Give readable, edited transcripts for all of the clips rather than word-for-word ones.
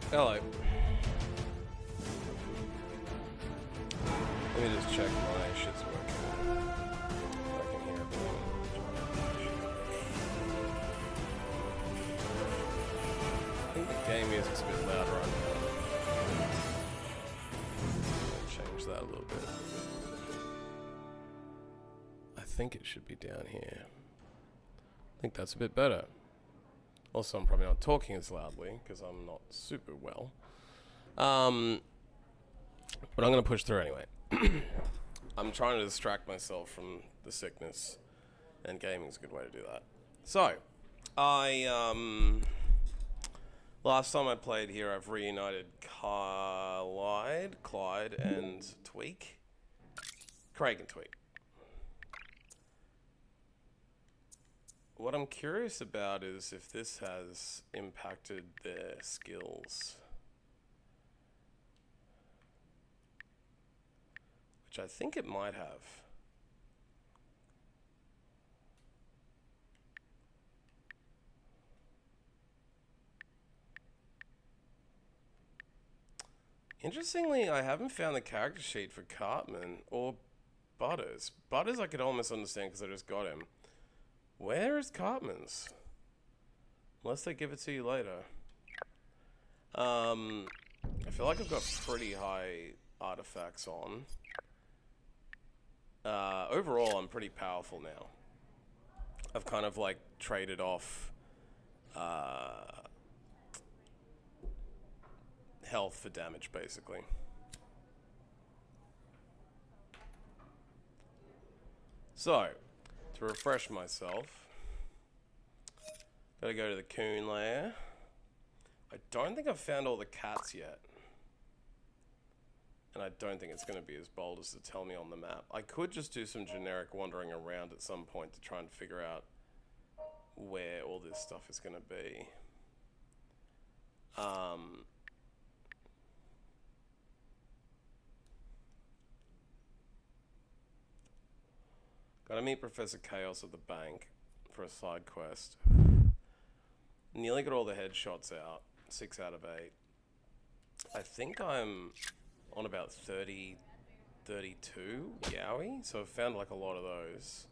Hello. Let me just check my shit's working. I can hear everything. I think the game music's a bit loud right now. I'll change that a little bit. I think it should be down here. I think that's a bit better. Also, I'm probably not talking as loudly because I'm not super well. But I'm going to push through anyway. I'm trying to distract myself from the sickness, and gaming's a good way to do that. So, last time I played here, I've reunited Clyde, and Tweak. Craig and Tweak. What I'm curious about is if this has impacted their skills. Which I think it might have. Interestingly, I haven't found the character sheet for Cartman or Butters. Butters I could almost understand because I just got him. Where is Cartman's? Unless they give it to you later. I feel like I've got pretty high artifacts on. Overall, I'm pretty powerful now. I've kind of like traded off health for damage, basically. So, to refresh myself, gotta go to the coon lair. I don't think I've found all the cats yet. And I don't think it's going to be as bold as to tell me on the map. I could just do some generic wandering around at some point to try and figure out where all this stuff is going to be. Gotta meet Professor Chaos at the bank for a side quest. Nearly got all the headshots out. 6 out of 8. I think I'm on about 30, 32 Yowie, so I've found like a lot of those.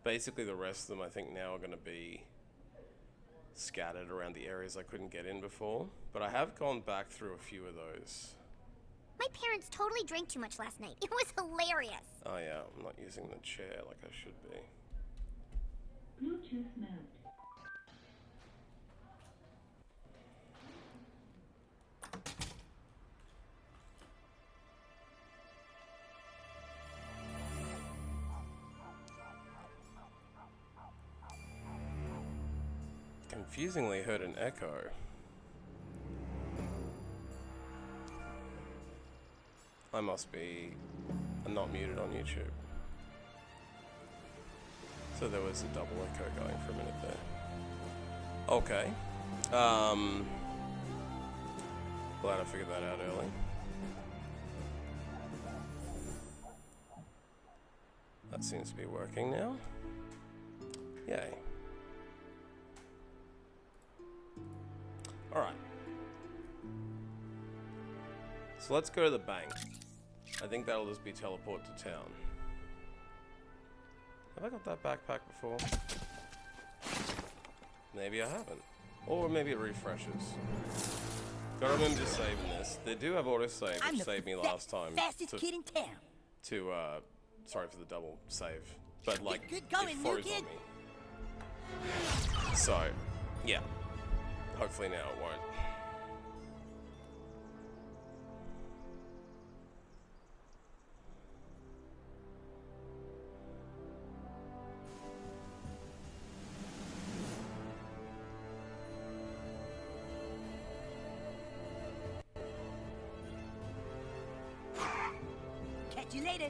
Basically the rest of them I think now are going to be scattered around the areas I couldn't get in before, but I have gone back through a few of those. My parents totally drank too much last night. It was hilarious. Oh yeah, I'm not using the chair like I should be. Bluetooth mode. Confusingly heard an echo. I must be not muted on YouTube. So there was a double echo going for a minute there. Okay. Glad I figured that out early. That seems to be working now. Yay. Alright. So let's go to the bank. I think that'll just be teleport to town. Have I got that backpack before? Maybe I haven't. Or maybe it refreshes. Gotta remember to save in this. They do have autosave, which saved me last time. Fastest kid in town. Sorry for the double save. But like, Good going, it froze new on kid. me. So, yeah. Hopefully now it won't. Catch you later.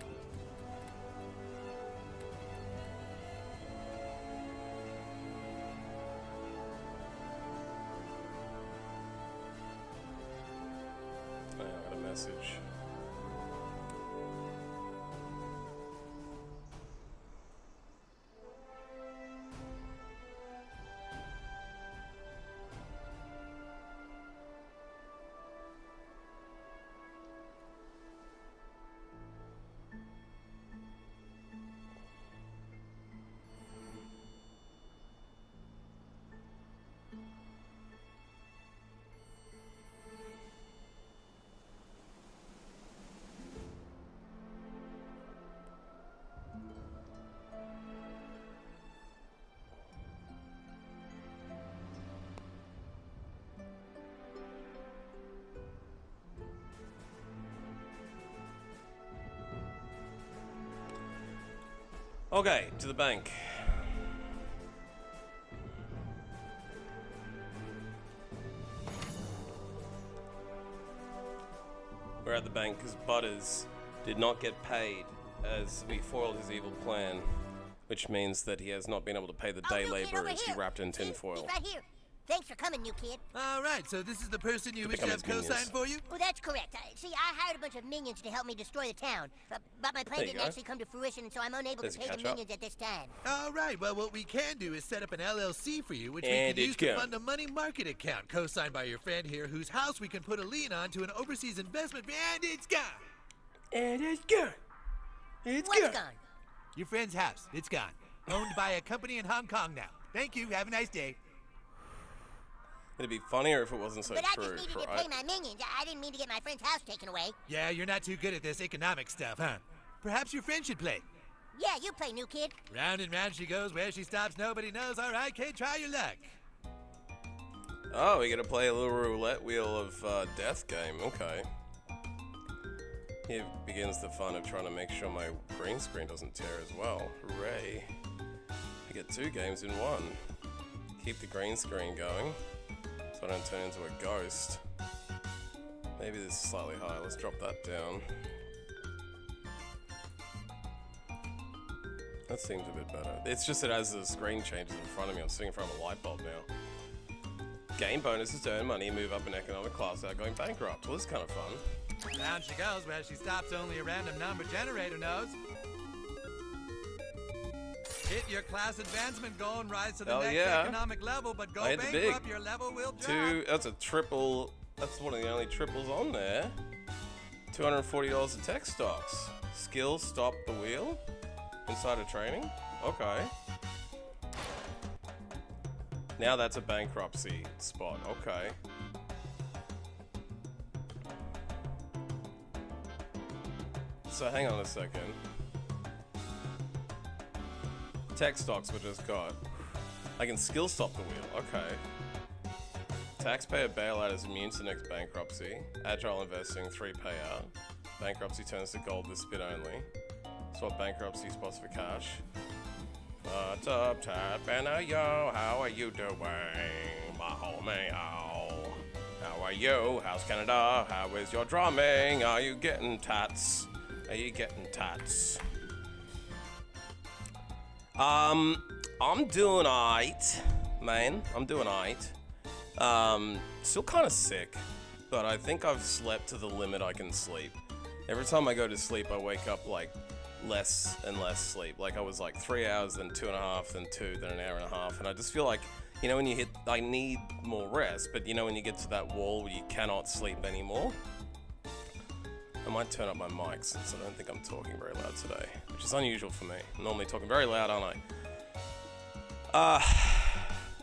I got a message. Okay, to the bank. We're at the bank because Butters did not get paid as we foiled his evil plan, which means that he has not been able to pay the day new kid over laborers he here. wrapped in See? tinfoil. He's right here. Thanks for coming, new kid. All right, so this is the person you wish to become have his minions. co-signed for you? Well, that's correct. See, I hired a bunch of minions to help me destroy the town. But my plan There you didn't go. actually come to fruition, and so I'm unable There's to a pay the catch-up. minions at this time. All right, well, what we can do is set up an LLC for you, which we And can use it's to gone. fund a money market account co-signed by your friend here, whose house we can put a lien on to an overseas investment, and it's gone. And it's gone. It's What's gone. gone? Your friend's house, it's gone. Owned by a company in Hong Kong now. Thank you, have a nice day. It'd be funnier if it wasn't so But true, I just needed to right? pay my minions. I didn't mean to get my friend's house taken away. Yeah, you're not too good at this economic stuff, huh? Perhaps your friend should play. Yeah, you play, new kid. Round and round she goes, where she stops nobody knows. All right, kid, try your luck. Oh, we gotta play a little roulette wheel of death game. Okay. Here begins the fun of trying to make sure my green screen doesn't tear as well. Hooray. I get 2 games in 1. Keep the green screen going so I don't turn into a ghost. Maybe this is slightly higher. Let's drop that down. That seems a bit better. It's just that as the screen changes in front of me, I'm sitting in front of a light bulb now. Gain bonuses to earn money, move up in economic class without going bankrupt. Well, this is kind of fun. Down she goes, where she stops only a random number generator knows. Hit your class advancement goal and rise to the Hell next yeah. economic level, but go I hit the bankrupt, big. your level will drop. 2, that's a triple. That's one of the only triples on there. $240 of tech stocks. Skill, stop the wheel. Insider training. Okay. Now that's a bankruptcy spot. Okay. So hang on a second. Tech stocks we just got. I can skill stop the wheel. Okay. Taxpayer bailout is immune to next bankruptcy. Agile investing 3 payout. Bankruptcy turns to gold this bit only. Swap bankruptcy spots for cash. What's up, Tad Banner, yo? How are you doing, my homie? Yo. How are you? How's Canada? How is your drumming? Are you getting tats? Are you getting tats? I'm doing alright, man. I'm doing alright. Still kind of sick, but I think I've slept to the limit I can sleep. Every time I go to sleep, I wake up like less and less sleep. Like I was like 3 hours, then 2.5, then 2, then an hour and a half, and I just feel like, you know, when you hit, I need more rest, but you know when you get to that wall where you cannot sleep anymore. I might turn up my mic since I don't think I'm talking very loud today, which is unusual for me. I'm normally talking very loud, aren't I?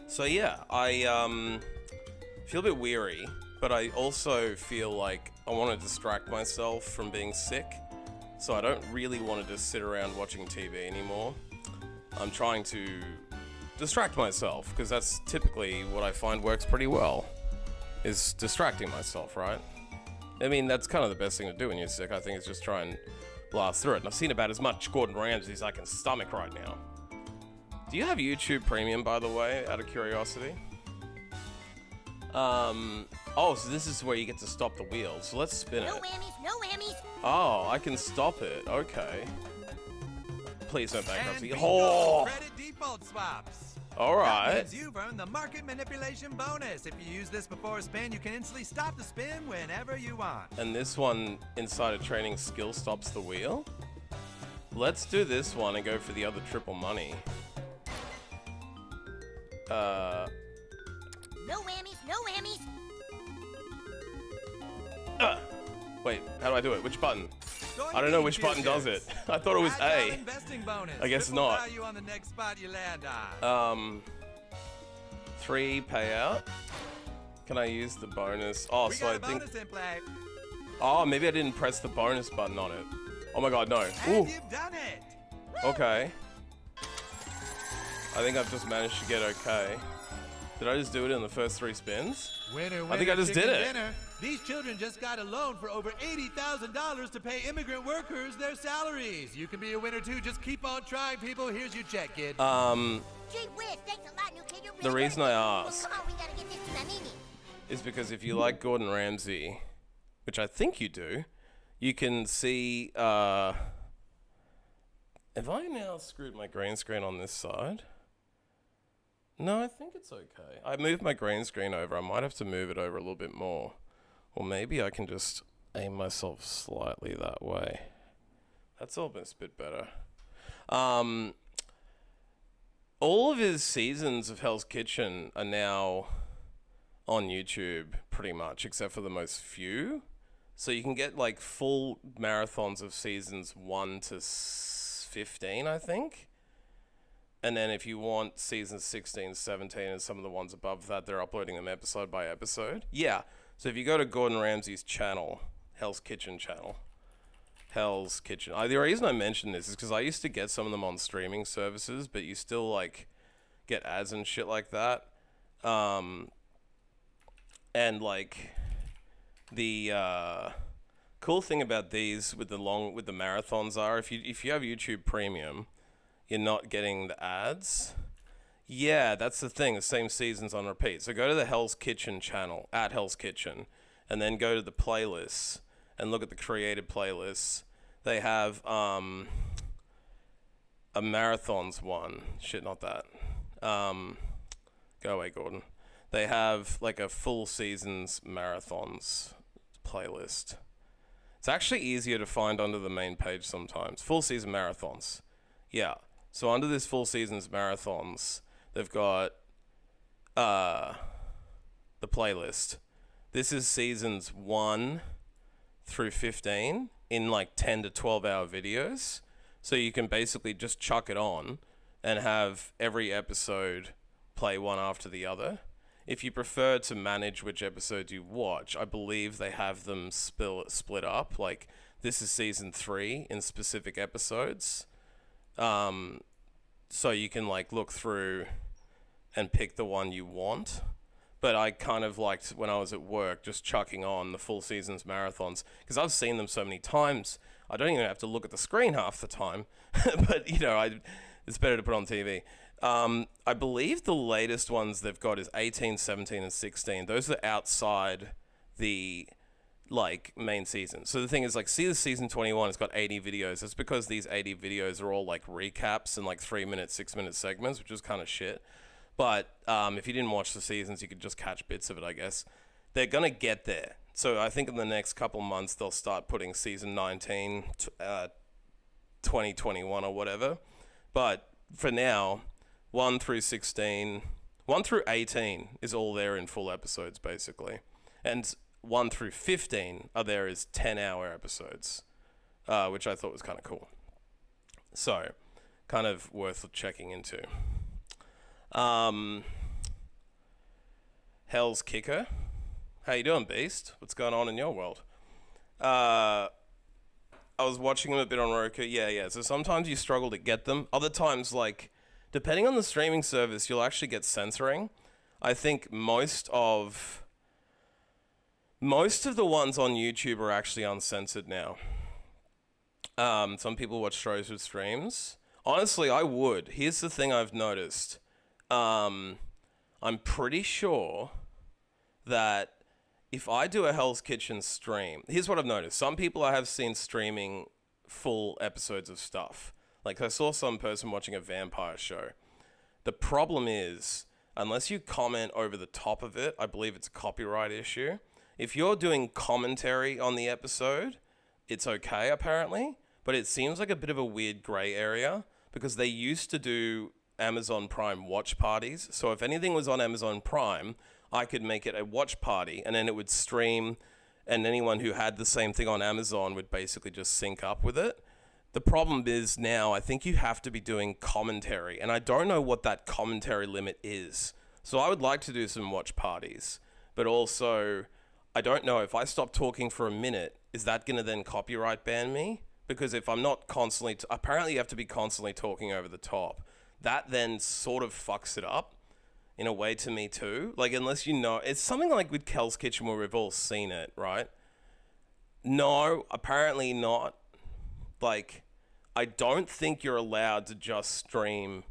So yeah, I feel a bit weary, but I also feel like I want to distract myself from being sick, so I don't really want to just sit around watching TV anymore. I'm trying to distract myself, because that's typically what I find works pretty well, is distracting myself, right? I mean, that's kind of the best thing to do when you're sick. I think is just try and blast through it. And I've seen about as much Gordon Ramsay as I can stomach right now. Do you have YouTube Premium, by the way, out of curiosity? Oh, so this is where you get to stop the wheel. So let's spin it. No whammies, no whammies. Oh, I can stop it. Okay. Please don't And bankruptcy. bingo, Oh, credit default swaps. all That right. means you've earned the market manipulation bonus. If you use this before a spin, you can instantly stop the spin whenever you want. And this one, Insider Training skill stops the wheel. Let's do this one and go for the other triple money. No whammies, no whammies. Wait, how do I do it? Which button? Going I don't know green which button does it. futures. I thought it was Agile A. investing bonus. I guess Triple not. value on the next spot you land on. 3 payout. Can I use the bonus? Oh, We so got I a think. bonus in play. Oh, maybe I didn't press the bonus button on it. Oh my god, no. And Ooh. you've done it. Okay. I think I've just managed to get okay. Did I just do it in the first 3 spins? Winner, I think I just did chicken it. dinner. These children just got a loan for over $80,000 to pay immigrant workers their salaries. You can be a winner too. Just keep on trying, people. Here's your check, kid. Gee whiz, thanks a lot, new kid. You're really The reason good. I Well, ask come on, we gotta get this to my Mimi. is because if you like Gordon Ramsay, which I think you do, you can see, have I now screwed my green screen on this side? No, I think it's okay. I moved my green screen over. I might have to move it over a little bit more. Or maybe I can just aim myself slightly that way. That's almost a bit better. All of his seasons of Hell's Kitchen are now on YouTube, pretty much, except for the most few. So you can get like full marathons of seasons 1 to 15, I think. And then if you want seasons 16, 17, and some of the ones above that, they're uploading them episode by episode. Yeah. So if you go to Gordon Ramsay's channel, Hell's Kitchen channel, Hell's Kitchen. The reason I mention this is because I used to get some of them on streaming services, but you still like get ads and shit like that. And like the cool thing about these with the marathons are if you have YouTube Premium, you're not getting the ads. Yeah, that's the thing. The same seasons on repeat. So go to the Hell's Kitchen channel, at Hell's Kitchen, and then go to the playlists and look at the created playlists. They have a marathons one. Shit, not that. Go away, Gordon. They have like a full seasons marathons playlist. It's actually easier to find under the main page sometimes. Full season marathons. Yeah. So under this full seasons marathons, they've got the playlist. This is seasons 1 through 15 in like 10 to 12 hour videos. So you can basically just chuck it on and have every episode play one after the other. If you prefer to manage which episodes you watch, I believe they have them split up. Like this is season 3 in specific episodes. So you can like look through and pick the one you want. But I kind of liked when I was at work just chucking on the full seasons marathons because I've seen them so many times. I don't even have to look at the screen half the time. But you know, it's better to put on TV. I believe the latest ones they've got is 18, 17, and 16. Those are outside the like main season. So the thing is like, see the season 21, it's got 80 videos. That's because these 80 videos are all like recaps and like 3-minute, 6-minute segments, which is kind of shit. But if you didn't watch the seasons, you could just catch bits of it, I guess. They're going to get there. So I think in the next couple months, they'll start putting season 19, 2021 or whatever. But for now, 1 through 16, 1 through 18 is all there in full episodes, basically. And 1 through 15 are there as 10-hour episodes, which I thought was kind of cool. So, kind of worth checking into. Hell's Kicker. How you doing, Beast? What's going on in your world? I was watching them a bit on Roku. Yeah. So sometimes you struggle to get them. Other times, like, depending on the streaming service, you'll actually get censoring. I think most of the ones on YouTube are actually uncensored now. Some people watch shows with streams. Honestly, I would. Here's the thing I've noticed. I'm pretty sure that if I do a Hell's Kitchen stream, here's what I've noticed. Some people I have seen streaming full episodes of stuff. Like I saw some person watching a vampire show. The problem is, unless you comment over the top of it, I believe it's a copyright issue. If you're doing commentary on the episode, it's okay apparently, but it seems like a bit of a weird gray area because they used to do Amazon Prime watch parties. So if anything was on Amazon Prime, I could make it a watch party and then it would stream, and anyone who had the same thing on Amazon would basically just sync up with it. The problem is now I think you have to be doing commentary, and I don't know what that commentary limit is. So I would like to do some watch parties, but also I don't know if I stop talking for a minute, is that going to then copyright ban me? Because if I'm not constantly, apparently you have to be constantly talking over the top. That then sort of fucks it up. in a way to me too. Like, unless you know, it's something like with Hell's Kitchen where we've all seen it, right? No, apparently not. Like, I don't think you're allowed to just stream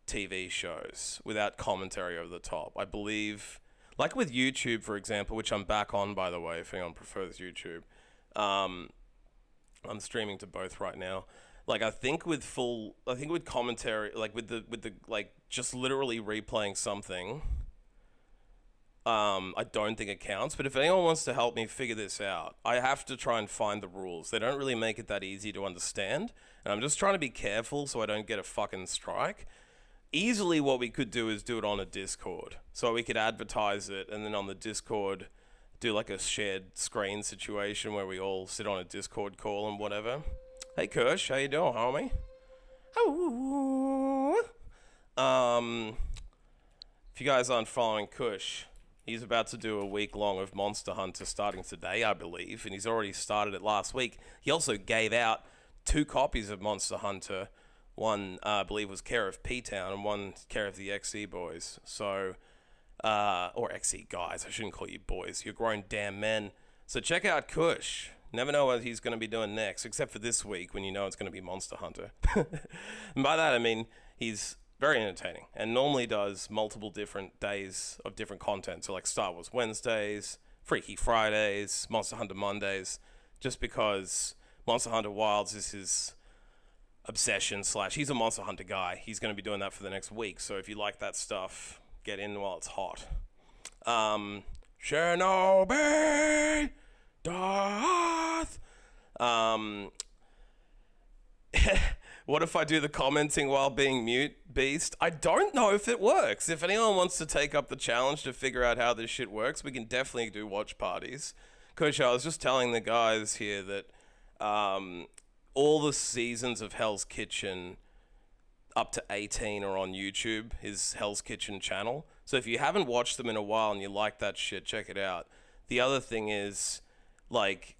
TV shows without commentary over the top. I believe, like with YouTube, for example, which I'm back on, by the way, if anyone prefers YouTube. I'm streaming to both right now. Like, I think with commentary, like with the like just literally replaying something, I don't think it counts. But if anyone wants to help me figure this out, I have to try and find the rules. They don't really make it that easy to understand, and I'm just trying to be careful so I don't get a fucking strike. Easily, what we could do is do it on a Discord, so we could advertise it, and then on the Discord, do like a shared screen situation where we all sit on a Discord call and whatever. Hey Kirsch, how you doing, homie? If you guys aren't following Kush, he's about to do a week long of Monster Hunter starting today, I believe, and he's already started it last week. He also gave out 2 copies of Monster Hunter. One, I believe, was care of P-Town, and one care of the XE boys. So, or XE guys, I shouldn't call you boys. You're grown damn men. So check out Kush. Never know what he's going to be doing next, except for this week when you know it's going to be Monster Hunter. And by that, I mean he's very entertaining and normally does multiple different days of different content. So like Star Wars Wednesdays, Freaky Fridays, Monster Hunter Mondays, just because Monster Hunter Wilds is his obsession / he's a Monster Hunter guy. He's going to be doing that for the next week. So if you like that stuff, get in while it's hot. Shinobi Darth. What if I do the commenting while being mute, Beast? I don't know if it works. If anyone wants to take up the challenge to figure out how this shit works, we can definitely do watch parties. Coach, I was just telling the guys here that all the seasons of Hell's Kitchen up to 18 are on YouTube, his Hell's Kitchen channel. So if you haven't watched them in a while and you like that shit, check it out. The other thing is, like,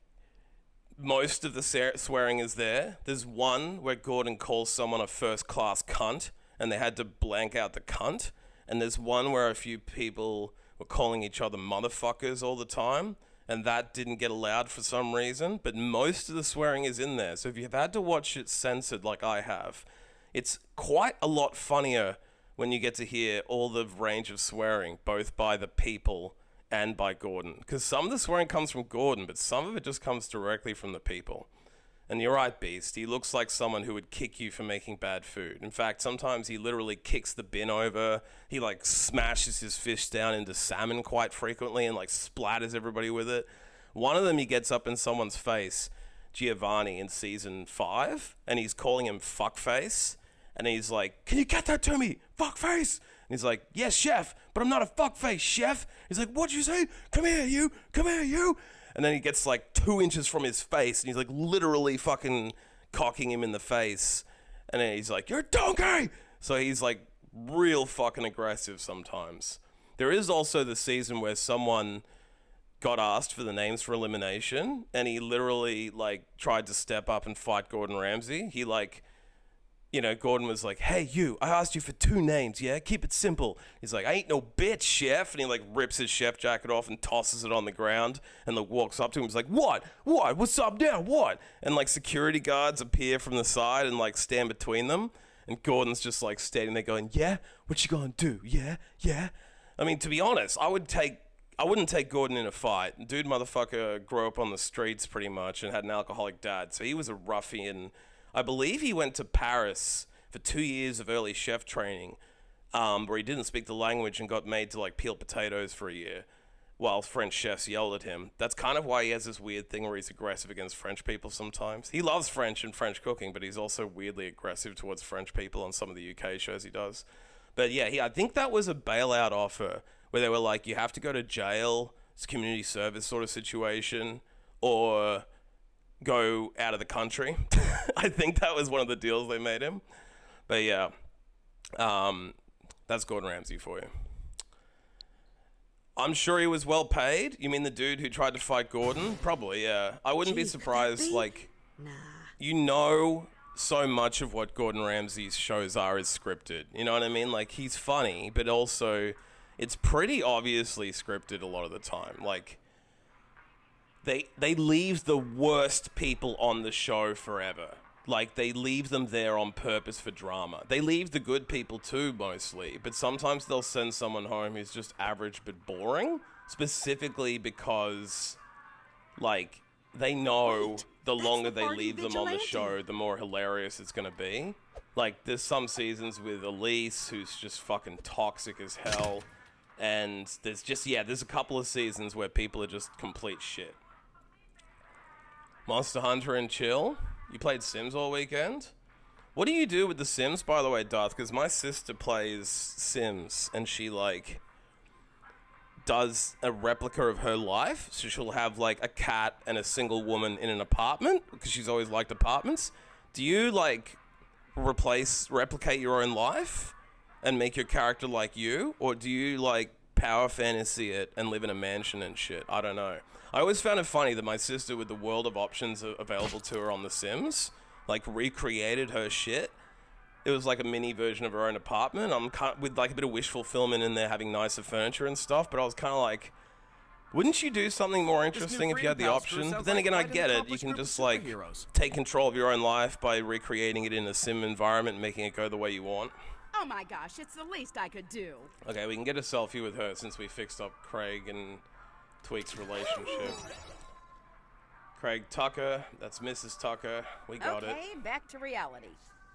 most of the swearing is there. There's one where Gordon calls someone a first-class cunt, and they had to blank out the cunt. And there's one where a few people were calling each other motherfuckers all the time, and that didn't get allowed for some reason. But most of the swearing is in there. So if you've had to watch it censored like I have, it's quite a lot funnier when you get to hear all the range of swearing, both by the people and by Gordon. Because some of the swearing comes from Gordon, but some of it just comes directly from the people. And you're right, Beast. He looks like someone who would kick you for making bad food. In fact, sometimes he literally kicks the bin over. He, like, smashes his fish down into salmon quite frequently and, like, splatters everybody with it. One of them, he gets up in someone's face, Giovanni, in season 5, and he's calling him fuckface. And he's like, "Can you get that to me? Fuckface!" And he's like, "Yes, chef, but I'm not a fuckface, chef." He's like, "What'd you say? Come here, you! Come here, you!" And then he gets like 2 inches from his face, and he's like literally fucking cocking him in the face. And then he's like, "You're a donkey!" So he's like real fucking aggressive sometimes. There is also the season where someone got asked for the names for elimination, and he literally like tried to step up and fight Gordon Ramsay. He like, you know, Gordon was like, "Hey, you, I asked you for 2 names, yeah? Keep it simple." He's like, "I ain't no bitch, chef." And he, like, rips his chef jacket off and tosses it on the ground and, like, walks up to him. He's like, "What? What? What's up now? What?" And, like, security guards appear from the side and, like, stand between them. And Gordon's just, like, standing there going, "Yeah? What you gonna do? Yeah? Yeah?" I mean, to be honest, I wouldn't take Gordon in a fight. Dude motherfucker grew up on the streets pretty much and had an alcoholic dad. So he was a ruffian. I believe he went to Paris for 2 years of early chef training, where he didn't speak the language and got made to like peel potatoes for a year while French chefs yelled at him. That's kind of why he has this weird thing where he's aggressive against French people sometimes. He loves French and French cooking, but he's also weirdly aggressive towards French people on some of the UK shows he does. But yeah, I think that was a bailout offer where they were like, you have to go to jail, it's a community service sort of situation, or go out of the country. I think that was one of the deals they made him. But yeah, that's Gordon Ramsay for you. I'm sure he was well paid. You mean the dude who tried to fight Gordon? Probably, yeah. I wouldn't be surprised, like, you know so much of what Gordon Ramsay's shows are is scripted. You know what I mean? Like, he's funny, but also it's pretty obviously scripted a lot of the time. Like, they leave the worst people on the show forever. Like, they leave them there on purpose for drama. They leave the good people too, mostly. But sometimes they'll send someone home who's just average but boring. Specifically because, like, they know the longer they leave them on the show, the more hilarious it's going to be. Like, there's some seasons with Elise, who's just fucking toxic as hell. And there's a couple of seasons where people are just complete shit. Monster Hunter and chill? You played Sims all weekend? What do you do with the Sims, by the way, Darth? Because my sister plays Sims, and she, like, does a replica of her life. So she'll have, like, a cat and a single woman in an apartment, because she's always liked apartments. Do you, like, replicate your own life and make your character like you? Or do you, like, power fantasy it and live in a mansion and shit? I don't know. I always found it funny that my sister, with the world of options available to her on The Sims, like, recreated her shit. It was like a mini version of her own apartment. With, like, a bit of wish fulfillment in there, having nicer furniture and stuff. But I was kind of like, wouldn't you do something more interesting if you had the option? But then again, I get it. You can just, like, take control of your own life by recreating it in a sim environment and making it go the way you want. Oh my gosh, it's the least I could do. Okay, we can get a selfie with her since we fixed up Craig and Tweak's relationship. Craig Tucker, that's Mrs. Tucker. We got it. Okay, back to reality.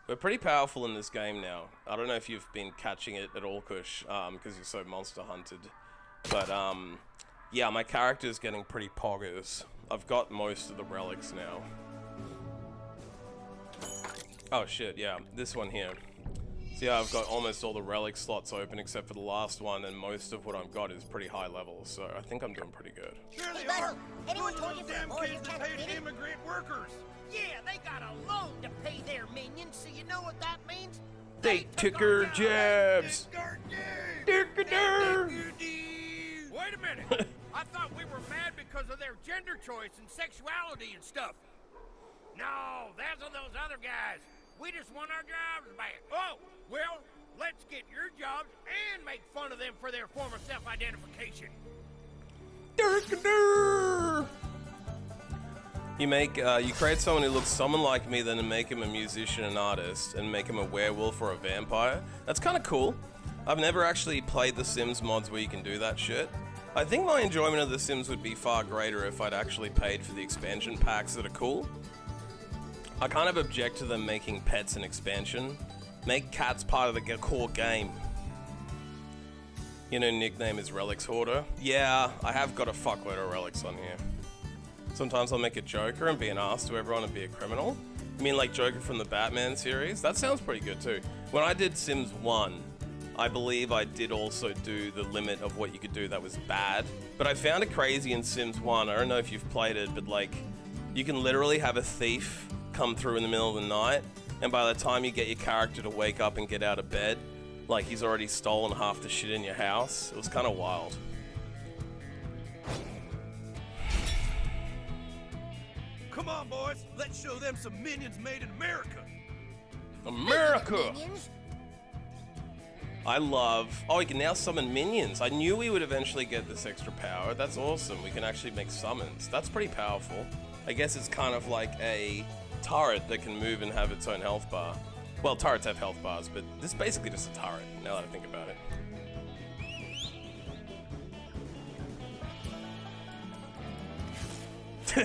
We're pretty powerful in this game now. I don't know if you've been catching it at all, Kush, because you're so monster hunted. But, yeah, my character's getting pretty poggers. I've got most of the relics now. Oh, shit, yeah. This one here. So, yeah, I've got almost all the relic slots open except for the last one, and most of what I've got is pretty high level, so I think I'm doing pretty good. Hey, Butthole, anyone told you Damn for kids that paid immigrant workers. Yeah, they got a loan to pay their minions, so you know what that means? They took her jabs! Wait a minute. I thought we were mad because of their gender choice and sexuality and stuff. No, those are those other guys. We just want our jobs back. Oh, well, let's get your jobs and make fun of them for their form of self-identification. You create someone who looks someone like me, then make him a musician and artist, and make him a werewolf or a vampire. That's kind of cool. I've never actually played the Sims mods where you can do that shit. I think my enjoyment of the Sims would be far greater if I'd actually paid for the expansion packs that are cool. I kind of object to them making pets an expansion. Make cats part of the core game. You know, nickname is Relics Hoarder. Yeah, I have got a fuckload of relics on here. Sometimes I'll make a Joker and be an ass to everyone and be a criminal. You mean like Joker from the Batman series? That sounds pretty good too. When I did Sims 1, I believe I did also do the limit of what you could do that was bad. But I found it crazy in Sims 1. I don't know if you've played it, but like, you can literally have a thief come through in the middle of the night, and by the time you get your character to wake up and get out of bed, like, he's already stolen half the shit in your house. It was kind of wild. Come on, boys. Let's show them some minions made in America. America! Minions? I love... Oh, you can now summon minions. I knew we would eventually get this extra power. That's awesome. We can actually make summons. That's pretty powerful. I guess it's kind of like a turret that can move and have its own health bar. Well, turrets have health bars, but this is basically just a turret, now that I think about it.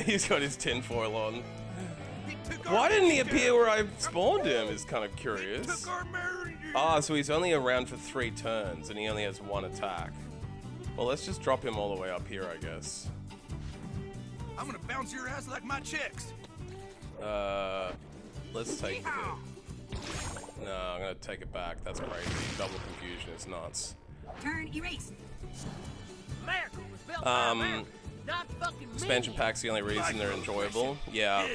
He's got his tinfoil on. Why didn't he appear where I spawned him is kind of curious. Ah, so he's only around for 3 turns, and he only has 1 attack. Well, let's just drop him all the way up here, I guess. I'm gonna bounce your ass like my chicks. Let's take it. No, I'm gonna take it back. That's crazy. Double confusion is nuts. Turn erased. America was built by America, not fucking Expansion minions. packs the only reason they're enjoyable. Yeah.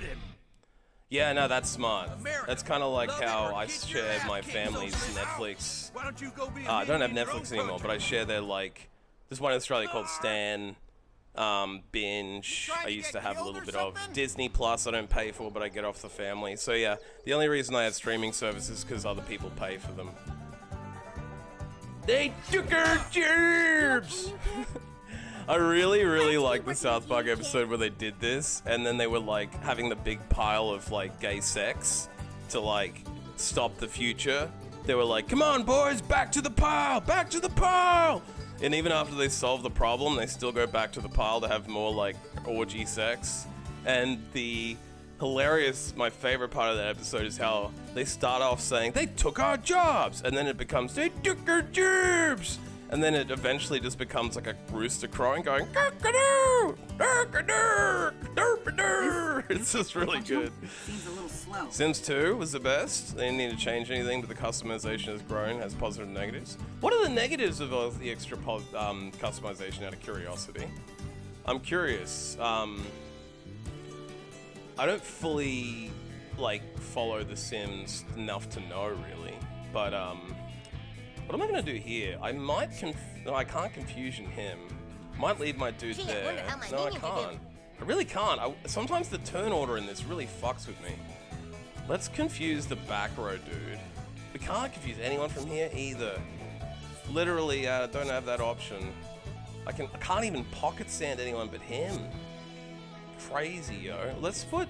Yeah, no, that's smart. That's kind of like how I share my family's Netflix. Why don't you go be I don't have Netflix anymore, but I share their, like, there's one in Australia called Stan. Binge. trying I to used get to have a killed little or bit of something? Disney Plus. I don't pay for, but I get off the family. So yeah, the only reason I had streaming services because other people pay for them. They took our jobs. I really like the South Park episode where they did this, and then they were like having the big pile of like gay sex to like stop the future. They were like, "Come on, boys, back to the pile, back to the pile." And even after they solve the problem, they still go back to the pile to have more like orgy sex. And the hilarious, my favorite part of that episode is how they start off saying they took our jobs, and then it becomes they took our jobs. And then it eventually just becomes like a rooster crowing, going, "Cock-a-doo, cock-a-doo, derp-a-doo." It's just really good. Seems a little slow. Sims 2 was the best. They didn't need to change anything, but the customization has grown, has positive and negatives. What are the negatives of all the extra customization out of curiosity? I'm curious. I don't fully, like, follow The Sims enough to know, really. But, what am I gonna do here? I might no, I can't confusion him. Might leave my dude Gee, I there. wonder how my No, I minions are doing. can't. I really can't. Sometimes the turn order in this really fucks with me. Let's confuse the back row dude. We can't confuse anyone from here either. Literally, I don't have that option. I can't even pocket sand anyone but him. Crazy, yo. Let's put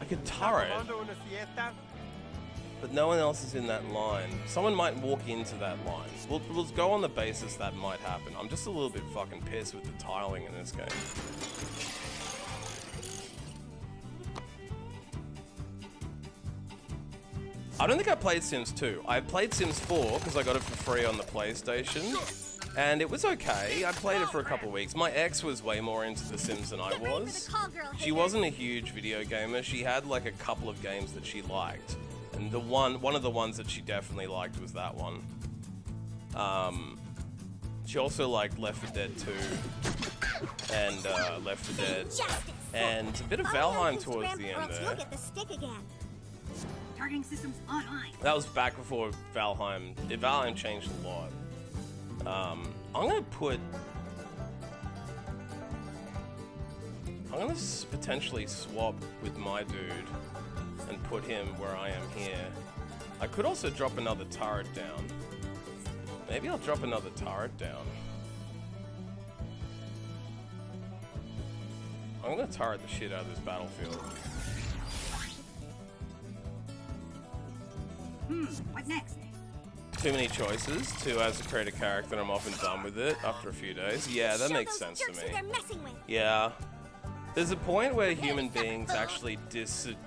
like a turret. But no one else is in that line. Someone might walk into that line. We'll go on the basis that might happen. I'm just a little bit fucking pissed with the tiling in this game. I don't think I played Sims 2. I played Sims 4 because I got it for free on the PlayStation. And it was okay. I played it for a couple of weeks. My ex was way more into The Sims than I was. She wasn't a huge video gamer. She had like a couple of games that she liked. And the one of the ones that she definitely liked was that one. She also liked Left 4 Dead 2 and Left 4 Dead and a bit of Valheim towards the end there. the stick again. Targeting systems online. That was back before Valheim. Valheim changed a lot. I'm gonna potentially swap with my dude and put him where I am here. I could also drop another turret down. Maybe I'll drop another turret down. I'm gonna turret the shit out of this battlefield. What next? Too many choices to as a creator character, and I'm often done with it after a few days. Yeah, that makes sense to me. Yeah. There's a point where human beings actually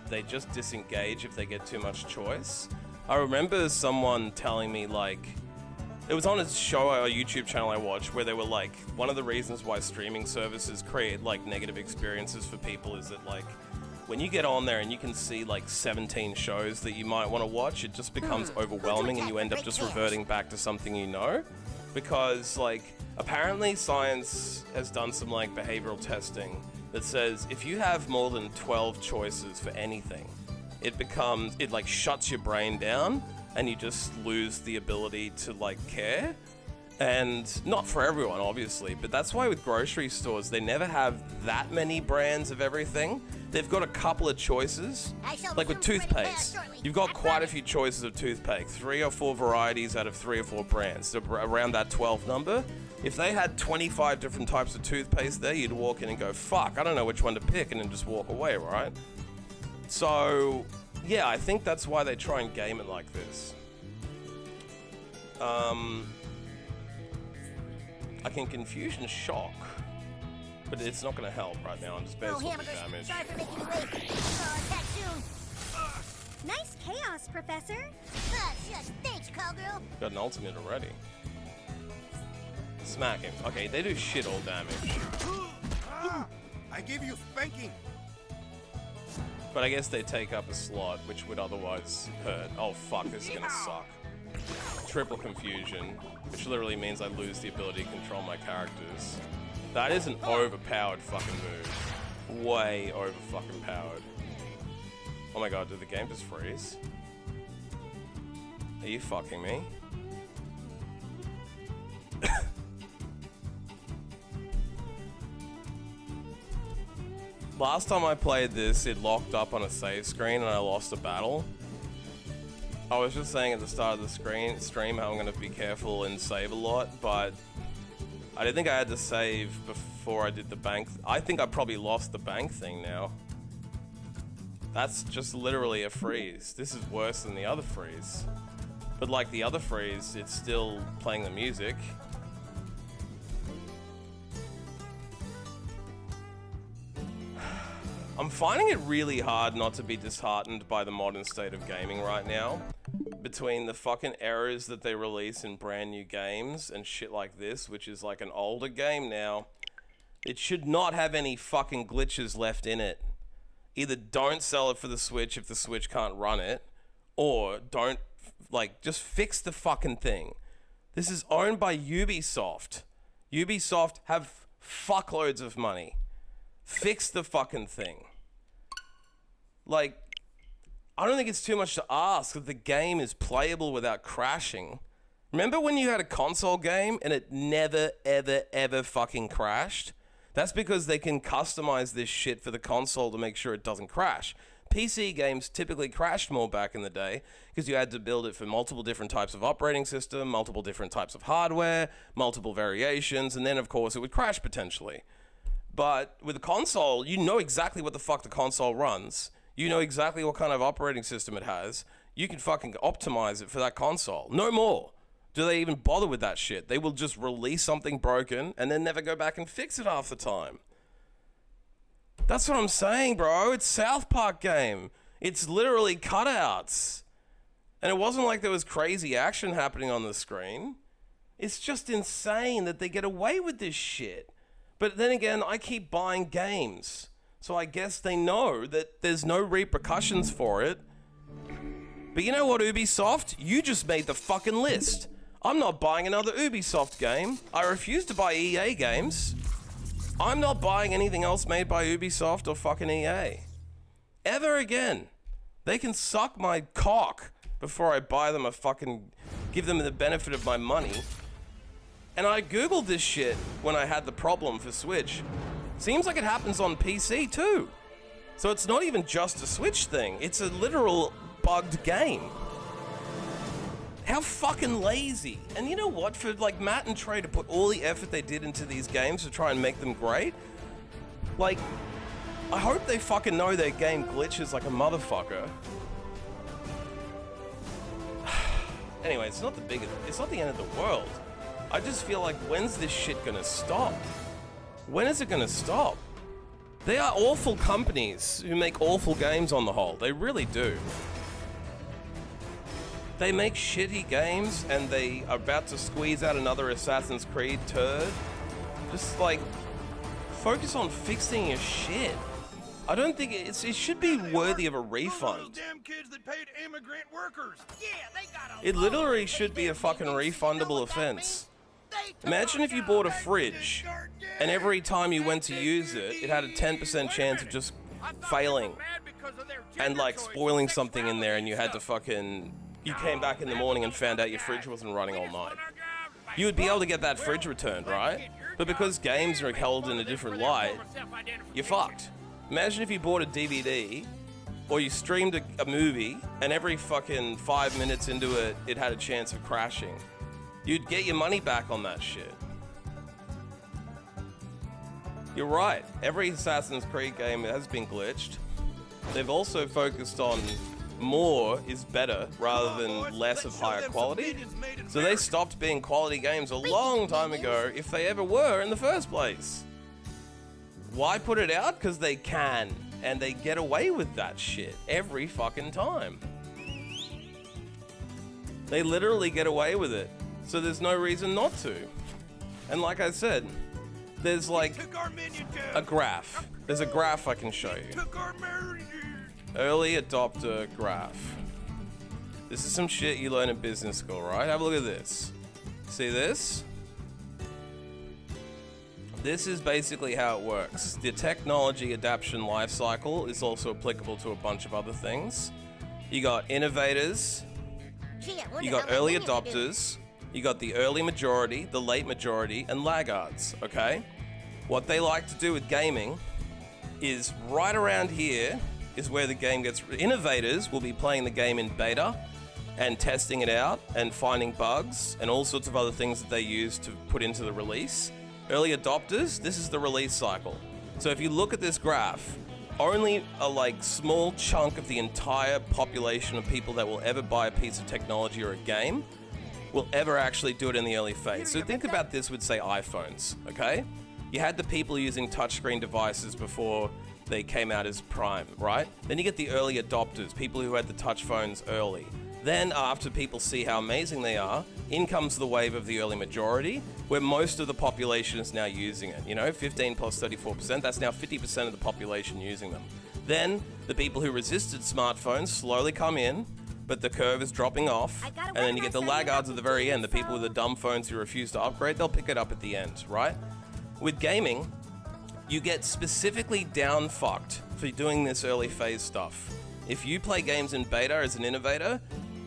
they just disengage if they get too much choice. I remember someone telling me, like, it was on a show, a YouTube channel I watched, where they were like, one of the reasons why streaming services create like negative experiences for people is that, like, when you get on there and you can see like 17 shows that you might want to watch, it just becomes overwhelming and you end up just reverting back to something you know. Because, like, apparently science has done some like behavioral testing that says if you have more than 12 choices for anything, it like shuts your brain down and you just lose the ability to like care. And not for everyone, obviously, but that's why with grocery stores, they never have that many brands of everything. They've got a couple of choices. Like with toothpaste, you've got quite a few choices of toothpaste, 3 or 4 varieties out of 3 or 4 brands, so around that 12 number. If they had 25 different types of toothpaste there, you'd walk in and go, fuck, I don't know which one to pick, and then just walk away, right? So, yeah, I think that's why they try and game it like this. I can confusion shock, but it's not going to help right now. I'm just bears will do damage. Sorry for making you late. Attack soon. Nice chaos, Professor. Just thanks, cowgirl. Got an ultimate already. Smack him. Okay, they do shit all damage. I gave you spanking. But I guess they take up a slot, which would otherwise hurt. Oh fuck, this is gonna suck. Triple confusion, which literally means I lose the ability to control my characters. That is an overpowered fucking move. Way over fucking powered. Oh my god, did the game just freeze? Are you fucking me? last time I played this, it locked up on a save screen and I lost a battle. I was just saying at the start of the stream how I'm going to be careful and save a lot, but I didn't think I had to save before I did the bank. I think I probably lost the bank thing now. That's just literally a freeze. This is worse than the other freeze. But like the other freeze, it's still playing the music. I'm finding it really hard not to be disheartened by the modern state of gaming right now. Between the fucking errors that they release in brand new games and shit like this, which is like an older game now. It should not have any fucking glitches left in it. Either don't sell it for the Switch if the Switch can't run it, or don't, like, just fix the fucking thing. This is owned by Ubisoft. Ubisoft have fuckloads of money. Fix the fucking thing. Like, I don't think it's too much to ask that the game is playable without crashing. Remember when you had a console game and it never, ever, ever fucking crashed? That's because they can customize this shit for the console to make sure it doesn't crash. PC games typically crashed more back in the day because you had to build it for multiple different types of operating system, multiple different types of hardware, multiple variations, and then of course it would crash potentially. But with a console, you know exactly what the fuck the console runs. You know exactly what kind of operating system it has. You can fucking optimize it for that console. No more. Do they even bother with that shit? They will just release something broken and then never go back and fix it half the time. That's what I'm saying, bro. It's South Park game. It's literally cutouts. And it wasn't like there was crazy action happening on the screen. It's just insane that they get away with this shit. But then again, I keep buying games. So I guess they know that there's no repercussions for it. But you know what, Ubisoft? You just made the fucking list. I'm not buying another Ubisoft game. I refuse to buy EA games. I'm not buying anything else made by Ubisoft or fucking EA. Ever again. They can suck my cock before I buy them give them the benefit of my money. And I googled this shit when I had the problem for Switch. Seems like it happens on PC too. So it's not even just a Switch thing. It's a literal bugged game. How fucking lazy. And you know what? For like Matt and Trey to put all the effort they did into these games to try and make them great, like, I hope they fucking know their game glitches like a motherfucker. Anyway, it's not the end of the world. I just feel like, when's this shit gonna stop? When is it gonna stop? They are awful companies who make awful games on the whole. They really do. They make shitty games and they are about to squeeze out another Assassin's Creed turd. Just like, focus on fixing your shit. I don't think it should be worthy of a refund. Damn kids that paid immigrant workers. Yeah, they got It literally should be a fucking refundable offense. Imagine if you bought a fridge and every time you went to use it, it had a 10% chance of just failing and like spoiling something in there, and you had to fucking, you came back in the morning and found out your fridge wasn't running all night. You would be able to get that fridge returned, right? But because games are held in a different light, you're fucked. Imagine if you bought a DVD or you streamed a movie and every fucking 5 minutes into it, it had a chance of crashing. You'd get your money back on that shit. You're right. Every Assassin's Creed game has been glitched. They've also focused on more is better rather than less of higher quality. So they stopped being quality games a long time ago, if they ever were in the first place. Why put it out? Because they can. And they get away with that shit every fucking time. They literally get away with it. So there's no reason not to. And like I said, there's like a graph. There's a graph I can show you. Early adopter graph. This is some shit you learn in business school, right? Have a look at this. See this? This is basically how it works. The technology adaptation life cycle is also applicable to a bunch of other things. You got innovators, you got early adopters, you got the early majority, the late majority, and laggards, okay? What they like to do with gaming is right around here is where the game gets... Innovators will be playing the game in beta and testing it out and finding bugs and all sorts of other things that they use to put into the release. Early adopters, this is the release cycle. So if you look at this graph, only a like small chunk of the entire population of people that will ever buy a piece of technology or a game will ever actually do it in the early phase. So think about this with, say, iPhones, okay? You had the people using touchscreen devices before they came out as prime, right? Then you get the early adopters, people who had the touch phones early. Then after people see how amazing they are, in comes the wave of the early majority, where most of the population is now using it. You know, 15 plus 34%, that's now 50% of the population using them. Then the people who resisted smartphones slowly come in, but the curve is dropping off, and then you get the laggards at the very end, the people with the dumb phones who refuse to upgrade, they'll pick it up at the end, right? With gaming, you get specifically down fucked for doing this early phase stuff. If you play games in beta as an innovator,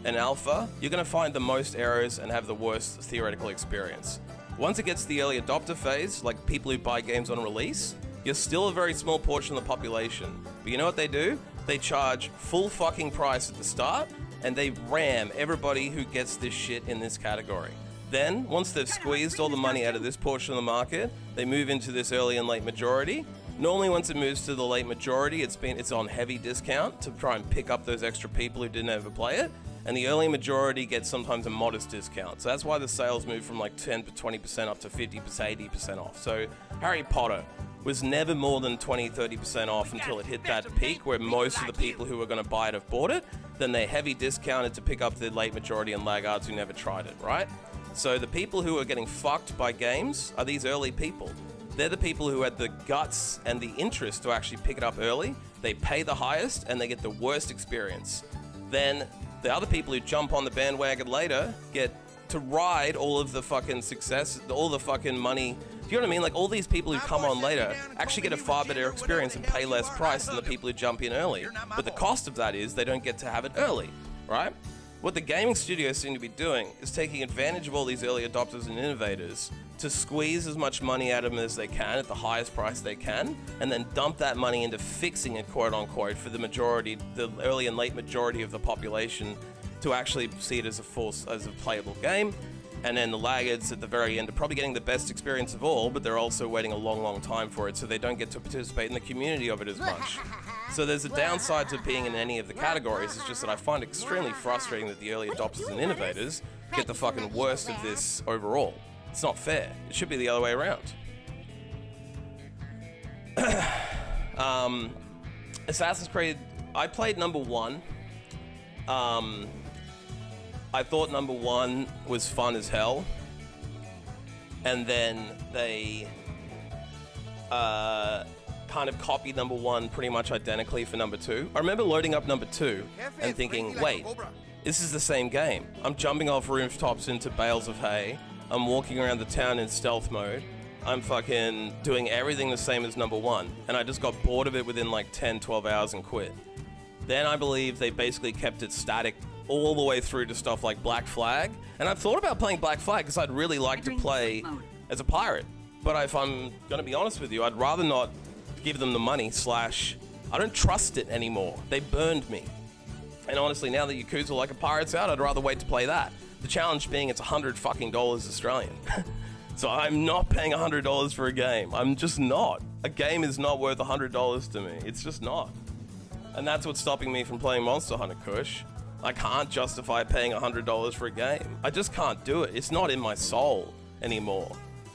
an alpha, you're going to find the most errors and have the worst theoretical experience. Once it gets to the early adopter phase, like people who buy games on release, you're still a very small portion of the population. But you know what they do? They charge full fucking price at the start, and they ram everybody who gets this shit in this category. Then, once they've squeezed all the money out of this portion of the market, they move into this early and late majority. Normally, once it moves to the late majority, it's on heavy discount to try and pick up those extra people who didn't ever play it. And the early majority gets sometimes a modest discount. So that's why the sales move from like 10 to 20% up to 50%, 80% off. So Harry Potter was never more than 20, 30% off until it hit that peak where most of the people who were going to buy it have bought it. Then they heavy discounted to pick up the late majority and laggards who never tried it, right? So the people who are getting fucked by games are these early people. They're the people who had the guts and the interest to actually pick it up early. They pay the highest and they get the worst experience. Then the other people who jump on the bandwagon later get to ride all of the fucking success, all the fucking money. Do you know what I mean? Like all these people who come on later actually get a far better experience and pay less price than the people who jump in early. But the cost of that is they don't get to have it early, right? What the gaming studios seem to be doing is taking advantage of all these early adopters and innovators to squeeze as much money out of them as they can at the highest price they can, and then dump that money into fixing it, quote unquote, for the majority, the early and late majority of the population to actually see it as a playable game. And then the laggards at the very end are probably getting the best experience of all, but they're also waiting a long, long time for it, so they don't get to participate in the community of it as much. So there's a downside to being in any of the categories. It's just that I find it extremely frustrating that the early adopters and innovators get the fucking worst of this overall. It's not fair. It should be the other way around. Assassin's Creed, I played number 1. I thought number 1 was fun as hell. And then they kind of copied number 1 pretty much identically for number 2. I remember loading up number 2 and thinking, wait, this is the same game. I'm jumping off rooftops into bales of hay. I'm walking around the town in stealth mode. I'm fucking doing everything the same as number 1. And I just got bored of it within like 10, 12 hours and quit. Then I believe they basically kept it static all the way through to stuff like Black Flag. And I've thought about playing Black Flag because I'd really like to play as a pirate. But if I'm going to be honest with you, I'd rather not give them the money / I don't trust it anymore. They burned me. And honestly, now that Yakuza Like a Pirate's out, I'd rather wait to play that. The challenge being it's $100 fucking Australian. So I'm not paying $100 for a game. I'm just not. A game is not worth $100 to me. It's just not. And that's what's stopping me from playing Monster Hunter Kush. I can't justify paying $100 for a game. I just can't do it. It's not in my soul anymore.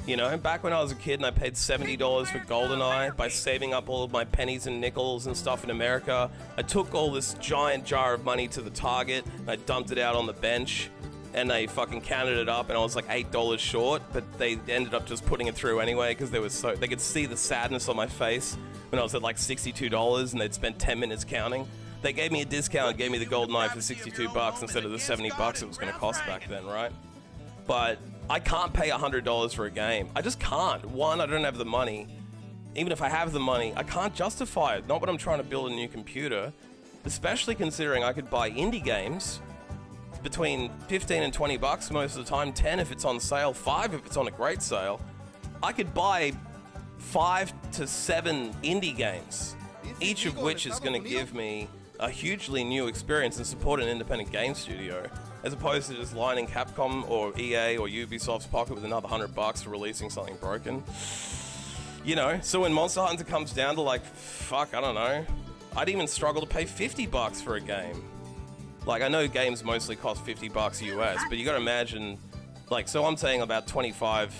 You know, back when I was a kid and I paid $70 for GoldenEye by saving up all of my pennies and nickels and stuff in America, I took all this giant jar of money to the Target and I dumped it out on the bench and they fucking counted it up and I was like $8 short, but they ended up just putting it through anyway because they could see the sadness on my face when I was at like $62 and they'd spent 10 minutes counting. They gave me a discount and gave me the GoldenEye for $62 instead of the $70 it was going to cost back then, right? But I can't pay $100 for a game. I just can't. One, I don't have the money. Even if I have the money, I can't justify it. Not when I'm trying to build a new computer, especially considering I could buy indie games between 15 and 20 bucks most of the time, 10 if it's on sale, 5 if it's on a great sale. I could buy 5 to 7 indie games, each of which is going to give me a hugely new experience and support an independent game studio, as opposed to just lining Capcom or EA or Ubisoft's pocket with another $100 for releasing something broken. You know, so when Monster Hunter comes down to like, fuck, I don't know, I'd even struggle to pay $50 for a game. Like, I know games mostly cost $50 US, but you gotta imagine, like, so I'm saying about 25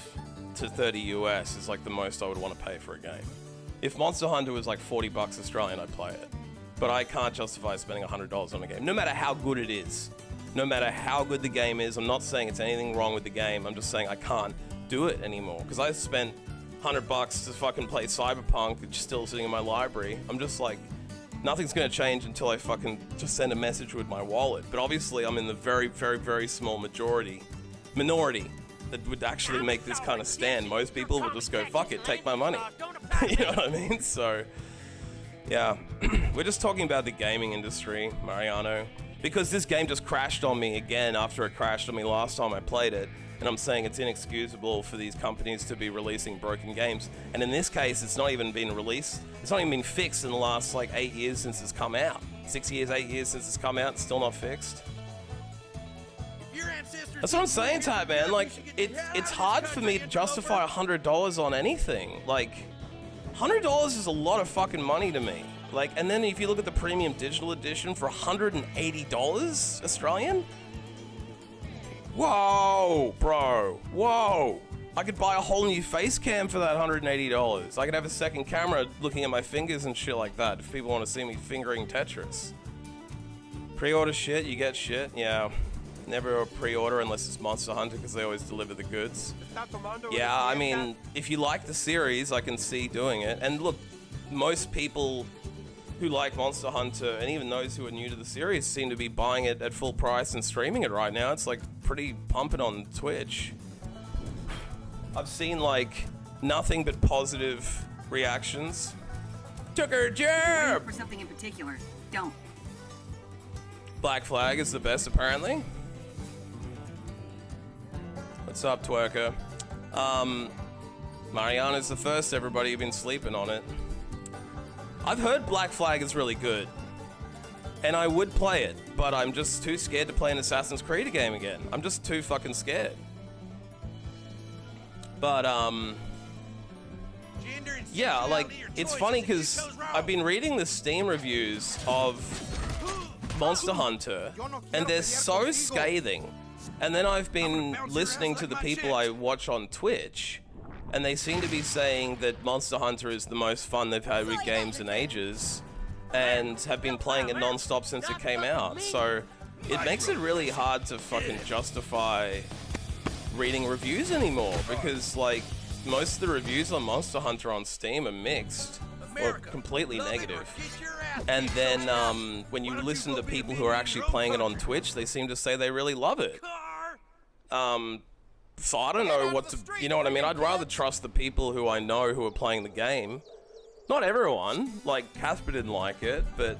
to 30 US is like the most I would want to pay for a game. If Monster Hunter was like $40 Australian, I'd play it. But I can't justify spending $100 on a game, no matter how good it is. No matter how good the game is, I'm not saying it's anything wrong with the game, I'm just saying I can't do it anymore. Because I spent $100 to fucking play Cyberpunk, which is still sitting in my library. I'm just like, nothing's gonna change until I fucking just send a message with my wallet. But obviously I'm in the very, very, very small minority that would actually make this kind of stand. Most people would just go, fuck it, take my money. You know what I mean? So, yeah. We're just talking about the gaming industry, Mariano. Because this game just crashed on me again after it crashed on me last time I played it. And I'm saying it's inexcusable for these companies to be releasing broken games. And in this case, it's not even been released. It's not even been fixed in the last like 8 years since it's come out. 6 years, 8 years since it's come out, it's still not fixed. That's what I'm saying, Type Man. Like, it's hard for me to justify $100 on anything. Like, $100 is a lot of fucking money to me. Like, and then if you look at the premium digital edition for $180 Australian, whoa, bro, whoa. I could buy a whole new face cam for that $180. I could have a second camera looking at my fingers and shit like that if people want to see me fingering Tetris. Pre-order shit, you get shit, yeah. Never pre-order unless it's Monster Hunter because they always deliver the goods. Yeah, I mean, if you like the series, I can see doing it. And look, most people who like Monster Hunter, and even those who are new to the series, seem to be buying it at full price and streaming it right now. It's like pretty pumping on Twitch. I've seen like nothing but positive reactions. Took her jab! For something in particular, don't. Black Flag is the best, apparently. What's up, twerker? Mariana's the first, everybody. You've been sleeping on it. I've heard Black Flag is really good. And I would play it, but I'm just too scared to play an Assassin's Creed game again. I'm just too fucking scared. But, yeah, like, it's funny because I've been reading the Steam reviews of Monster Hunter, and they're so scathing. And then I've been listening to the people I watch on Twitch, and they seem to be saying that Monster Hunter is the most fun they've had with games in ages, and have been playing it non-stop since it came out. So it makes it really hard to fucking justify reading reviews anymore, because like most of the reviews on Monster Hunter on Steam are mixed or completely negative. And then when you listen to people who are actually playing it on Twitch, they seem to say they really love it. So I don't know what to, you know what I mean? I'd rather trust the people who I know who are playing the game. Not everyone, like Casper didn't like it, but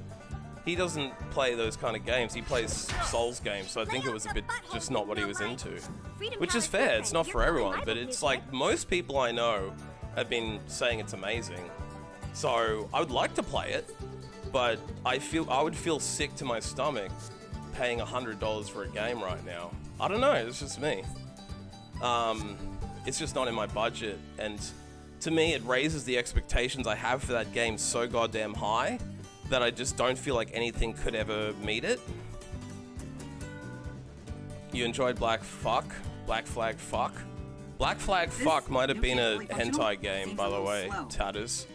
he doesn't play those kind of games. He plays Souls games, so I think it was a bit just not what he was into. Which is fair, it's not for everyone, but it's like most people I know have been saying it's amazing. So I would like to play it, but I would feel sick to my stomach paying $100 for a game right now. I don't know, it's just me. It's just not in my budget, and to me it raises the expectations I have for that game so goddamn high that I just don't feel like anything could ever meet it. You enjoyed Black Flag Fuck? Black Flag Fuck might have been a hentai game, by the way, Tatters.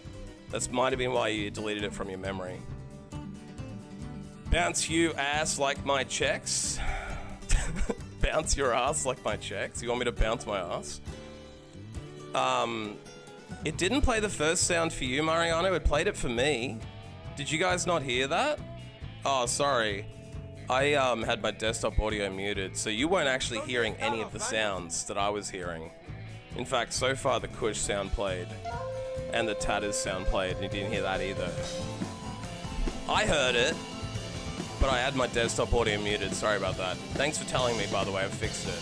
That might have been why you deleted it from your memory. Bounce you ass like my checks. Bounce your ass like my checks? You want me to bounce my ass? It didn't play the first sound for you, Mariano. It played it for me. Did you guys not hear that? Oh, sorry. I had my desktop audio muted, so you weren't actually hearing any of the sounds that I was hearing. In fact, so far the Kush sound played, and the Tatters sound played, and you didn't hear that either. I heard it, but I had my desktop audio muted. Sorry about that. Thanks for telling me, by the way. I've fixed it.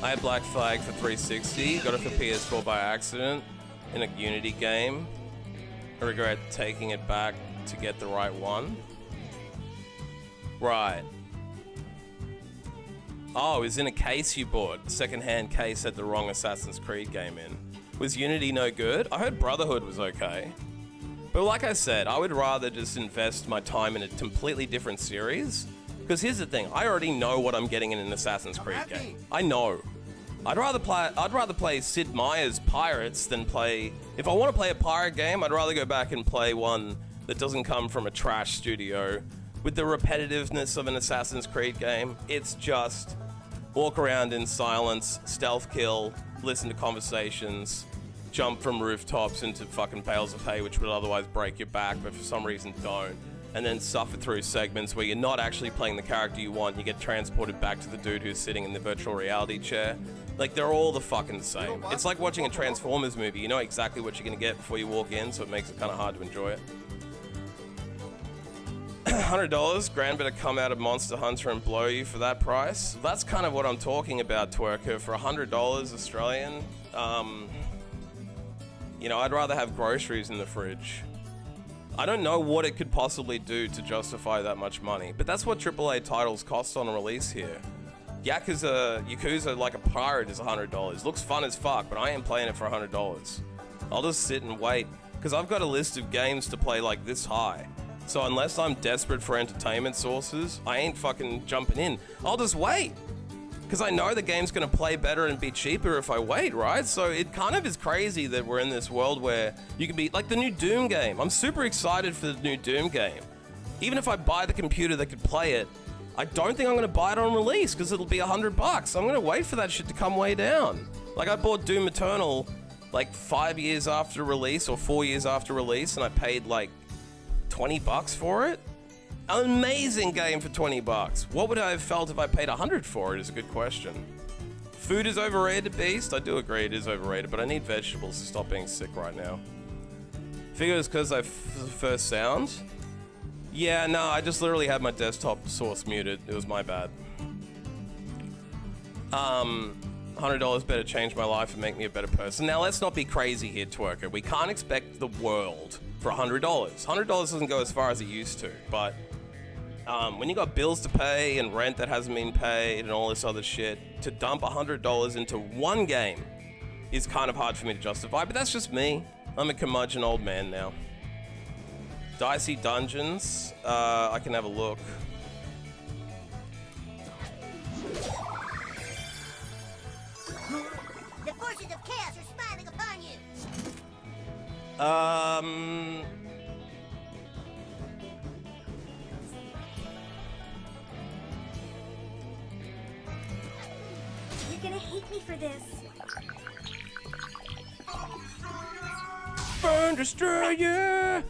I had Black Flag for 360, got it for PS4 by accident in a Unity game. I regret taking it back to get the right one. Right. Oh, it was in a case you bought. Second-hand case had the wrong Assassin's Creed game in. Was Unity no good? I heard Brotherhood was okay. But like I said, I would rather just invest my time in a completely different series. Because here's the thing, I already know what I'm getting in an Assassin's Creed game. I know. I'd rather play Sid Meier's Pirates than play... If I want to play a pirate game, I'd rather go back and play one that doesn't come from a trash studio. With the repetitiveness of an Assassin's Creed game, it's just walk around in silence, stealth kill, listen to conversations, jump from rooftops into fucking bales of hay, which would otherwise break your back, but for some reason don't. And then suffer through segments where you're not actually playing the character you want. You get transported back to the dude who's sitting in the virtual reality chair. Like, they're all the fucking same. It's like watching a Transformers movie. You know exactly what you're gonna get before you walk in, so it makes it kind of hard to enjoy it. $100, Grand better come out of Monster Hunter and blow you for that price. That's kind of what I'm talking about, Twerker. For $100 Australian, you know, I'd rather have groceries in the fridge. I don't know what it could possibly do to justify that much money, but that's what AAA titles cost on release here. Yakuza like a pirate is $100. Looks fun as fuck, but I ain't playing it for $100. I'll just sit and wait, because I've got a list of games to play like this high. So unless I'm desperate for entertainment sources, I ain't fucking jumping in. I'll just wait. Because I know the game's going to play better and be cheaper if I wait, right? So it kind of is crazy that we're in this world where you can be... Like the new Doom game. I'm super excited for the new Doom game. Even if I buy the computer that could play it, I don't think I'm going to buy it on release because it'll be $100. I'm going to wait for that shit to come way down. Like I bought Doom Eternal like 5 years after release or 4 years after release, and I paid like $20 for it. An amazing game for $20. What would I have felt if I paid $100 for it is a good question. Food is overrated, Beast. I do agree it is overrated, but I need vegetables to stop being sick right now. Figure it's because I first sound. Yeah, no, I just literally had my desktop source muted. It was my bad. $100 better change my life and make me a better person. Now, let's not be crazy here, Twerker. We can't expect the world for $100. $100 doesn't go as far as it used to, but when you got bills to pay and rent that hasn't been paid and all this other shit, to dump $100 into one game is kind of hard for me to justify, but that's just me. I'm a curmudgeon old man now. Dicey Dungeons, I can have a look. The forces of chaos are smiling upon you. You're gonna hate me for this. Burn Destroyer!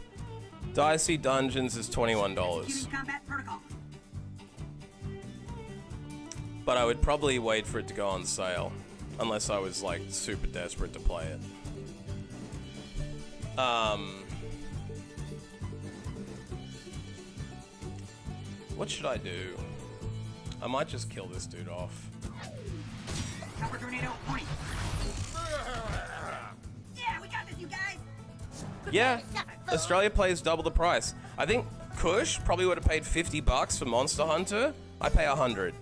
Dicey Dungeons is $21. Combat protocol. But I would probably wait for it to go on sale. Unless I was like super desperate to play it. What should I do? I might just kill this dude off. Cover tornado, point. Yeah, we got this, you guys. Yeah, Australia plays double the price. I think Kush probably would have paid $50 for Monster Hunter. I pay $100.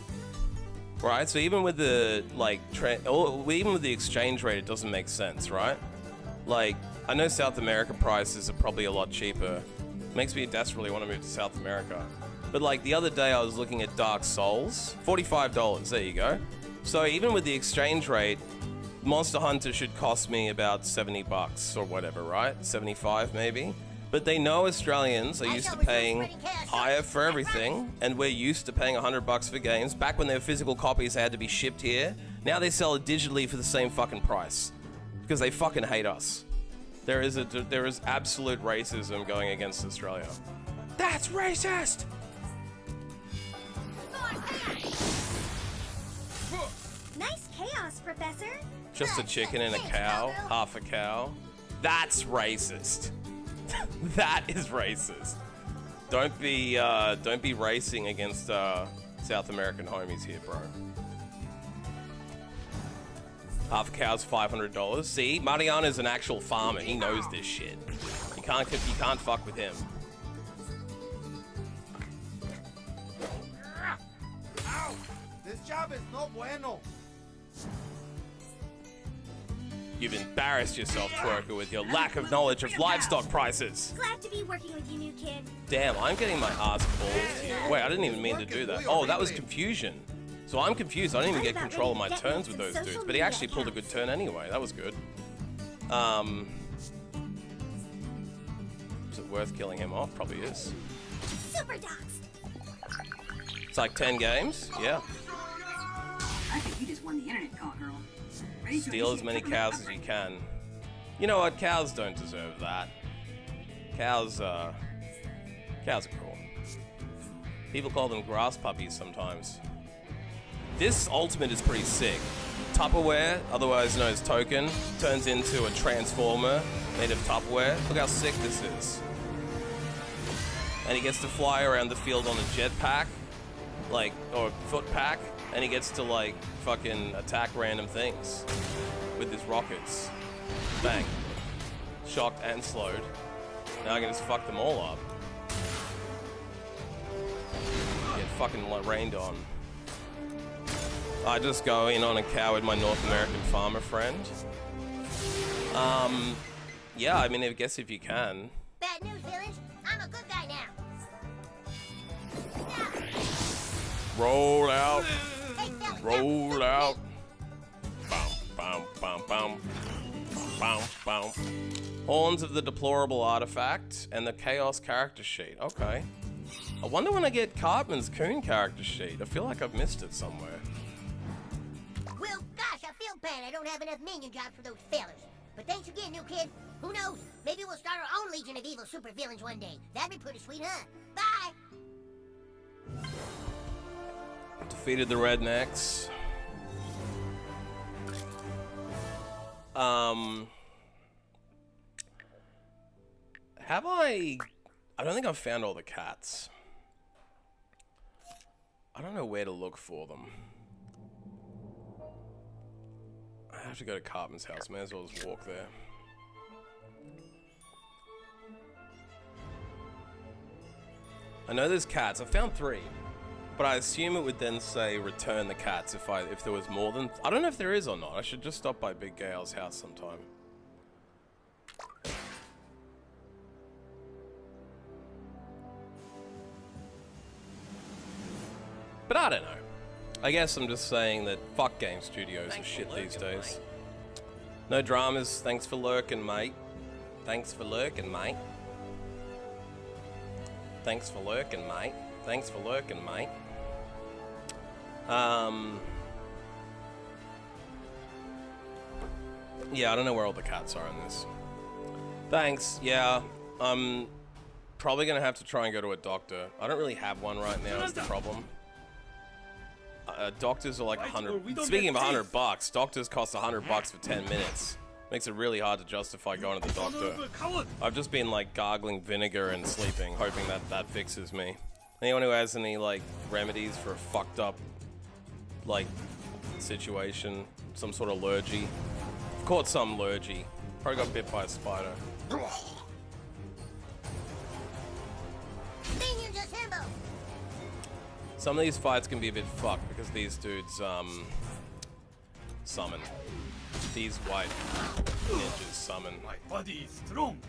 Right, so even with the even with the exchange rate, it doesn't make sense, right? Like, I know South America prices are probably a lot cheaper. Makes me desperately want to move to South America. But like the other day, I was looking at Dark Souls, $45. There you go. So even with the exchange rate, Monster Hunter should cost me about $70 or whatever, right? 75 maybe. But they know Australians are used to paying higher for everything, and we're used to paying $100 for games. Back when their physical copies had to be shipped here, now they sell it digitally for the same fucking price because they fucking hate us. There is absolute racism going against Australia. That's racist. Nice chaos, Professor. Just a chicken and a cow, half a cow. That's racist. That is racist. Don't be racing against South American homies here, bro. Half a cow's $500. See, Mariano's an actual farmer. He knows this shit. You can't fuck with him. Ow! This job is no bueno. You've embarrassed yourself, Twerker, with your lack of knowledge of livestock prices. Glad to be working with you, new kid. Damn, I'm getting my ass balls here. Wait, I didn't even mean to do that. Oh, that was confusion. So I'm confused. I didn't even get control of my turns with those dudes, but he actually pulled a good turn anyway. That was good. Is it worth killing him off? Probably is. Super dogs. It's like 10 games. Yeah. I think you just won the internet call, girl. Ready to Steal as initiate many triple cows as upgrade. you can. You know what? Cows don't deserve that. Cows are cool. People call them grass puppies sometimes. This ultimate is pretty sick. Tupperware, otherwise known as Token, turns into a transformer made of Tupperware. Look how sick this is. And he gets to fly around the field on a jetpack, like, or foot pack, and he gets to, like, fucking attack random things with his rockets. Bang. Shocked and slowed. Now I can just fuck them all up. Get fucking like, rained on. I just go in on a cow with my North American farmer friend. Yeah, I mean, I guess if you can. Bad news, village. I'm a good guy now. Roll out. Hey, fella, Roll out. Bum, bum, bum, bum. Bum, bum. Horns of the Deplorable Artifact and the Chaos character sheet. Okay. I wonder when I get Cartman's Coon character sheet. I feel like I've missed it somewhere. Well, gosh, I feel bad I don't have enough minion jobs for those fellas. But thanks again, new kid. Who knows? Maybe we'll start our own legion of evil supervillains one day. That'd be pretty sweet, huh? Bye! Defeated the Rednecks. Have I don't think I've found all the cats. I don't know where to look for them. I have to go to Cartman's house. May as well just walk there. I know there's cats. I found 3. But I assume it would then say return the cats if there was more than... I don't know if there is or not. I should just stop by Big Gale's house sometime. But I don't know. I guess I'm just saying that fuck game studios are shit these days. No dramas. Thanks for lurking, mate. Thanks for lurking, mate. Thanks for lurking, mate. Thanks for lurking, mate. Yeah, I don't know where all the cats are in this. Thanks. Yeah, I'm probably gonna have to try and go to a doctor. I don't really have one right now. Is the problem? Doctors are like $100. Speaking of $100, doctors cost $100 for 10 minutes. Makes it really hard to justify going to the doctor. I've just been like gargling vinegar and sleeping, hoping that fixes me. Anyone who has any like remedies for a fucked up like situation, some sort of allergy. I've caught some allergy. Probably got bit by a spider. Minions assemble! Some of these fights can be a bit fucked because these dudes summon. These white ninjas summon. My body is strong.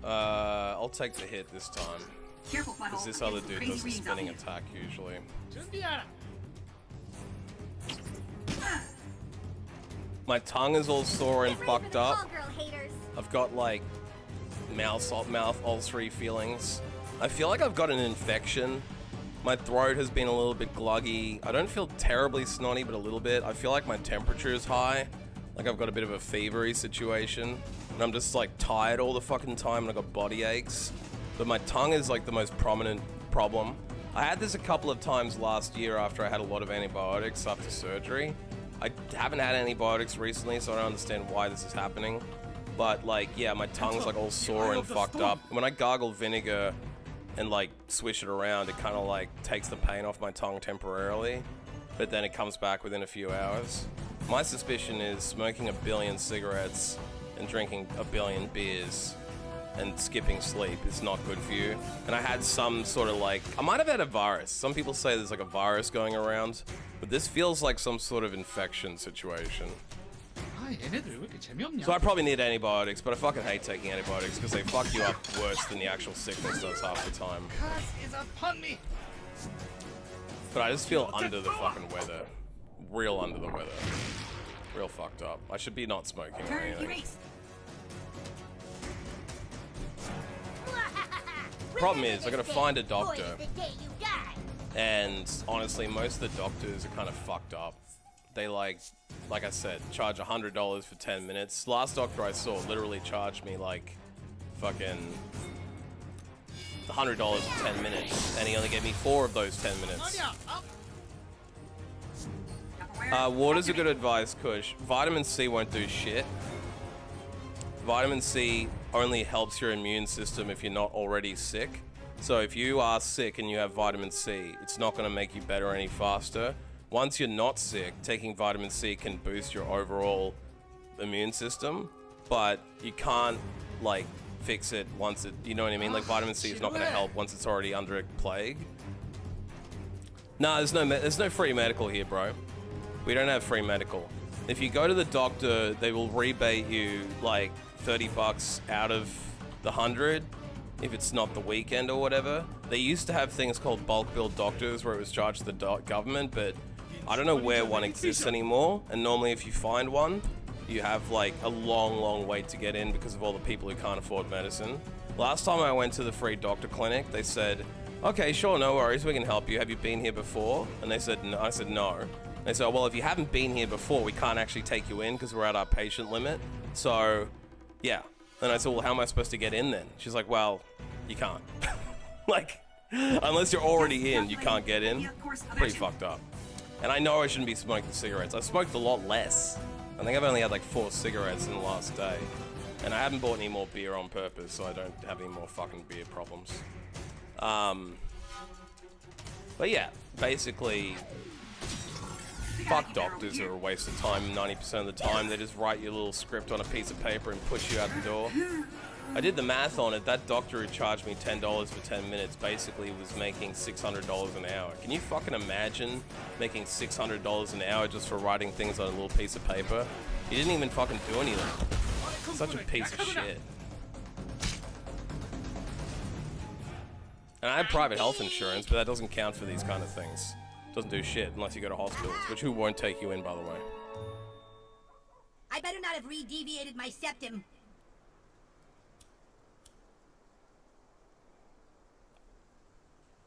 I'll take the hit this time. Careful, butthole. Because this other Some dude crazy does a readings spinning on you. attack usually. My tongue is all sore and Get ready for fucked the up. call, girl haters. I've got like mouth ulcery feelings. I feel like I've got an infection. My throat has been a little bit gluggy. I don't feel terribly snotty, but a little bit. I feel like my temperature is high. Like I've got a bit of a fevery situation. And I'm just like tired all the fucking time and I've got body aches. But my tongue is like the most prominent problem. I had this a couple of times last year after I had a lot of antibiotics after surgery. I haven't had antibiotics recently, so I don't understand why this is happening. But like, yeah, my tongue's like all sore and fucked up. When I gargle vinegar and like swish it around, it kind of like takes the pain off my tongue temporarily. but then it comes back within a few hours. My suspicion is smoking 1 billion cigarettes and drinking 1 billion beers and skipping sleep is not good for you. And I had some sort of like, I might have had a virus. Some people say there's like a virus going around, but this feels like some sort of infection situation. So I probably need antibiotics, but I fucking hate taking antibiotics because they fuck you up worse than the actual sickness does half the time. But I just feel under the fucking weather. Real under the weather. Real fucked up. I should be not smoking or anything. Problem is, I gotta find a doctor. And honestly, most of the doctors are kind of fucked up. They like I said, charge $100 for 10 minutes. Last doctor I saw literally charged me like fucking $100 for 10 minutes, and he only gave me 4 of those 10 minutes. Water's a good advice, Kush. Vitamin C won't do shit. Vitamin C only helps your immune system if you're not already sick. So if you are sick and you have vitamin C, it's not going to make you better any faster. Once you're not sick, taking vitamin C can boost your overall immune system, but you can't like fix it once it, you know what I mean? Like vitamin C is not going to help once it's already under a plague. No, there's no free medical here, bro. We don't have free medical. If you go to the doctor, they will rebate you like $30 out of the 100 if it's not the weekend or whatever. They used to have things called bulk bill doctors where it was charged to the government, but I don't know where one exists anymore. And normally if you find one, you have like a long wait to get in because of all the people who can't afford medicine. Last time I went to the free doctor clinic, they said, okay, sure, no worries, we can help you. Have you been here before? And they said, no. I said, no. They said, well, if you haven't been here before, we can't actually take you in because we're at our patient limit. So, yeah. And I said, well, how am I supposed to get in then? She's like, well, you can't. Like, unless you're already in, you can't get in. Pretty fucked up. And I know I shouldn't be smoking cigarettes. I've smoked a lot less. I think I've only had like 4 cigarettes in the last day. And I haven't bought any more beer on purpose, so I don't have any more fucking beer problems. But yeah, basically, fuck doctors are a waste of time 90% of the time. They just write your little script on a piece of paper and push you out the door. I did the math on it. That doctor who charged me $10 for 10 minutes basically was making $600 an hour. Can you fucking imagine making $600 an hour just for writing things on a little piece of paper? He didn't even fucking do anything. Such a piece of shit. And I have private health insurance, but that doesn't count for these kind of things. Doesn't do shit unless you go to hospitals, which who won't take you in, by the way. I better not have re-deviated my septum.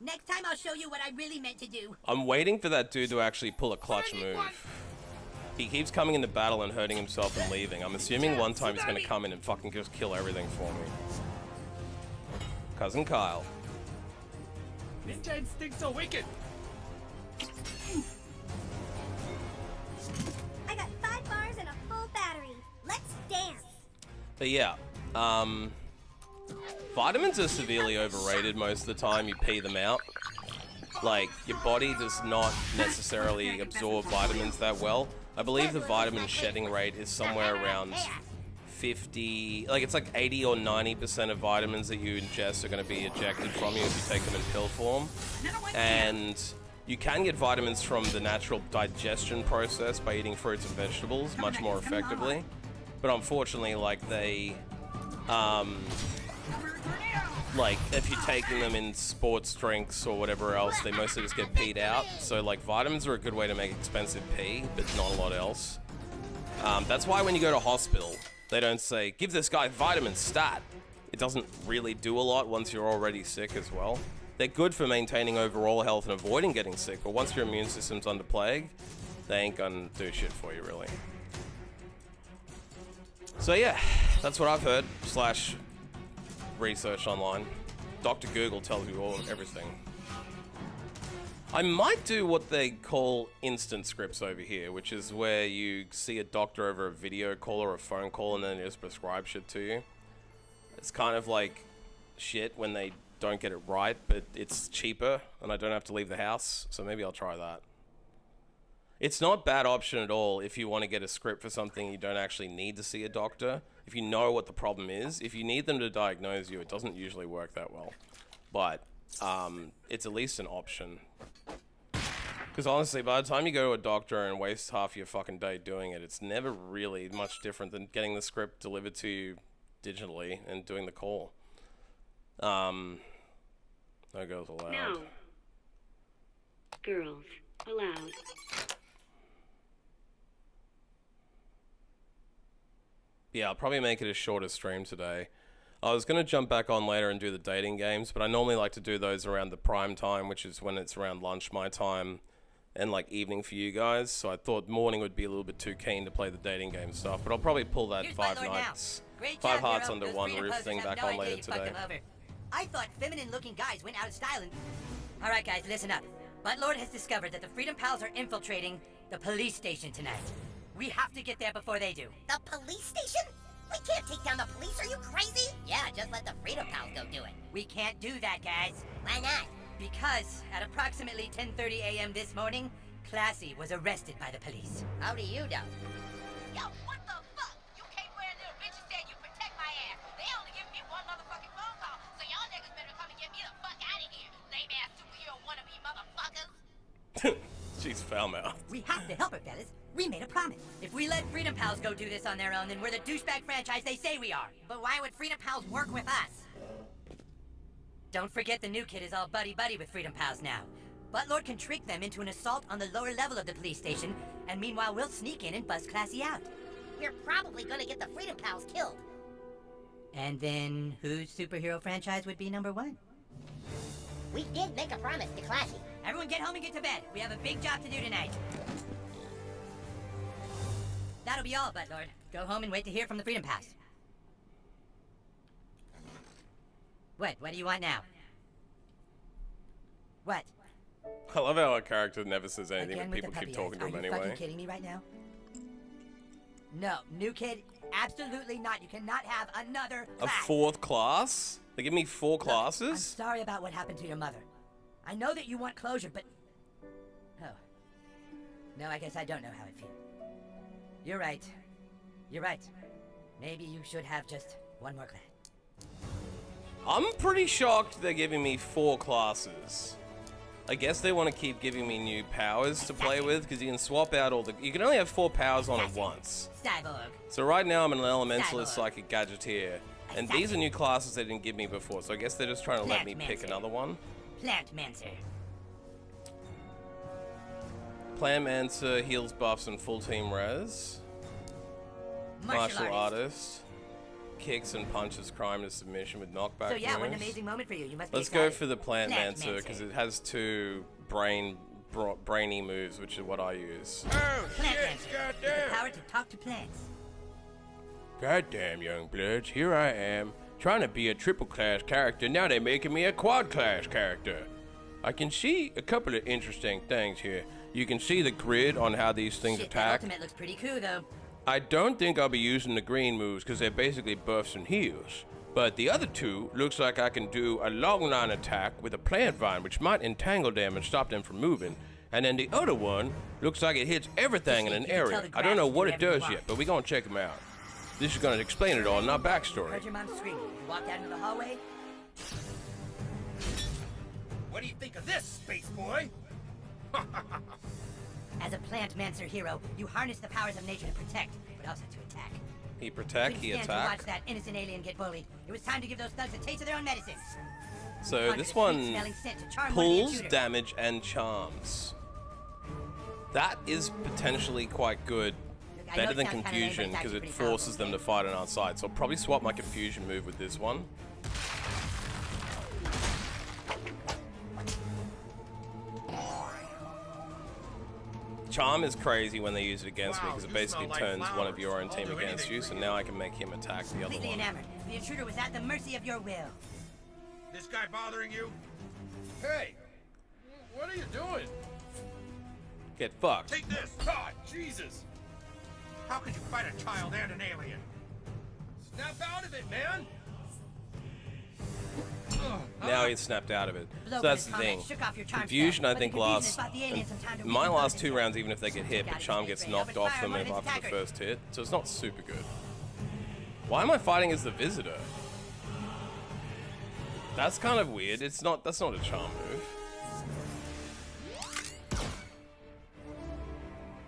Next time I'll show you what I really meant to do. I'm waiting for that dude to actually pull a clutch move. He keeps coming into battle and hurting himself and leaving. I'm assuming one time he's gonna come in and fucking just kill everything for me. Cousin Kyle. Ninja instincts are wicked. I got 5 bars and a full battery. Let's dance. But yeah, vitamins are severely overrated most of the time. You pee them out. Like, your body does not necessarily absorb vitamins that well. I believe the vitamin shedding rate is somewhere around 50, like it's like 80 or 90% of vitamins that you ingest are going to be ejected from you if you take them in pill form. And you can get vitamins from the natural digestion process by eating fruits and vegetables much more effectively. But unfortunately, like they, like if you're taking them in sports drinks or whatever else, they mostly just get peed out. So like vitamins are a good way to make expensive pee, but not a lot else. That's why when you go to hospital, they don't say, give this guy vitamin stat. It doesn't really do a lot once you're already sick as well. They're good for maintaining overall health and avoiding getting sick, but once your immune system's under plague, they ain't gonna do shit for you really. So yeah, that's what I've heard, / research online. Dr. Google tells you all everything. I might do what they call instant scripts over here, which is where you see a doctor over a video call or a phone call and then they just prescribe shit to you. It's kind of like shit when they don't get it right, but it's cheaper and I don't have to leave the house, so maybe I'll try that. It's not a bad option at all if you want to get a script for something you don't actually need to see a doctor. If you know what the problem is, if you need them to diagnose you, it doesn't usually work that well. But it's at least an option. Because honestly, by the time you go to a doctor and waste half your fucking day doing it, it's never really much different than getting the script delivered to you digitally and doing the call. No girls allowed. No. Girls allowed. Yeah, I'll probably make it a shorter stream today. I was going to jump back on later and do the dating games, but I normally like to do those around the prime time, which is when it's around lunch my time and like evening for you guys. So I thought morning would be a little bit too keen to play the dating game stuff, but I'll probably pull that Here's my 5 lord nights, now. Great 5 job, hearts hero. under Those one freedom roof posters thing have back no on idea later you fucked today. them over. I thought feminine-looking guys went out of style and... All right, guys, listen up. Buttlord has discovered that the Freedom Pals are infiltrating the police station tonight. We have to get there before they do. The police station? We can't take down the police, are you crazy? Yeah, just let the Freedom Pals go do it. We can't do that, guys. Why not? Because at approximately 10:30 a.m. this morning, Classy was arrested by the police. How do you know? Yo, what the fuck? You came where little bitches said you protect my ass. They only give me one motherfucking phone call, so y'all niggas better come and get me the fuck out of here. Lame ass superhero wannabe motherfuckers. She's foul mouth. We have to help her, fellas. We made a promise. If we let Freedom Pals go do this on their own, then we're the douchebag franchise they say we are. But why would Freedom Pals work with us? Don't forget the new kid is all buddy-buddy with Freedom Pals now. Buttlord can trick them into an assault on the lower level of the police station, and meanwhile we'll sneak in and bust Classy out. We're probably gonna get the Freedom Pals killed. And then whose superhero franchise would be number 1? We did make a promise to Classy. Everyone get home and get to bed. We have a big job to do tonight. That'll be all, Buttlord. Go home and wait to hear from the Freedom Pals. What do you want now? What? I love how our character never says anything, Again but with people the keep puppy talking to eyes. him Are you anyway. fucking kidding me right now? No, new kid, absolutely not. You cannot have another A class. 4th class? They give me 4 Look, I'm classes? sorry about what happened to your mother. I know that you want closure, but... Oh. No, I guess I don't know how it feels. You're right. You're right. Maybe you should have just one more class. I'm pretty shocked they're giving me 4 classes. I guess they want to keep giving me new powers to play with, because you can swap out all the... You can only have 4 powers on at once. Cyborg. So right now I'm an elementalist Cyborg. psychic gadgeteer. And these are new classes they didn't give me before, so I guess they're just trying to let me pick Plantmancer. another one. Plantmancer. Plantmancer, heals, buffs, and full team res. Martial artist. Kicks and punches crime to submission with knockback So yeah, what an moves. amazing moment for you. You must be Let's go excited. for the Plantmancer, because it has 2 brainy moves, which is what I use. Oh, shit, Plantmancer. With the goddamn. power to talk to plants. Goddamn, young bloods, here I am, trying to be a triple class character. Now they're making me a quad class character. I can see a couple of interesting things here. You can see the grid on how these things Shit, that attack. ultimate looks pretty cool, though. I don't think I'll be using the green moves because they're basically buffs and heals. But the other 2 looks like I can do a long line attack with a plant vine, which might entangle them and stop them from moving. And then the other one looks like it hits everything in an You can tell area. the I don't know grass what do it whatever you does yet, want. but we're gonna check them out. This is gonna explain it all, not backstory. Heard your mom screaming. You walked out into the hallway. What do you think of this, space boy? As a Plantmancer hero, you harness the powers of nature to protect, but also to attack. He protect, he Couldn't stand to watch attack. that innocent alien get bullied. It was time to give those thugs a taste of their own medicine. So Conjured this a one sweet-smelling scent to charm one of the pulls intruders. damage and charms. That is potentially quite good. Look, I know Better it than sounds kinda lame, but confusion, it's because actually it pretty forces them to powerful. fight on our side. So I'll probably swap my confusion move with this one. Charm is crazy when they use it against me, Wow, because it you basically smell like turns one of flowers. your own I'll team do against anything you, for so you. now I can make him attack the other Completely one. enamored. The intruder was at the mercy of your will. This guy bothering you? Hey, what are you doing? Get fucked. Take this! God, Jesus! How could you fight a child and an alien? Snap out of it, man! Now he's snapped out of it. Blow So that's for the his thing. comment shook off your charm Confusion, spell, I but think, the confusion lasts. has bought the aliens some time to My rebuild last the 2 control. rounds, even if they get hit, but Got it, Charm space gets raid. knocked Open off fire them on one of after its the attackers. first hit. So it's not super good. Why am I fighting as the visitor? That's kind of weird. That's not a charm move.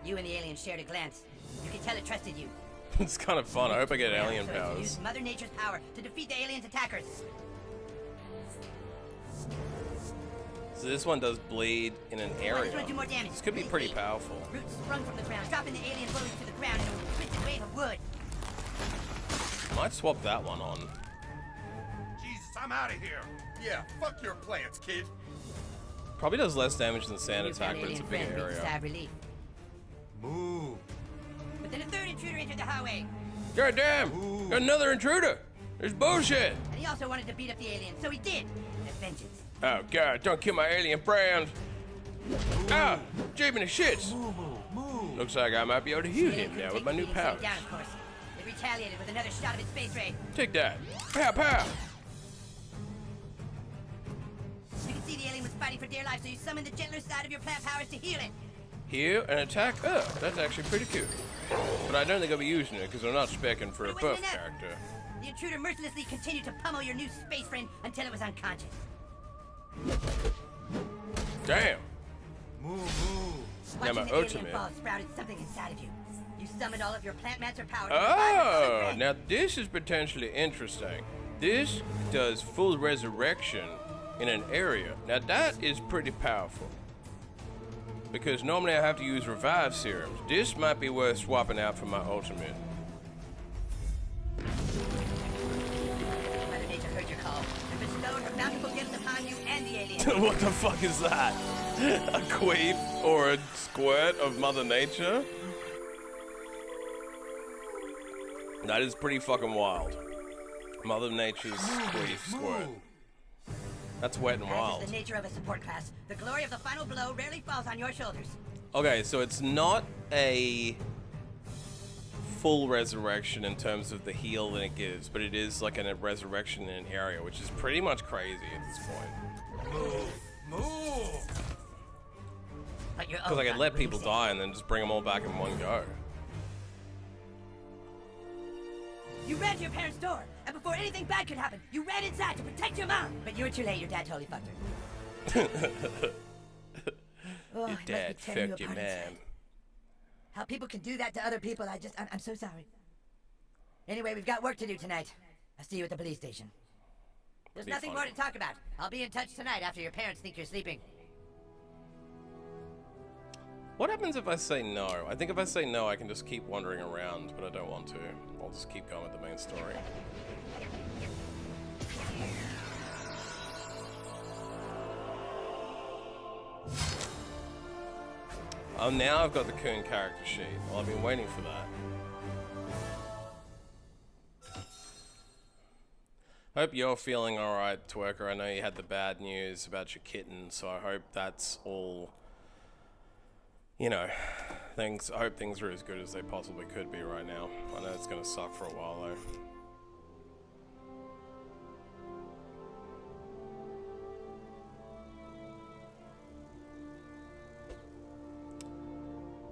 You and the alien shared a glance. You could tell it trusted you. It's kind of fun. I hope I get alien So it powers. used Mother Nature's power to defeat the aliens' attackers. So this one does bleed in an Well, area. this one do more damage. This could be pretty powerful. Roots sprung from the ground, dropping the alien blows to the ground in a twisted wave of wood. Might swap that one on. Jesus, I'm out of here. Yeah, fuck your plans, kid. Probably does less damage than sand You attack, found but it's a alien big friend, breathed a sigh area. of relief. Move. But then a third intruder entered the highway, God damn! Got another intruder! There's bullshit! and he also wanted to beat up the alien, so he did. With vengeance. Oh god, don't kill my alien friend! Ah! Jiminy shits! Looks like I might be able to heal The alien him couldn't now with take my the new beating, so he powers. down, of course. It retaliated with another shot of its space ray. Take that! Pow pow! You can see the alien was fighting for dear life, so you summoned the gentler side of your plant powers to heal it. Heal and attack. Oh, that's actually pretty cool. But I don't think I'll be using it because I'm not specking for a But it wasn't buff enough. character. The intruder mercilessly continued to pummel your new space friend until it was unconscious. Damn! Move. Now Watching my the alien ultimate. fall sprouted something inside of you. You summoned all of your plant master power to revive your Oh, friend. now this is potentially interesting. This does full resurrection in an area. Now that is pretty powerful. Because normally I have to use revive serums. This might be worth swapping out for my ultimate. Mother Nature heard your call and bestowed her bountiful gifts upon you and the alien. What the fuck is that? A queef or a squirt of Mother Nature? That is pretty fucking wild. Mother Nature's queef squirt. That's wet and As wild. is the nature of a support class, the glory of the final blow rarely falls on your shoulders. Okay, so it's not a full resurrection in terms of the heal that it gives, but it is like a resurrection in an area, which is pretty much crazy at this point. Move. But your Because I could let people die and then just bring them all back in one go. You ran to your parents' door, and before anything bad could happen, you ran inside to protect your mom. But you were too late. Your dad totally fucked her. Oh, I Your must be dad tearing you fucked your apart inside. man. How people can do that to other people, I'm so sorry. Anyway, we've got work to do tonight. I'll see you at the police station. There's Be nothing funny. more to talk about. I'll be in touch tonight after your parents think you're sleeping. What happens if I say no? I think if I say no, I can just keep wandering around, but I don't want to. I'll just keep going with the main story. Oh, now I've got the Coon character sheet. Well, I've been waiting for that. Hope you're feeling alright, Twerker. I know you had the bad news about your kitten, so I hope that's all, you know, I hope things are as good as they possibly could be right now. I know it's gonna suck for a while though.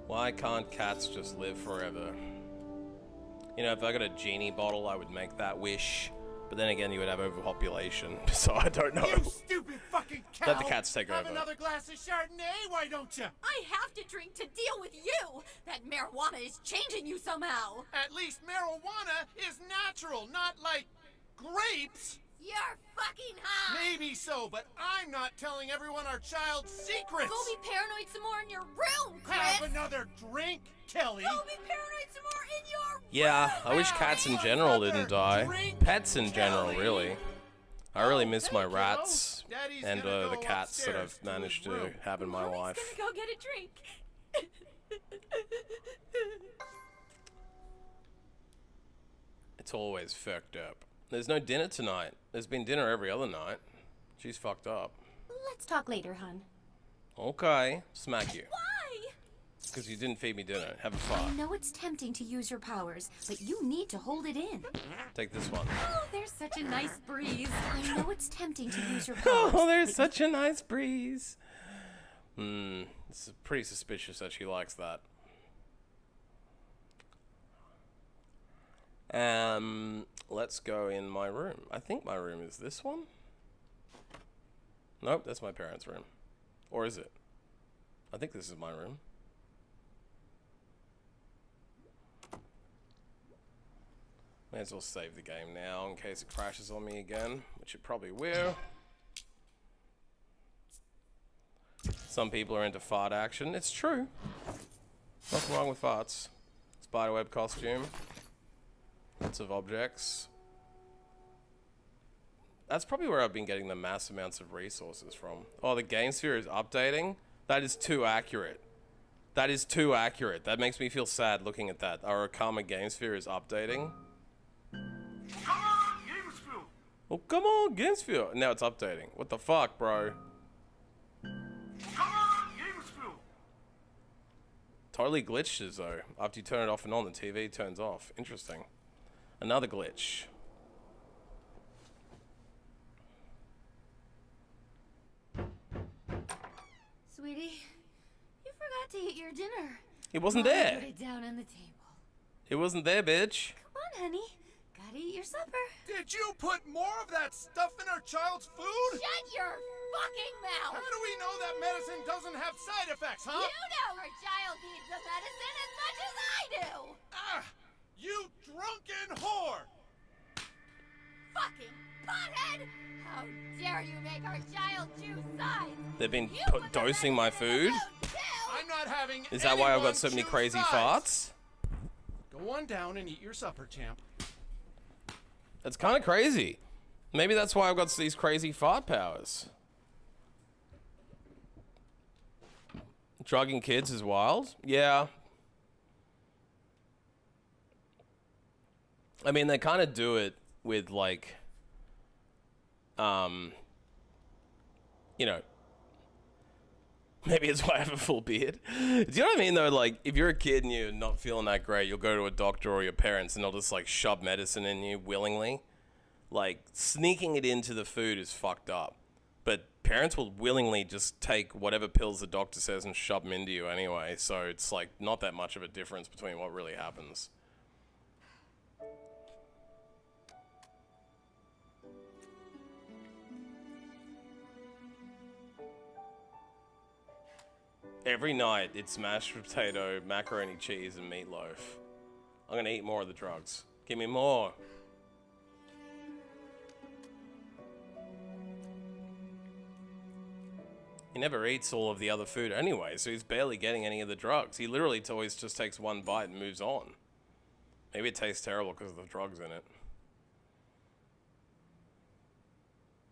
Why can't cats just live forever? You know, if I got a genie bottle, I would make that wish. But then again, you would have overpopulation, so I don't know. You stupid fucking cow! Let the cats take Have over. another glass of Chardonnay, why don't you? I have to drink to deal with you. That marijuana is changing you somehow. At least marijuana is natural, not like grapes. You're fucking high. Maybe so, but I'm not telling everyone our child's secrets. Go be paranoid some more in your room, Chris. Have another drink, Kelly. Go be paranoid some more in your Yeah, I wish room. cats in general didn't die. Pets in general, really. I really miss my rats Daddy's and gonna the go cats that upstairs I've to his managed to room. have in my Mommy's life. gonna go get a drink. It's always fucked up. There's no dinner tonight. There's been dinner every other night. She's fucked up. Let's talk later, hun. Okay, smack you. Why? Because you didn't feed me dinner. Have a I fart. know it's tempting to use your powers, but you need to hold it in. Take this one. Oh, there's such a nice breeze. I know it's tempting to use your powers. Oh, there's such a nice breeze. It's pretty suspicious that she likes that. Let's go in my room. I think my room is this one. Nope, that's my parents' room. Or is it? I think this is my room. May as well save the game now in case it crashes on me again, which it probably will. Some people are into fart action. It's true. Nothing wrong with farts. Spiderweb costume. Lots of objects. That's probably where I've been getting the mass amounts of resources from. Oh, the game sphere is updating? That is too accurate. That is too accurate. That makes me feel sad looking at that. Our Akama game sphere is updating. Come on, Gamesville! Oh, come on, game sphere. Now it's updating. What the fuck, bro? Come on, Gamesville! Totally glitches though. After you turn it off and on, the TV turns off. Interesting. Another glitch. Sweetie, you forgot to eat your dinner. It wasn't Mom there. Put it down on the table. It wasn't there, bitch. Come on, honey. Gotta eat your supper. Did you put more of that stuff in our child's food? Shut your fucking How mouth! do we know that medicine doesn't have side effects, huh? You know our child needs the medicine as much as I do! Ah! You drunken whore! Fucking butthead! How dare you make our child choose sides! They've been You put the dosing my medicine in food? the food, too! I'm not having Is that why I've anyone got so many choose crazy sides. farts? Go on down and eat your supper, champ. That's kind of crazy. Maybe that's why I've got these crazy fart powers. Drugging kids is wild? Yeah. I mean, they kind of do it with, like, you know, maybe it's why I have a full beard. Do you know what I mean, though? Like, if you're a kid and you're not feeling that great, you'll go to a doctor or your parents and they'll just, like, shove medicine in you willingly. Like, sneaking it into the food is fucked up. But parents will willingly just take whatever pills the doctor says and shove them into you anyway. So it's, like, not that much of a difference between what really happens. Every night, it's mashed potato, macaroni cheese, and meatloaf. I'm gonna eat more of the drugs. Give me more. He never eats all of the other food anyway, so he's barely getting any of the drugs. He literally always just takes one bite and moves on. Maybe it tastes terrible because of the drugs in it.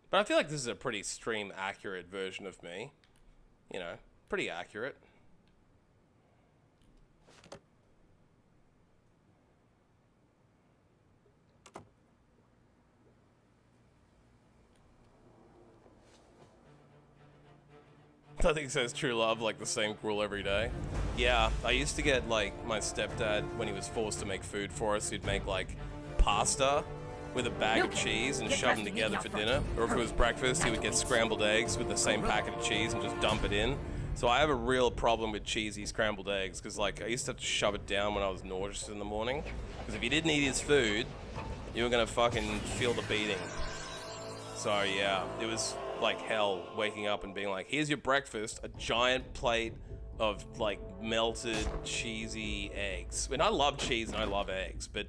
But I feel like this is a pretty stream accurate version of me. You know, pretty accurate. I think it says true love, like the same gruel every day. Yeah, I used to get, like, my stepdad, when he was forced to make food for us, he'd make, like, pasta with a bag of cheese and shove them together for dinner. Or if it was breakfast, he would get scrambled eggs with the same packet of cheese and just dump it in. So I have a real problem with cheesy scrambled eggs, because, like, I used to have to shove it down when I was nauseous in the morning. Because if you didn't eat his food, you were gonna fucking feel the beating. So yeah, it was like hell waking up and being like, here's your breakfast, a giant plate of like melted cheesy eggs. And I love cheese and I love eggs, but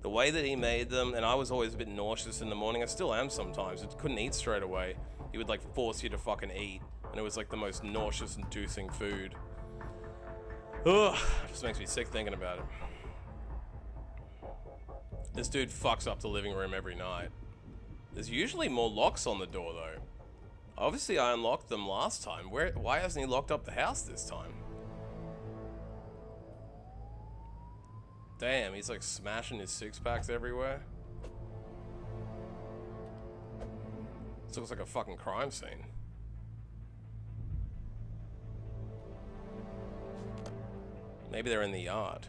the way that he made them, and I was always a bit nauseous in the morning, I still am sometimes, I couldn't eat straight away. He would like force you to fucking eat, and it was like the most nauseous inducing food. Ugh, it just makes me sick thinking about it. This dude fucks up the living room every night. There's usually more locks on the door though. Obviously I unlocked them last time. Why hasn't he locked up the house this time? Damn, he's like smashing his six-packs everywhere. This looks like a fucking crime scene. Maybe they're in the yard.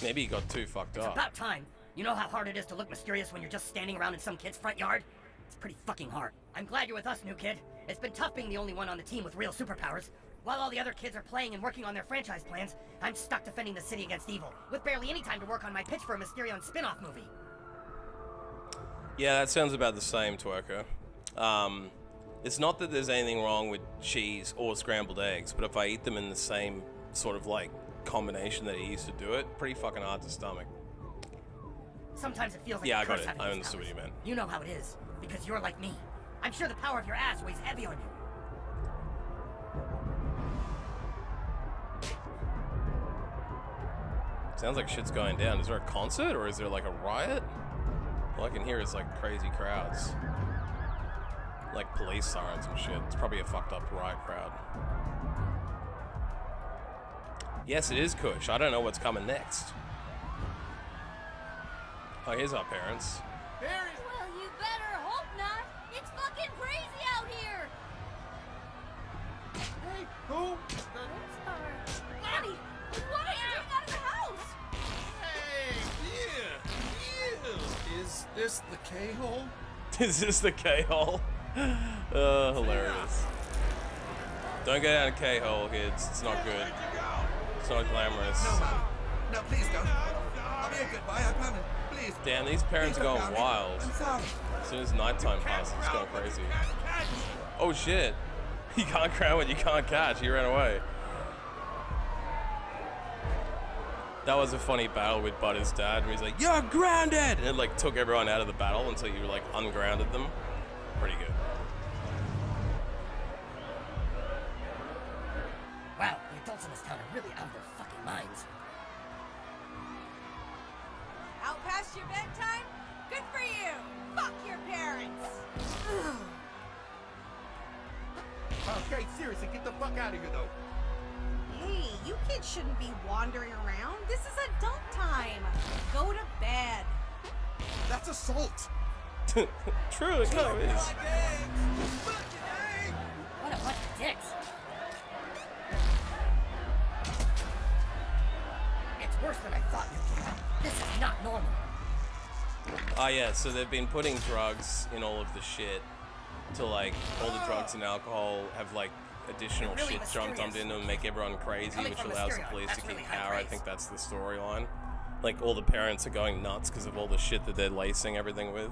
Maybe he got too fucked It's up. about time. You know how hard it is to look mysterious when you're just standing around in some kid's front yard? It's pretty fucking hard. I'm glad you're with us, new kid. It's been tough being the only one on the team with real superpowers. While all the other kids are playing and working on their franchise plans, I'm stuck defending the city against evil, with barely any time to work on my pitch for a Mysterion spin-off movie. Yeah, that sounds about the same, Twerker. It's not that there's anything wrong with cheese or scrambled eggs, but if I eat them in the same sort of like combination that he used to do it, pretty fucking hard to stomach. Sometimes it feels like Yeah, a I got curse it. having I these understood what powers. you meant. You know how it is, because you're like me. I'm sure the power of your ass weighs heavy on you. Sounds like shit's going down. Is there a concert or is there like a riot? All I can hear is like crazy crowds. Like police sirens and shit. It's probably a fucked up riot crowd. Yes, it is Kush. I don't know what's coming next. Oh, here's our parents. Well, you better hope not. It's fucking crazy out here. Hey, who? Lonnie, what are you doing out of the house? Hey, yeah. Is this the K-hole? Is this the K-hole? Hilarious. Don't go down a K-hole, kids. It's not good. It's not glamorous. No, Mom. No, please don't. I'll be a good boy, I promise. Please. Damn, these parents are Please don't going drown me. wild. I'm sorry. As soon as nighttime passes, it's going crazy. Oh shit. You can't grab what you can't catch. He ran away. That was a funny battle with Butter's dad, where he's like, "You're grounded!" And it like took everyone out of the battle until you like ungrounded them. Pretty good. Wow, the adults in this town are really out of their fucking minds. Out past your bedtime? Good for you! Fuck your parents! Okay, seriously, get the fuck out of here, though. Hey, you kids shouldn't be wandering around. This is adult time. Go to bed. That's assault. True, it kind of is. What a bunch of dicks. It's worse than I thought, you kid. This is not normal. Oh yeah, so they've been putting drugs in all of the shit to like all the drugs and alcohol have like additional Really shit dumped mysterious. into them and make everyone crazy, Coming which from allows the Mysterion, police that's to keep really high power. I praise. think that's the storyline. Like all the parents are going nuts because of all the shit that they're lacing everything with.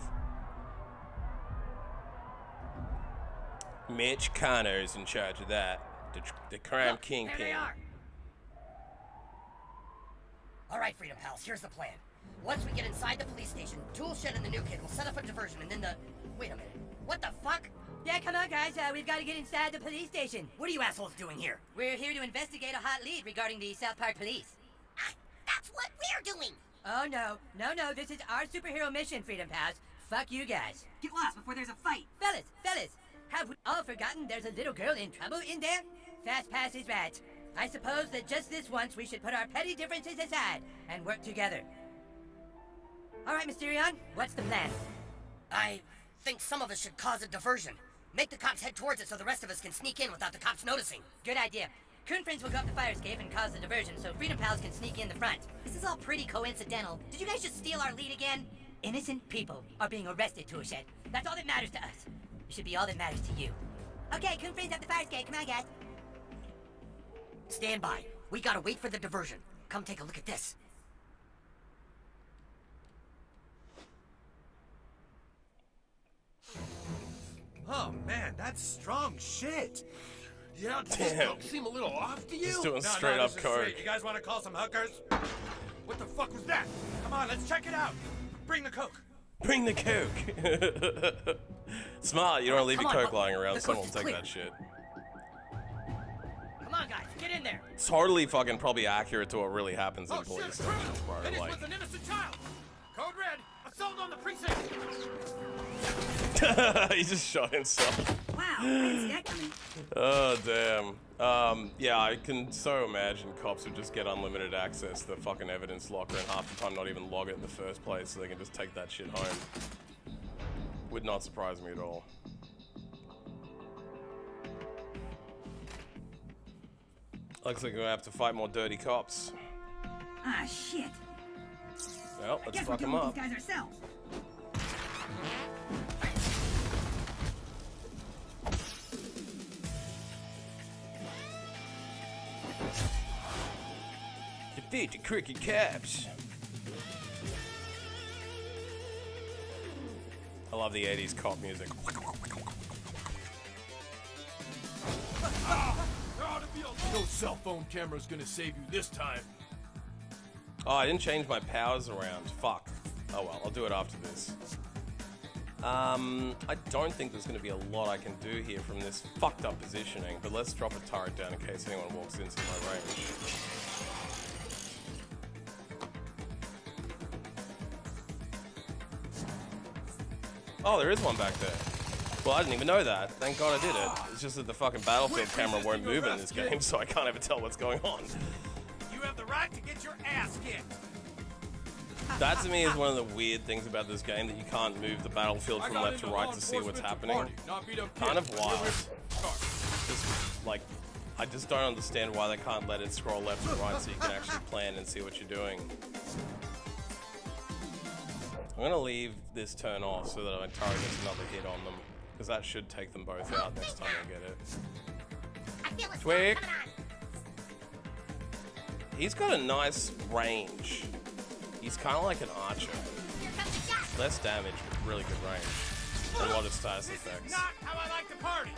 Mitch Connor's in charge of that. The crime Look, there kingpin. they are. All right, Freedom Pals, here's the plan. Once we get inside the police station, Tool Shed and the new kid will set up a diversion, and then the... Wait a minute. What the fuck? Yeah, come on, guys. We've got to get inside the police station. What are you assholes doing here? We're here to investigate a hot lead regarding the South Park police. That's what we're doing. Oh, no. No, this is our superhero mission, Freedom Pals. Fuck you guys. Get lost before there's a fight. Fellas, have we all forgotten there's a little girl in trouble in there? Fast pass is right. I suppose that just this once we should put our petty differences aside and work together. All right, Mysterion, what's the plan? I think some of us should cause a diversion. Make the cops head towards it so the rest of us can sneak in without the cops noticing. Good idea. Coon Friends will go up the fire escape and cause the diversion so Freedom Pals can sneak in the front. This is all pretty coincidental. Did you guys just steal our lead again? Innocent people are being arrested, Tool Shed. That's all that matters to us. It should be all that matters to you. Okay, Coon Friends up the fire escape. Come on, guys. Stand by. We gotta wait for the diversion. Come take a look at this. Oh man, that's strong shit. Yeah, does this Damn. coke seem a little off to you? He's doing No, straight no, up this is coke. straight. You guys want to call some hookers? What the fuck was that? Come on, let's check it out. Bring the coke. Bring the coke. Smart, you don't leave your Come on, coke lying around. the Someone will coast is take clear. that shit. Come on, guys, get in there. It's totally fucking probably accurate to what really happens in Oh, shit, police it's stations, true. bro. It is Like, with an innocent child. Code red. Assault on the precinct. he just shot himself. Wow, I didn't see that coming. Oh damn. Yeah, I can so imagine cops would just get unlimited access to the fucking evidence locker and half the time not even log it in the first place, so they can just take that shit home. Would not surprise me at all. Looks like we're gonna have to fight more dirty cops. Ah, shit. Well, let's Guess we're fuck them dealing up. with these guys ourselves. Defeat the cricket caps. I love the 80s cop music. No cell phone camera's gonna save you this time. Oh, I didn't change my powers around. Fuck. Oh well, I'll do it after this. I don't think there's going to be a lot I can do here from this fucked up positioning, but let's drop a turret down in case anyone walks into my range. Oh, there is one back there. Well, I didn't even know that. Thank God I did it. It's just that the fucking battlefield camera won't move in this game, so I can't ever tell what's going on. You have the right to get your ass kicked. That to me is one of the weird things about this game, that you can't move the battlefield from left to right to see what's happening. Kind of wild. Just, like, I just don't understand why they can't let it scroll left and right so you can actually plan and see what you're doing. I'm gonna leave this turn off so that my turret gets another hit on them, because that should take them both out next time I get it. I feel a storm Twig. coming on. He's got a nice range. He's kind of like an archer. Here comes the shot. Less damage, but really good range. And a lot of status effects. Not how I like to party.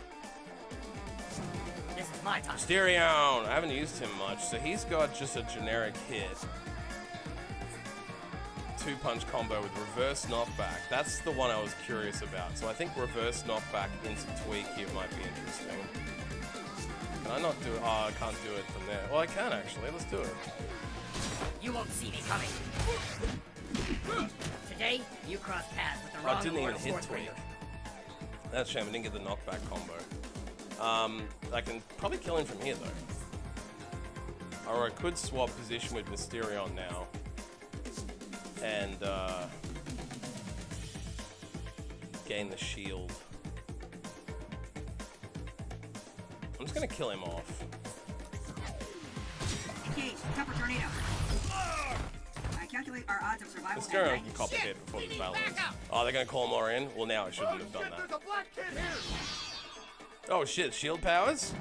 This is my time. Mysterion! I haven't used him much, so he's got just a generic hit. 2-punch combo with reverse knockback. That's the one I was curious about. So I think reverse knockback into tweak here might be interesting. Can I not do it? Oh, I can't do it from there. Well, I can actually. Let's do it. You won't see me coming. Today, you cross paths with the wrong I didn't even Lord hit Fourth tweak. Ranger. That's a shame I didn't get the knockback combo. I can probably kill him from here though. Or I could swap position with Mysterion now. And gain the shield. I'm just gonna kill him off. Engage. Tupper tornado. I calculate our odds of survival. at Mysterion 90. can cop a hit before the battle ends. Oh, they're gonna call more in? Well, now I shouldn't have done There's that. a black kid here. Oh shit, shield powers?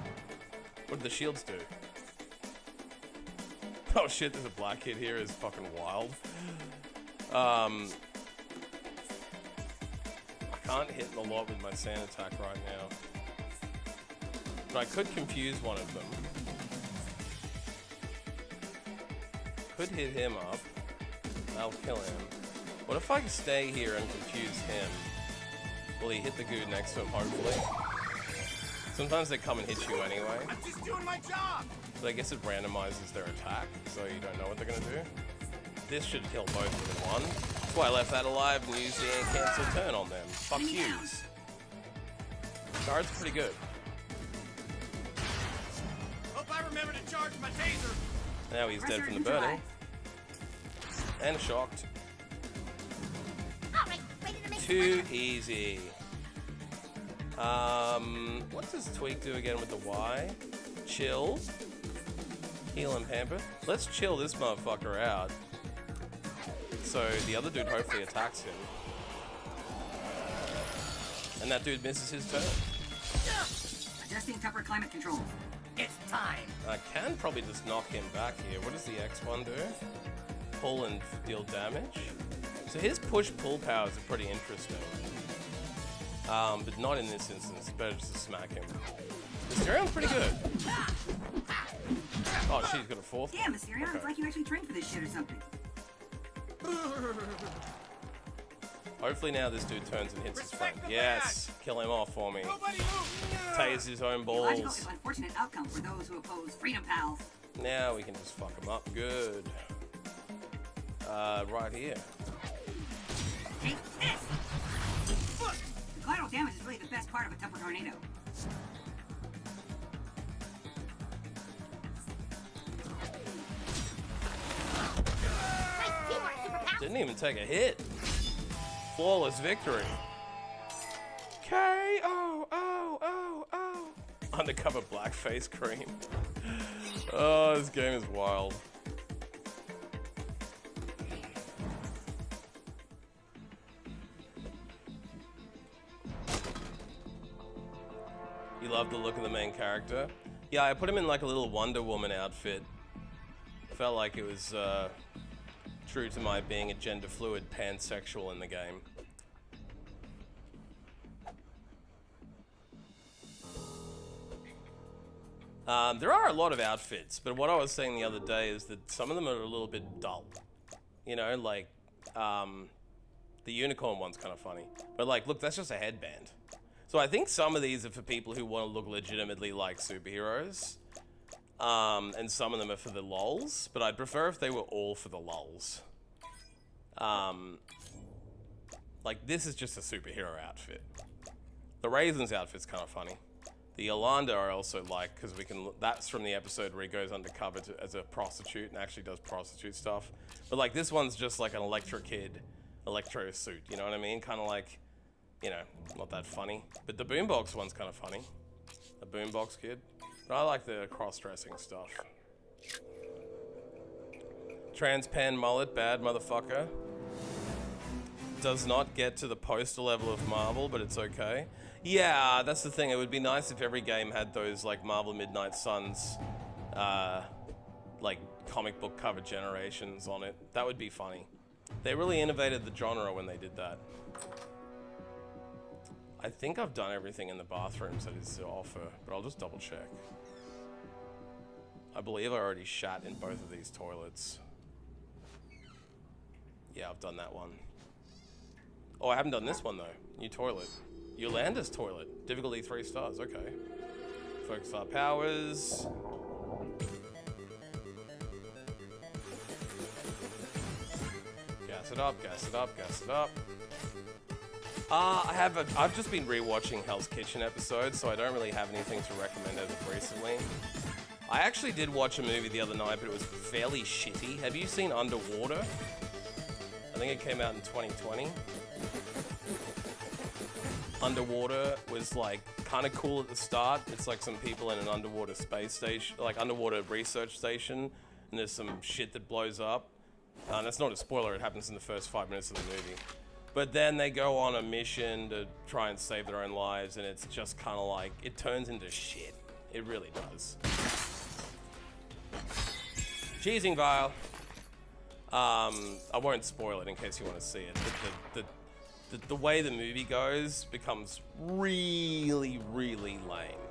What do the shields do? Oh shit, there's a black kid here, is fucking wild. I can't hit a lot with my sand attack right now. But I could confuse one of them. Could hit him up. I'll kill him. What if I stay here and confuse him? Will he hit the dude next to him, hopefully? Sometimes they come and hit you anyway. I'm just doing my job. So I guess it randomizes their attack, so you don't know what they're gonna do. This should kill both of them in one. That's why I left that alive and used the cancel turn on them. Fuck yous. Guard's pretty good. Hope I remember to charge my taser. Now he's dead Pressure from the burning. neutralized. And shocked. All right, ready to make Too easy. What does Tweak do again with the Y? Chill. Heal and pamper. Let's chill this motherfucker out. So the other dude hopefully attacks him. And that dude misses his turn. Adjusting Tupper climate control. It's time. I can probably just knock him back here. What does the X1 do? Pull and deal damage. So his push-pull powers are pretty interesting. But not in this instance. Better just to smack him. Mysterion's pretty good. Oh shit, he's got a fourth. Damn, Mysterion, Okay. it's like you actually trained for this shit or something. Hopefully now this dude turns and hits his friend. Yes! Kill him off for me. Nobody move. Tase his own Logical balls. is unfortunate outcome for those who oppose freedom pals. Now we can just fuck him up. Good. Right here. Take this! The collateral damage is really the best part of a Tupper tornado. nice teamwork, Super Pal. Didn't even take a hit. Flawless victory. K-O, oh, oh, oh. Undercover blackface cream. Oh, this game is wild. You love the look of the main character? Yeah, I put him in like a little Wonder Woman outfit. Felt like it was true to my being a gender fluid pansexual in the game. There are a lot of outfits, but what I was saying the other day is that some of them are a little bit dull. You know, like, the unicorn one's kind of funny. But like, look, that's just a headband. So I think some of these are for people who want to look legitimately like superheroes. And some of them are for the lols, but I'd prefer if they were all for the lols. Like, this is just a superhero outfit. The Raisins outfit's kind of funny. The Yolanda I also like, because we can, that's from the episode where he goes undercover as a prostitute and actually does prostitute stuff. But like, this one's just like an Electro suit, you know what I mean? Kind of like, you know, not that funny. But the Boombox one's kind of funny. The Boombox kid. But I like the cross-dressing stuff. Transpan mullet, bad motherfucker. Does not get to the poster level of Marvel, but it's okay. Yeah, that's the thing. It would be nice if every game had those, like, Marvel Midnight Suns, like, comic book cover generations on it. That would be funny. They really innovated the genre when they did that. I think I've done everything in the bathrooms that is to offer, but I'll just double check. I believe I already shat in both of these toilets. Yeah, I've done that one. Oh, I haven't done this one though. New toilet. Yolanda's toilet. Difficulty 3 stars, okay. Focus our powers. Gas it up, gas it up, gas it up. I've just been rewatching Hell's Kitchen episodes, so I don't really have anything to recommend as of recently. I actually did watch a movie the other night, but it was fairly shitty. Have you seen Underwater? I think it came out in 2020. Underwater was like kind of cool at the start. It's like some people in an underwater space station, like underwater research station, and there's some shit that blows up. And that's not a spoiler, it happens in the first 5 minutes of the movie. But then they go on a mission to try and save their own lives, and it's just kind of like, it turns into shit. It really does. Cheesing Vial. I won't spoil it in case you want to see it. The way the movie goes becomes really, really lame.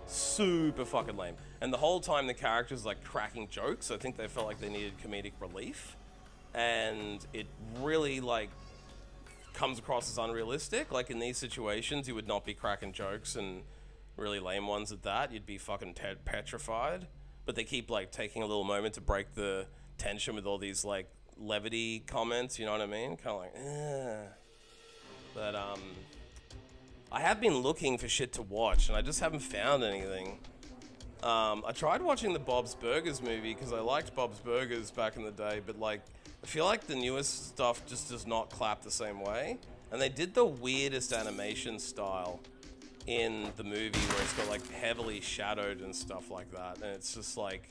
Super fucking lame. And the whole time the characters like cracking jokes. I think they felt like they needed comedic relief. And it really like comes across as unrealistic. Like in these situations, you would not be cracking jokes, and really lame ones at that. You'd be fucking petrified. But they keep like taking a little moment to break the tension with all these like levity comments, you know what I mean? Kind of like, ugh. But I have been looking for shit to watch, and I just haven't found anything. I tried watching the Bob's Burgers movie because I liked Bob's Burgers back in the day, but like I feel like the newest stuff just does not clap the same way. And they did the weirdest animation style in the movie where it's got like heavily shadowed and stuff like that, and it's just like,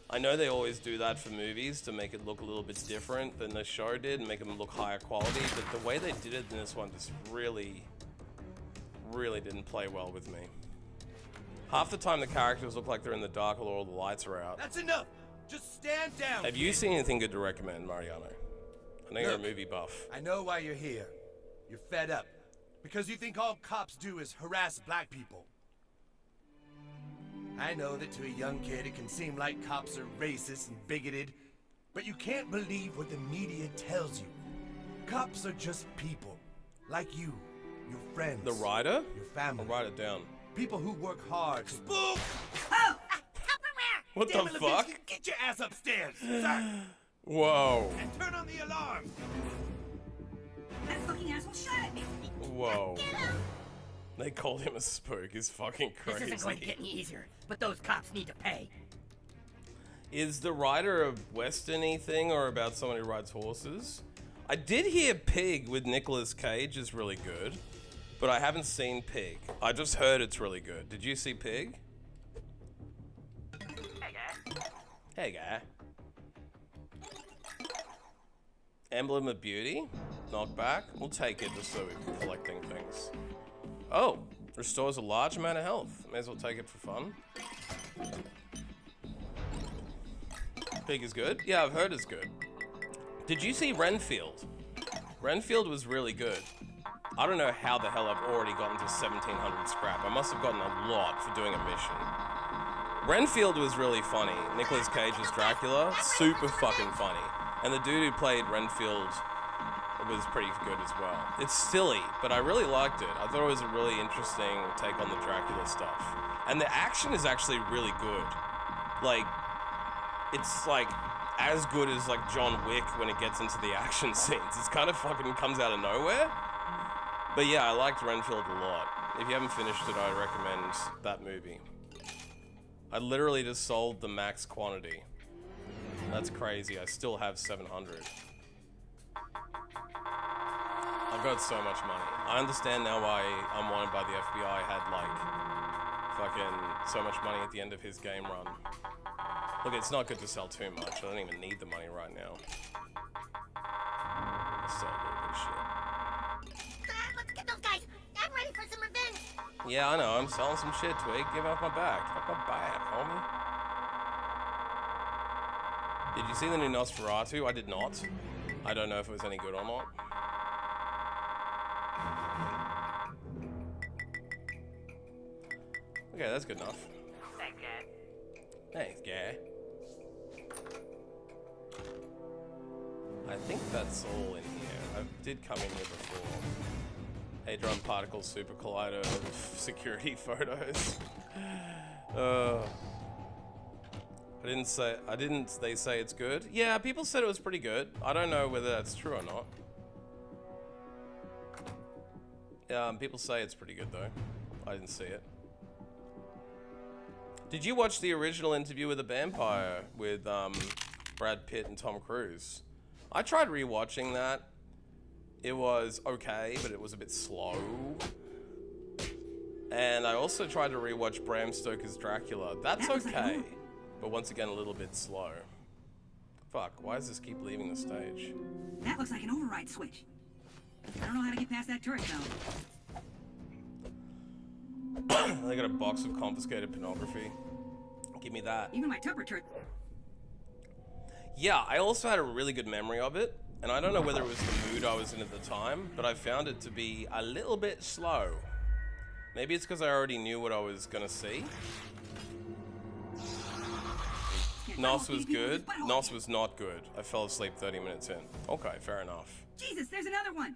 I know they always do that for movies to make it look a little bit different than the show did and make them look higher quality, but the way they did it in this one just really didn't play well with me. Half the time the characters look like they're in the dark while all the lights are out. That's enough! Just stand down! Have you seen anything good to recommend, Mariano? I know you're a movie buff. I know why you're here. You're fed up. Because you think all cops do is harass black people. I know that to a young kid it can seem like cops are racist and bigoted, but you can't believe what the media tells you. Cops are just people, like you, your friends. The writer? Your family. I'll write it down. People who work hard. Spook! Oh, Tupperware! What Damn the it, fuck? Levinsky, get your ass upstairs, sir! Whoa. And turn on the alarm! That fucking asshole shot at me. Whoa. They called him a spook. It's fucking crazy. This isn't going to get any easier, but those cops need to pay. Is the rider a western-y thing or about someone who rides horses? I did hear Pig with Nicolas Cage is really good, but I haven't seen Pig. I just heard it's really good. Did you see Pig? Hey, guy. Emblem of Beauty? Knockback? We'll take it just so we're collecting things. Oh, restores a large amount of health. May as well take it for fun. Pig is good? Yeah, I've heard it's good. Did you see Renfield? Renfield was really good. I don't know how the hell I've already gotten to 1700 scrap. I must have gotten a lot for doing a mission. Renfield was really funny. Nicolas Cage's Dracula, super fucking funny. And the dude who played Renfield was pretty good as well. It's silly, but I really liked it. I thought it was a really interesting take on the Dracula stuff. And the action is actually really good. Like, it's like as good as like John Wick when it gets into the action scenes. It's kind of fucking comes out of nowhere. But yeah, I liked Renfield a lot. If you haven't finished it, I recommend that movie. I literally just sold the max quantity. That's crazy. I still have 700. I've got so much money. I understand now why Unwanted by the FBI had like fucking so much money at the end of his game run. Look, it's not good to sell too much. I don't even need the money right now. Let's sell a little bit of shit. Let's get those guys. I'm ready for some revenge. Yeah, I know. I'm selling some shit, Twig. Give off my back. Off my back, homie. Did you see the new Nosferatu? I did not. I don't know if it was any good or not. Okay, that's good enough. Thanks, guy. I think that's all in here. I did come in here before. Hadron Particle Super Collider security photos. They say it's good? Yeah, people said it was pretty good. I don't know whether that's true or not. People say it's pretty good though. I didn't see it. Did you watch the original Interview with a Vampire with Brad Pitt and Tom Cruise? I tried rewatching that. It was okay, but it was a bit slow. And I also tried to rewatch Bram Stoker's Dracula. That's okay, but once again, a little bit slow. Fuck, why does this keep leaving the stage? That looks like an override switch. I don't know how to get past that turret though. They got a box of confiscated pornography. Give me that. Even my Tupper turret. Yeah, I also had a really good memory of it, and I don't know whether it was the mood I was in at the time, but I found it to be a little bit slow. Maybe it's because I already knew what I was gonna see. Nos was good. Nos was not good. I fell asleep 30 minutes in. Okay, fair enough. Jesus, there's another one.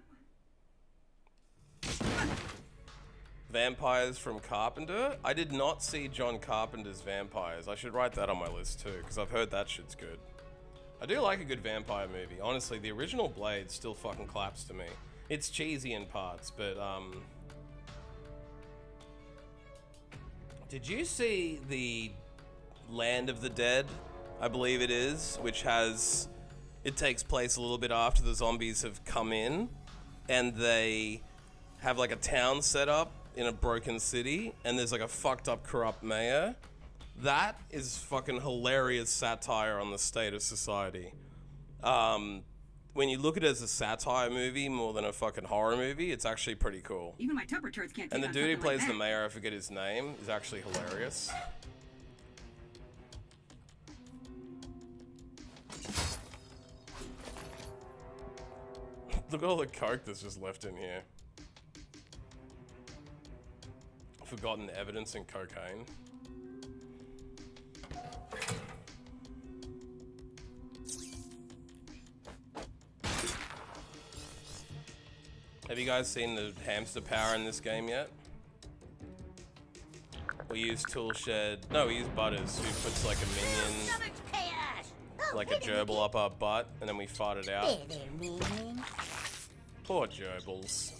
Vampires from Carpenter? I did not see John Carpenter's Vampires. I should write that on my list too, because I've heard that shit's good. I do like a good vampire movie. Honestly, the original Blade still fucking claps to me. It's cheesy in parts, but did you see the Land of the Dead, I believe it is, which has... It takes place a little bit after the zombies have come in, and they have like a town set up in a broken city, and there's like a fucked up corrupt mayor. That is fucking hilarious satire on the state of society. When you look at it as a satire movie more than a fucking horror movie, it's actually pretty cool. Even my Tupper turrets can't. And the dude who plays the mayor, I forget his name, is actually hilarious. Look at all the coke that's just left in here. Forgotten evidence in cocaine. Have you guys seen the hamster power in this game yet? We use Toolshed. No, we use Butters, who puts like a minion, like a gerbil up our butt, and then we fart it out. Poor gerbils.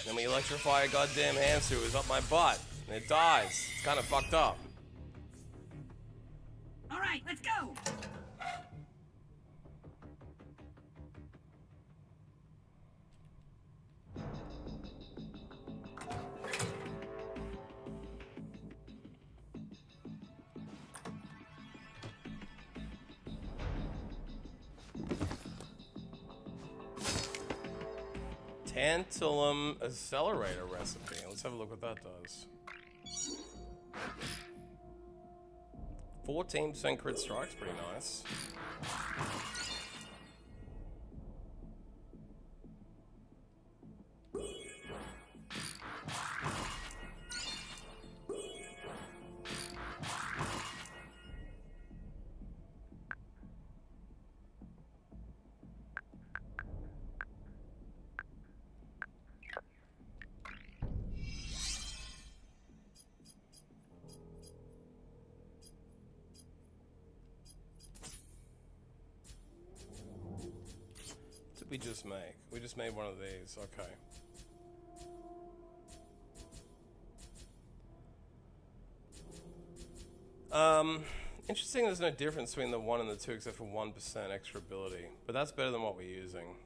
Then we electrify a goddamn hamster who's up my butt, and it dies. It's kind of fucked up. All right, let's go. Tantalum accelerator recipe. Let's have a look what that does. 14% crit strike's pretty nice. We just make. We just made one of these. Okay. Interesting. There's no difference between the 1 and the 2 except for 1% extra ability, but that's better than what we're using.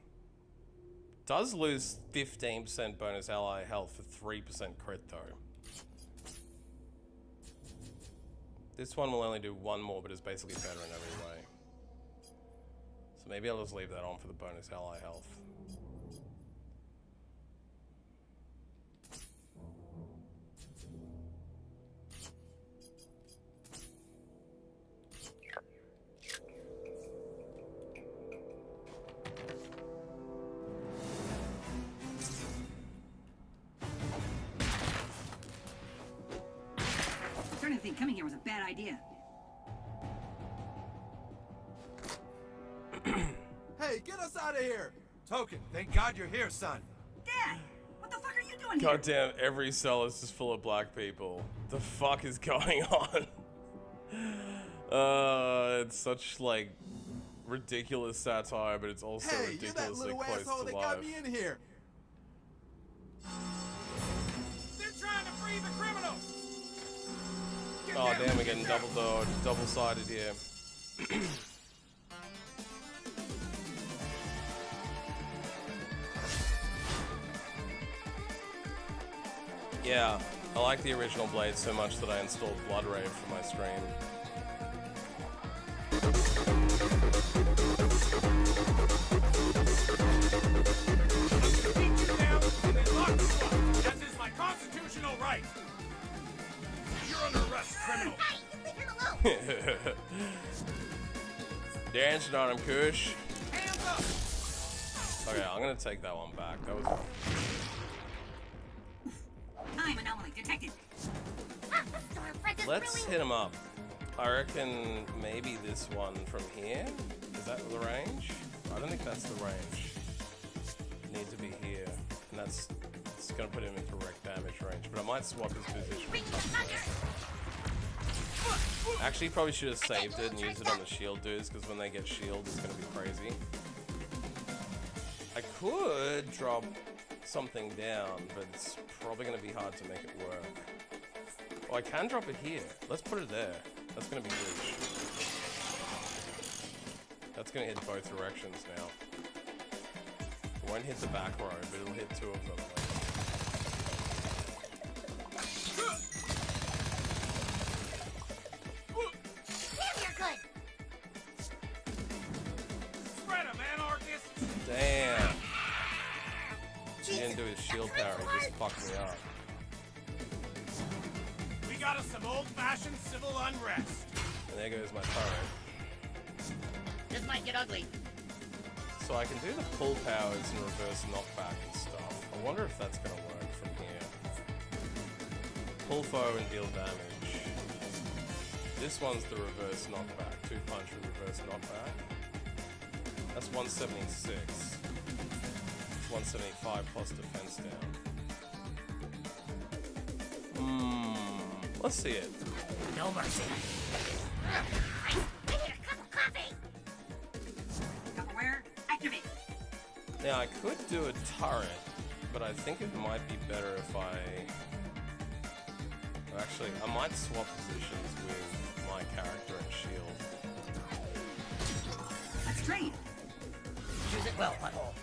Does lose 15% bonus ally health for 3% crit though. This one will only do 1 more, but is basically better in every way. So maybe I'll just leave that on for the bonus ally health. I started to think coming here was a bad idea. Hey, get us out of here! Token, thank God you're here, son. Dad, what the fuck are you doing Goddamn, every cell is just full of black people. The fuck is going on? It's such like ridiculous satire, but it's also Hey, you're that ridiculously little close asshole to that life. got me in here. They're trying to free the criminals. Get Oh down, damn, we're get getting down. double dodged, double-sided here. Yeah, I like the original Blade so much that I installed Blood Rave for my stream. Beat you down and then lock you up. That is my constitutional right. You're under arrest, criminal. Hey, you leave him alone! Dancing on him, Kush. Hands up. Okay, I'm gonna take that one back. That was... Time anomaly detected. Ah, the storm front is Let's brewing. hit him up. I reckon maybe this one from here. Is that the range? I don't think that's the range. Need to be here, and that's it's gonna put him in direct damage range. But I might swap his position. Bring the thunder! Actually, probably should have saved it and used it on the shield dudes, because when they get shields, it's gonna be crazy. I could drop something down, but it's probably gonna be hard to make it work. Oh, I can drop it here. Let's put it there. That's gonna be huge. That's gonna hit both directions now. It won't hit the back row, but it'll hit 2 of them. Damn, you're good! Spread 'em, anarchists. Damn. He didn't do his shield power, he just fucked me up. We got us some old-fashioned civil unrest. And there goes my turret. This might get ugly. So I can do the pull powers and reverse knockback and stuff. I wonder if that's gonna work from here. Pull foe and deal damage. This one's the reverse knockback. 2 punch and reverse knockback. That's 176. It's 175 plus defense down. Let's see it. No mercy. I need a cup of coffee! Tupperware, activate. Now I could do a turret, but I think it might be better if I... Actually, I might swap positions with my character and shield. Let's trade. Use it well, butthole.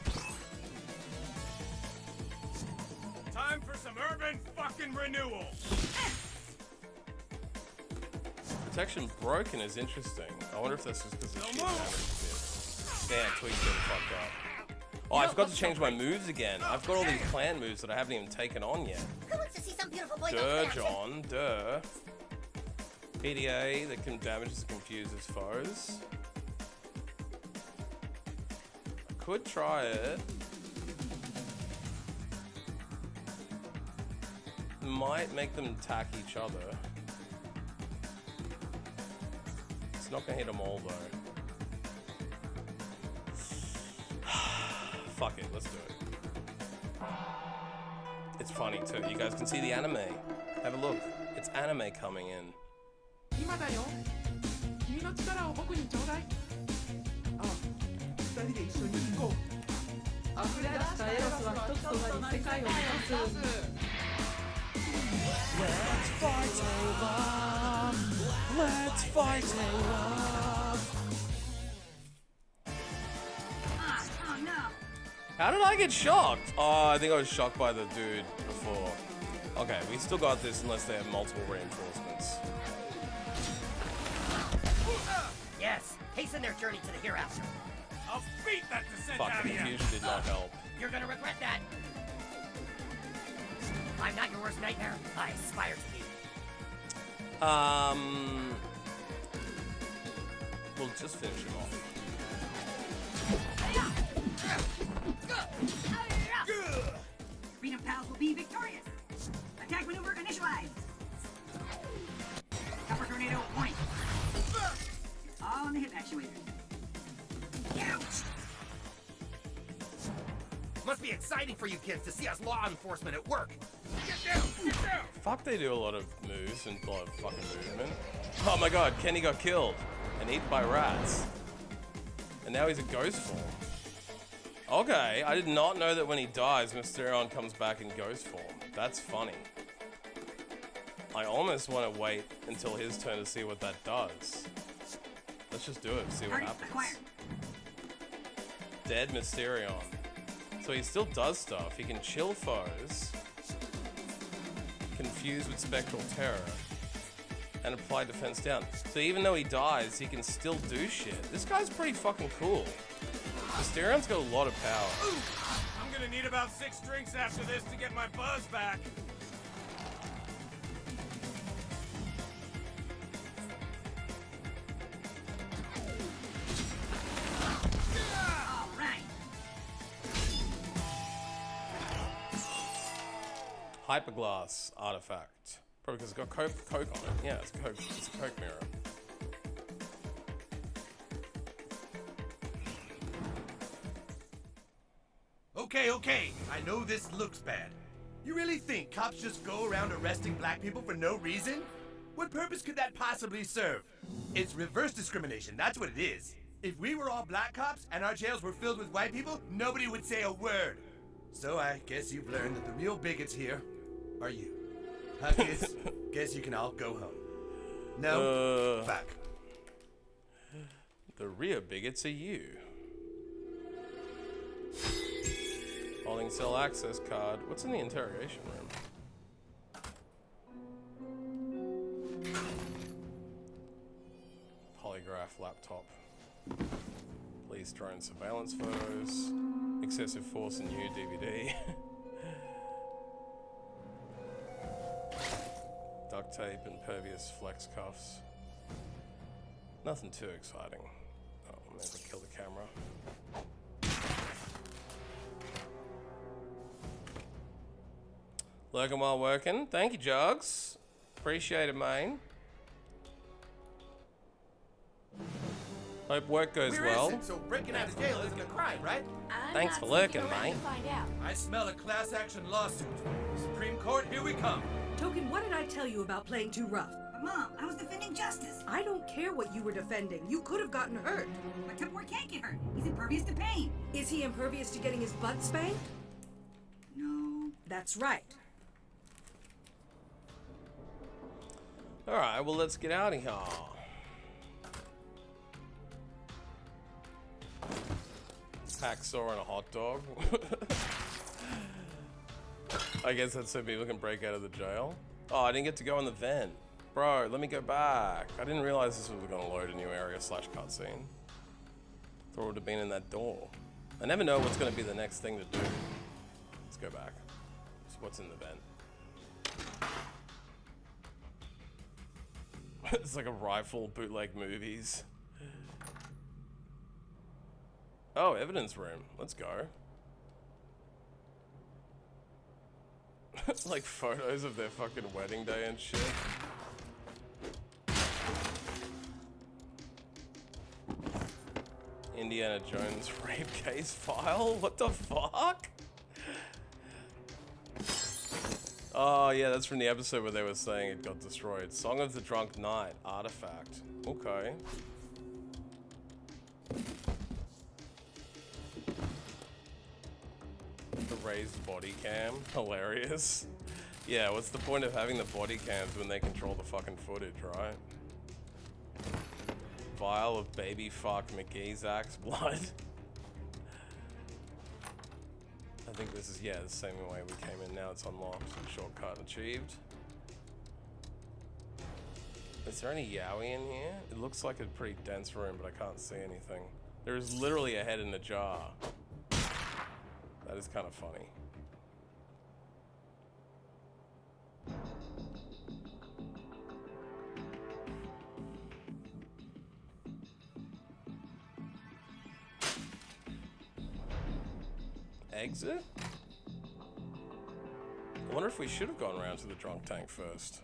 Time for some urban fucking renewal. Protection broken is interesting. I wonder if that's just because the shield damage did. Damn, Tweak's getting fucked up. Oh, I forgot to change my moves again. I've got all these clan moves that I haven't even taken on yet. Who wants to see some beautiful boy go Duh, fast? John, duh. PDA that can damages and confuses foes. I could try it. Might make them attack each other. It's not gonna hit them all though. Fuck it, let's do it. It's funny too. You guys can see the anime. Have a look. It's anime coming in. 今だよ。君の力を僕にちょうだい。ああ、二人で一緒に行こう。溢れ出したエロスは一つとなり世界を満たす。Let's fight a love. Let's fight a love. Oh no. How did I get shocked? Oh, I think I was shocked by the dude before. Okay, we still got this unless they have multiple reinforcements. Yes, hasten their journey to the hereafter. I'll beat that descent Fuck, out the of you. confusion did not help. You're gonna regret that. I'm not your worst nightmare. I aspire to be. We'll just finish him off. Freedom Pals will be victorious. Attack maneuver initialized. Upper tornado point. All on the hip actuator. Ouch! Must be exciting for you kids to see us law enforcement at work. Get down! Get down! Fuck, they do a lot of moves and a lot of fucking movement. Oh my god, Kenny got killed and eaten by rats. And now he's a ghost form. Okay, I did not know that when he dies, Mysterion comes back in ghost form. That's funny. I almost want to wait until his turn to see what that does. Let's just do it, see what happens. Dead Mysterion. So he still does stuff. He can chill foes, confuse with spectral terror, and apply defense down. So even though he dies, he can still do shit. This guy's pretty fucking cool. Mysterion's got a lot of power. I'm gonna need about 6 drinks after this to get my buzz back. Hyperglass artifact. Probably because it's got coke on it. Yeah, it's coke. It's a coke mirror. Okay. I know this looks bad. You really think cops just go around arresting black people for no reason? What purpose could that possibly serve? It's reverse discrimination, that's what it is. If we were all black cops and our jails were filled with white people, nobody would say a word. So I guess you've learned that the real bigots here are you. Huh, kids? Guess you can all go home. No, back. The real bigots are you. Holding cell access card. What's in the interrogation room? Polygraph laptop. Police drone surveillance photos. Excessive force and new DVD. Duct tape, impervious flex cuffs. Nothing too exciting. Oh, I'm gonna kill the camera. Lurking while working. Thank you, Jugs. Appreciate it, man. Hope work goes well. So breaking out of jail isn't a crime, right? Thanks for lurking, mate. I smell a class action lawsuit. Supreme Court, here we come. Token, what did I tell you about playing too rough? But Mom, I was defending justice. I don't care what you were defending. You could have gotten hurt. But Tupperware can't get hurt. He's impervious to pain. Is he impervious to getting his butt spanked? No. That's right. Alright, well, let's get out of here. Hacksaw and a hot dog. I guess that's so people can break out of the jail. Oh, I didn't get to go in the vent. Bro, let me go back. I didn't realize this was gonna load a new area / cutscene. Thought it would have been in that door. I never know what's going to be the next thing to do. Let's go back. So what's in the vent? It's like a rifle, bootleg movies. Oh, evidence room. Let's go. Like photos of their fucking wedding day and shit. Indiana Jones rape case file? What the fuck? Oh yeah, that's from the episode where they were saying it got destroyed. Song of the Drunk Knight, artifact. Okay. The raised body cam, hilarious. Yeah, what's the point of having the body cams when they control the fucking footage, right? Vial of baby fuck McGee's axe blood. I think this is, yeah, the same way we came in. Now it's unlocked. Shortcut achieved. Is there any Yowie in here? It looks like a pretty dense room, but I can't see anything. There is literally a head in a jar. That is kind of funny. Exit? I wonder if we should have gone around to the drunk tank first.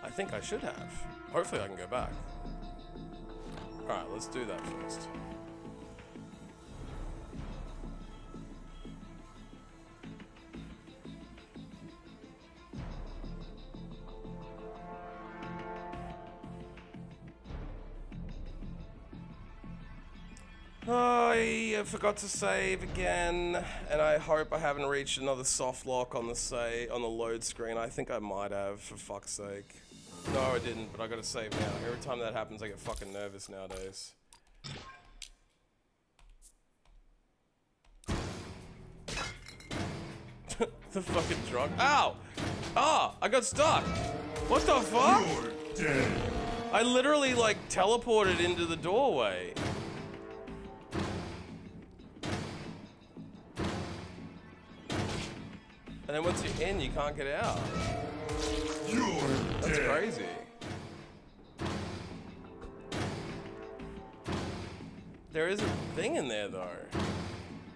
I think I should have. Hopefully I can go back. Alright, let's do that first. I forgot to save again, and I hope I haven't reached another soft lock on the load screen. I think I might have, for fuck's sake. No, I didn't, but I gotta save now. Every time that happens, I get fucking nervous nowadays. The fucking drunk. Ow! Ah! I got stuck! What the fuck? You're dead. I literally, like, teleported into the doorway. And then once you're in, you can't get out. That's crazy. There is a thing in there, though.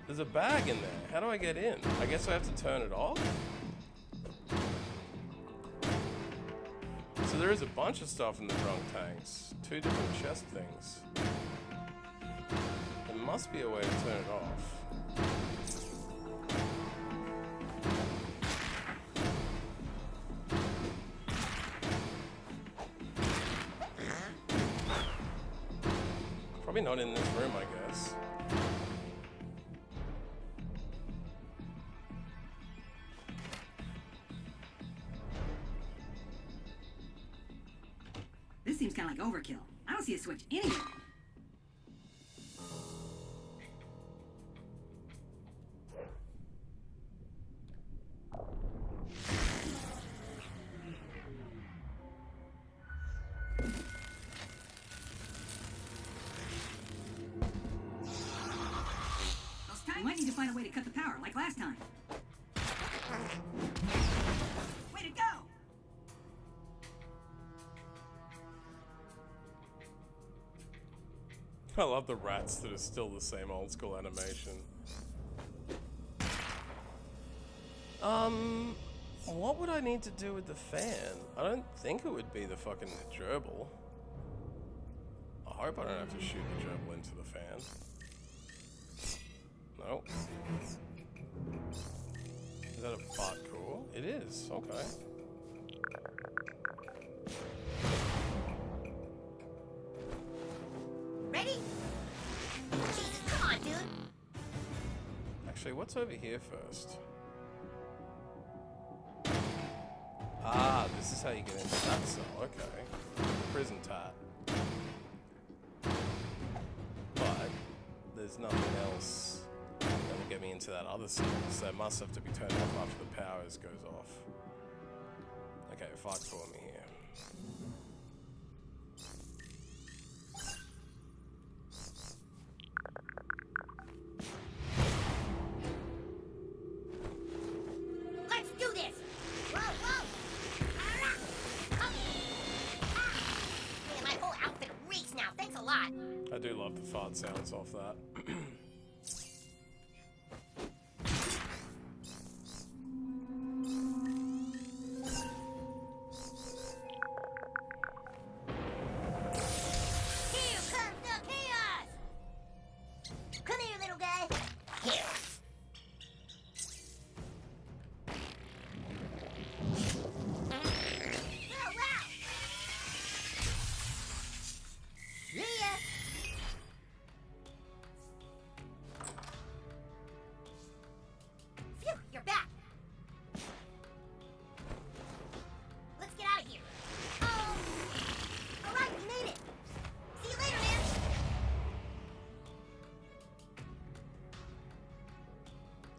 There's a bag in there. How do I get in? I guess I have to turn it off? So there is a bunch of stuff in the drunk tanks. 2 different chest things. There must be a way to turn it off. Probably not in this room, I guess. This seems kind of like overkill. I don't see a switch anywhere. We might need to find a way to cut the power, like last time. Way to go! I love the rats that are still the same old school animation. What would I need to do with the fan? I don't think it would be the fucking gerbil. I hope I don't have to shoot the gerbil into the fan. No. Is that a butt cool? It is, okay. Ready? Jesus, come on, dude. Actually, what's over here first? Ah, this is how you get into that cell, okay. Prison tat. But there's nothing else that will get me into that other cell, so it must have to be turned off after the power goes off. Okay, fight for me here. do love the fart sounds off that. Here comes the chaos! Come here, little guy. Here. Oh, wow! See ya! Phew, you're back. Let's get out of here. All right, we made it. See you later, man.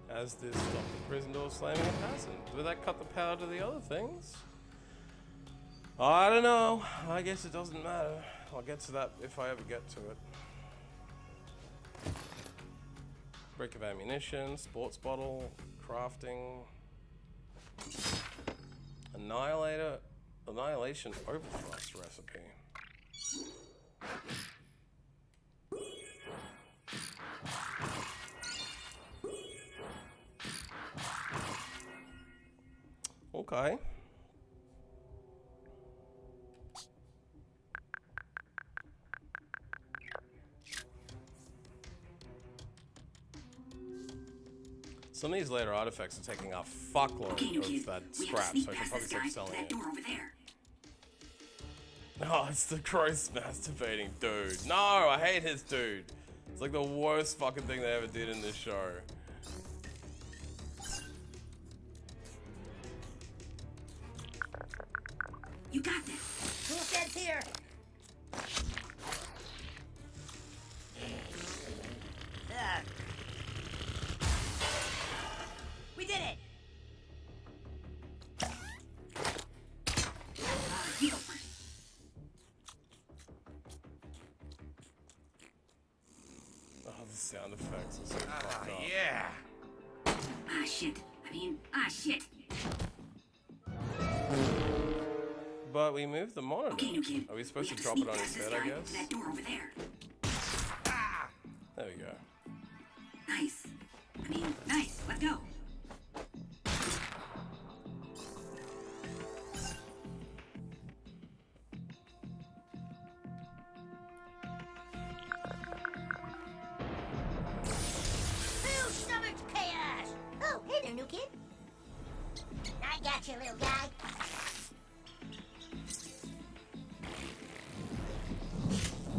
As this stopped the prison door slamming, it hasn't. Would that cut the power to the other things? I don't know. I guess it doesn't matter. I'll get to that if I ever get to it. Brick of ammunition, sports bottle, crafting, annihilation overthrust recipe. Okay. Some of these later artifacts are taking a fuckload of that scrap, so I should probably start selling it. Oh, it's the gross masturbating dude. No, I hate his dude. It's like the worst fucking thing they ever did in this show. You got this. Toolshed here. We did it. You go first. Oh, the sound effects are so fucked up. Yeah. Ah, shit. Shit. But we moved the monitor. Okay, new kid. Are we supposed We to have drop it on sneak his past head, this I guy guess? to that door over there. There we go. Nice. Nice. Let's go. Who summoned chaos? Oh, hey there, new kid. I got you, little guy.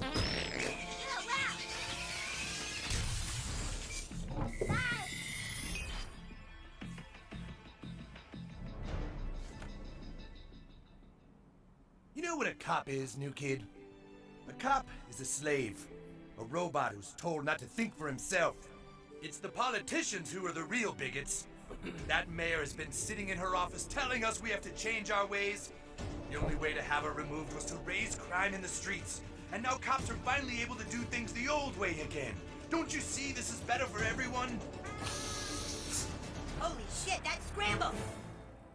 Oh, wow. Ah. You know what a cop is, new kid? A cop is a slave. A robot who's told not to think for himself. It's the politicians who are the real bigots. That mayor has been sitting in her office telling us we have to change our ways. The only way to have her removed was to raise crime in the streets. And now cops are finally able to do things the old way again. Don't you see this is better for everyone? Holy shit, that's Scramble.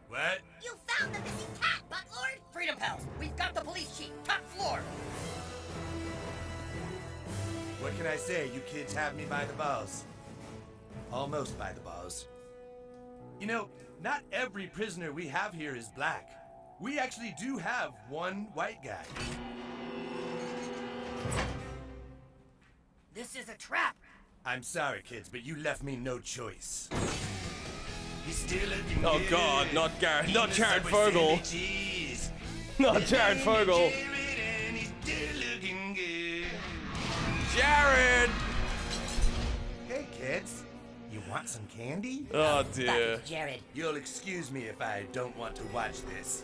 What? You found the missing cat, Buttlord. Freedom Pals, we've got the police chief, top floor. What can I say? You kids have me by the balls. Almost by the balls. You know, not every prisoner we have here is black. We actually do have one white guy. This is a trap. I'm sorry, kids, but you left me no choice. He's still looking Oh good. god, not Garrett, Eating not the Jared Subway Fogle. sandwiches. Not Jared Fogle. Jared, and he's still looking good. Jared! Hey, kids. You want some candy? Oh dear. Jared. You'll excuse me if I don't want to watch this.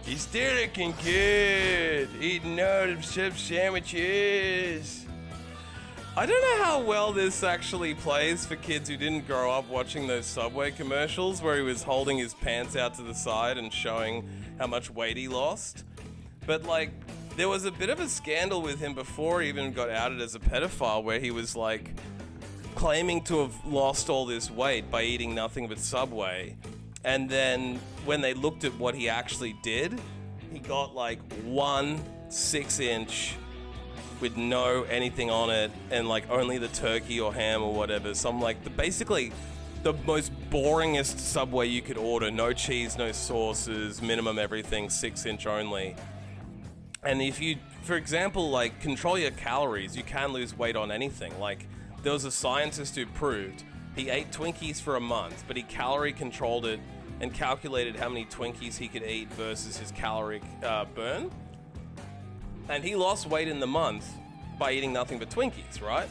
He's still looking good. Eating all them sub sandwiches. I don't know how well this actually plays for kids who didn't grow up watching those Subway commercials where he was holding his pants out to the side and showing how much weight he lost. But like, there was a bit of a scandal with him before he even got outed as a pedophile where he was like claiming to have lost all this weight by eating nothing but Subway. And then when they looked at what he actually did, he got like one 6-inch with no anything on it, and like only the turkey or ham or whatever. Some like basically the most boringest Subway you could order. No cheese, no sauces, minimum everything, 6-inch only. And if you, for example, like control your calories, you can lose weight on anything. Like there was a scientist who proved he ate Twinkies for a month, but he calorie controlled it and calculated how many Twinkies he could eat versus his caloric burn. And he lost weight in the month by eating nothing but Twinkies, right?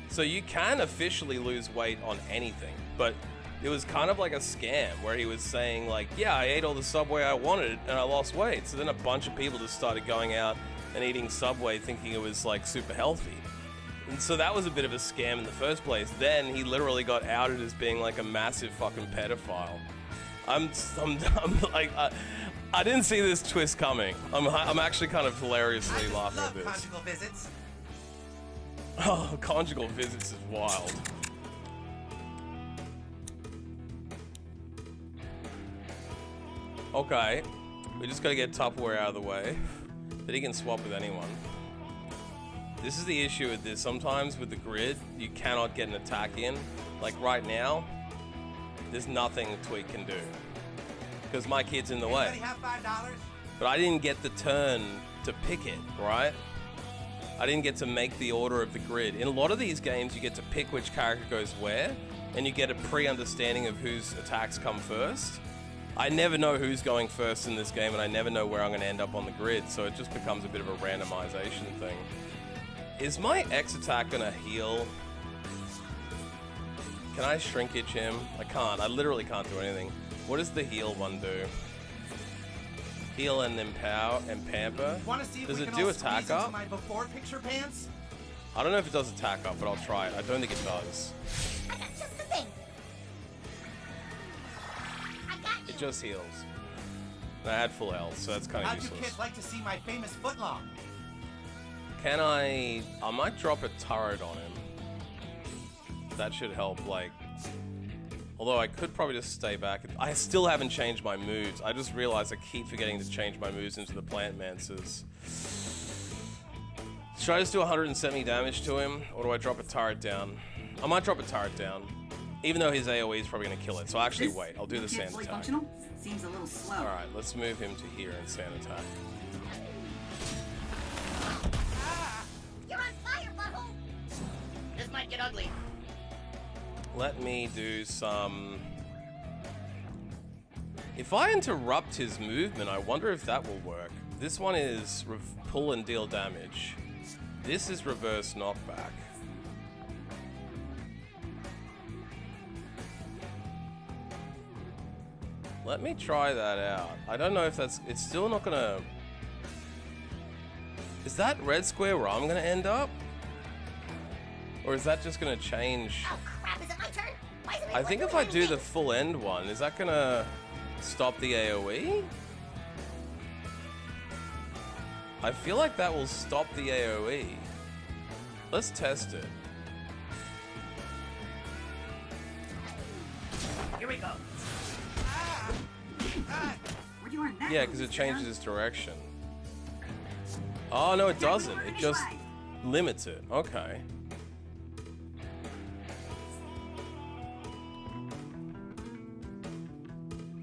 So you can officially lose weight on anything, but it was kind of like a scam where he was saying like, yeah, I ate all the Subway I wanted and I lost weight. So then a bunch of people just started going out and eating Subway thinking it was like super healthy. And so that was a bit of a scam in the first place. Then he literally got outed as being like a massive fucking pedophile. I'm like, I didn't see this twist coming. I'm actually kind of hilariously laughing at this. Conjugal visits. Oh, conjugal visits is wild. Okay, we just gotta get Tupperware out of the way. But he can swap with anyone. This is the issue with this. Sometimes with the grid, you cannot get an attack in. Like right now, there's nothing Tweak can do. Because my kid's in the way. Have $5? But I didn't get the turn to pick it, right? I didn't get to make the order of the grid. In a lot of these games, you get to pick which character goes where, and you get a pre-understanding of whose attacks come first. I never know who's going first in this game, and I never know where I'm going to end up on the grid, so it just becomes a bit of a randomization thing. Is my X attack going to heal? Can I shrinkage him? I can't. I literally can't do anything. What does the heal one do? Heal and empower and pamper. Does it do attack up? My before picture pants? I don't know if it does attack up, but I'll try it. I don't think it does. I got just the thing. I got you. It just heals. And I had full health, so that's kind of How'd you useless. kids like to see my famous footlong? Can I might drop a turret on him. That should help, like... Although I could probably just stay back. I still haven't changed my moves. I just realized I keep forgetting to change my moves into the Plant Mancers. Should I just do 170 damage to him, or do I drop a turret down? I might drop a turret down, even though his AoE is probably going to kill it. So I'll actually wait. I'll do the sand attack. Functional? Seems a little slow. Alright, let's move him to here and sand attack. You're on fire, butthole. This might get ugly. Let me do some... If I interrupt his movement, I wonder if that will work. This one is pull and deal damage. This is reverse knockback. Let me try that out. I don't know if that's... It's still not gonna... Is that red square where I'm gonna end up? Or is that just gonna change? Oh crap, is it my turn? Why isn't it I think if I do the full end one, is that gonna stop the AoE? I feel like that will stop the AoE. Let's test it. Here we go. Where'd you learn that? Yeah, because it changes its direction. Oh, no, it doesn't. It just limits it. Okay.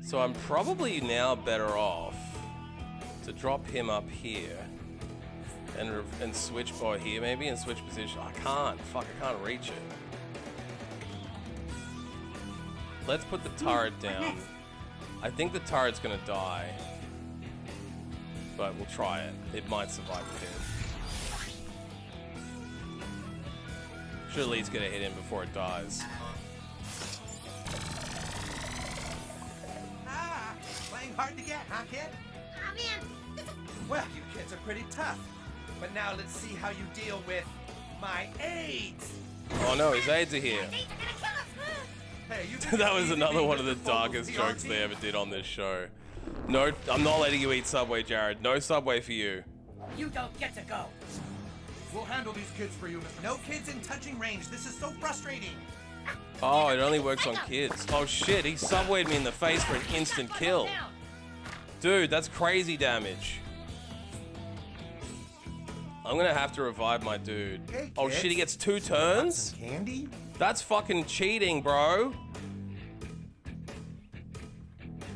So I'm probably now better off to drop him up here and switch or here maybe and switch position. I can't. Fuck, I can't reach it. Let's put the turret down. I think the turret's gonna die, but we'll try it. It might survive the hit. Should at least get a hit in before it dies. Playing hard to get, huh, kid? Oh man. Well, you kids are pretty tough. But now let's see how you deal with my AIDS. Oh no, his aides are here. Hey, you That was another one of the darkest jokes they ever did on this show. No, I'm not letting you eat Subway, Jared. No Subway for you. You don't get to go. We'll handle these kids for you, Mr. No kids in touching range. This is so frustrating. Oh, it only works on kids. Oh shit, he Subwayed me in the face for an instant kill. Dude, that's crazy damage. I'm gonna have to revive my dude. Hey, Oh shit, he kids. gets 2 turns? Some candy? That's fucking cheating, bro.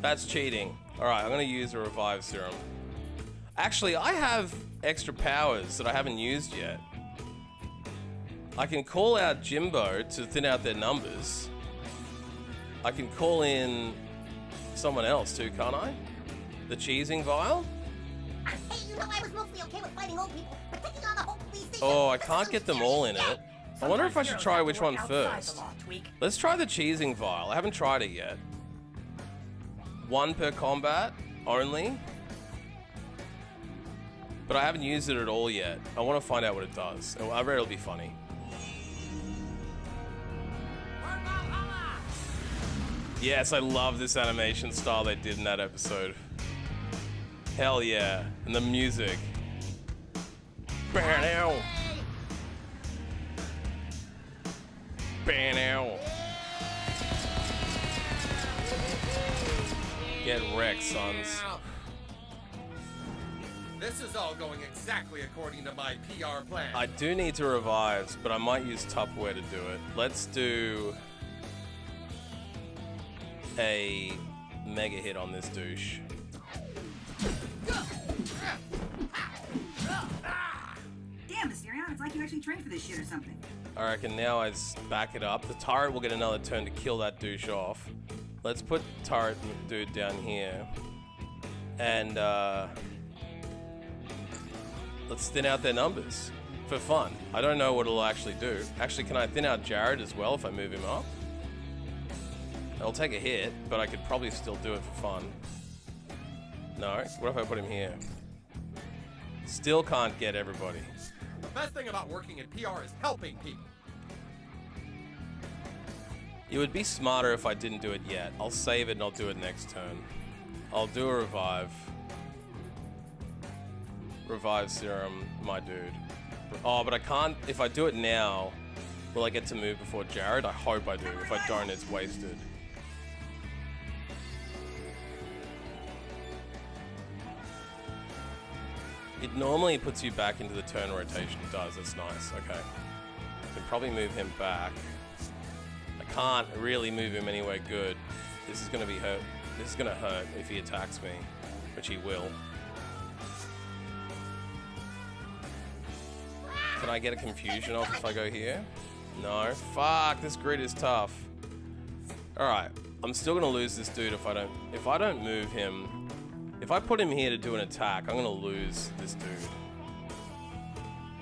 That's cheating. Alright, I'm gonna use a revive serum. Actually, I have extra powers that I haven't used yet. I can call out Jimbo to thin out their numbers. I can call in someone else too, can't I? The cheesing vial? Hey, you know I was mostly okay with fighting old people, but taking on the whole police station... Oh, I can't get them all in it. I wonder if I should try which one first. Let's try the cheesing vial. I haven't tried it yet. 1 per combat only. But I haven't used it at all yet. I want to find out what it does. I bet it'll be funny. Yes, I love this animation style they did in that episode. Hell yeah. And the music. Bam! Bam! Get wrecked, sons. This is all going exactly according to my PR plan. I do need to revive, but I might use Tupperware to do it. Let's do a mega hit on this douche. Damn, Mysterion, it's like you actually trained for this shit or something. I reckon now I back it up. The turret will get another turn to kill that douche off. Let's put turret dude down here. And let's thin out their numbers for fun. I don't know what it'll actually do. Actually, can I thin out Jared as well if I move him up? I'll take a hit, but I could probably still do it for fun. No, what if I put him here? Still can't get everybody. The best thing about working in PR is helping people. It would be smarter if I didn't do it yet. I'll save it and I'll do it next turn. I'll do a revive. Revive serum, my dude. Oh, but I can't. If I do it now, will I get to move before Jared? I hope I do. If I don't, it's wasted. It normally puts you back into the turn rotation. It does. That's nice. Okay. I can probably move him back. I can't really move him anywhere good. This is going to be hurt. This is going to hurt if he attacks me, which he will. Can I get a confusion off if I go here? No. Fuck, this grid is tough. Alright, I'm still gonna lose this dude if I don't move him. If I put him here to do an attack, I'm gonna lose this dude.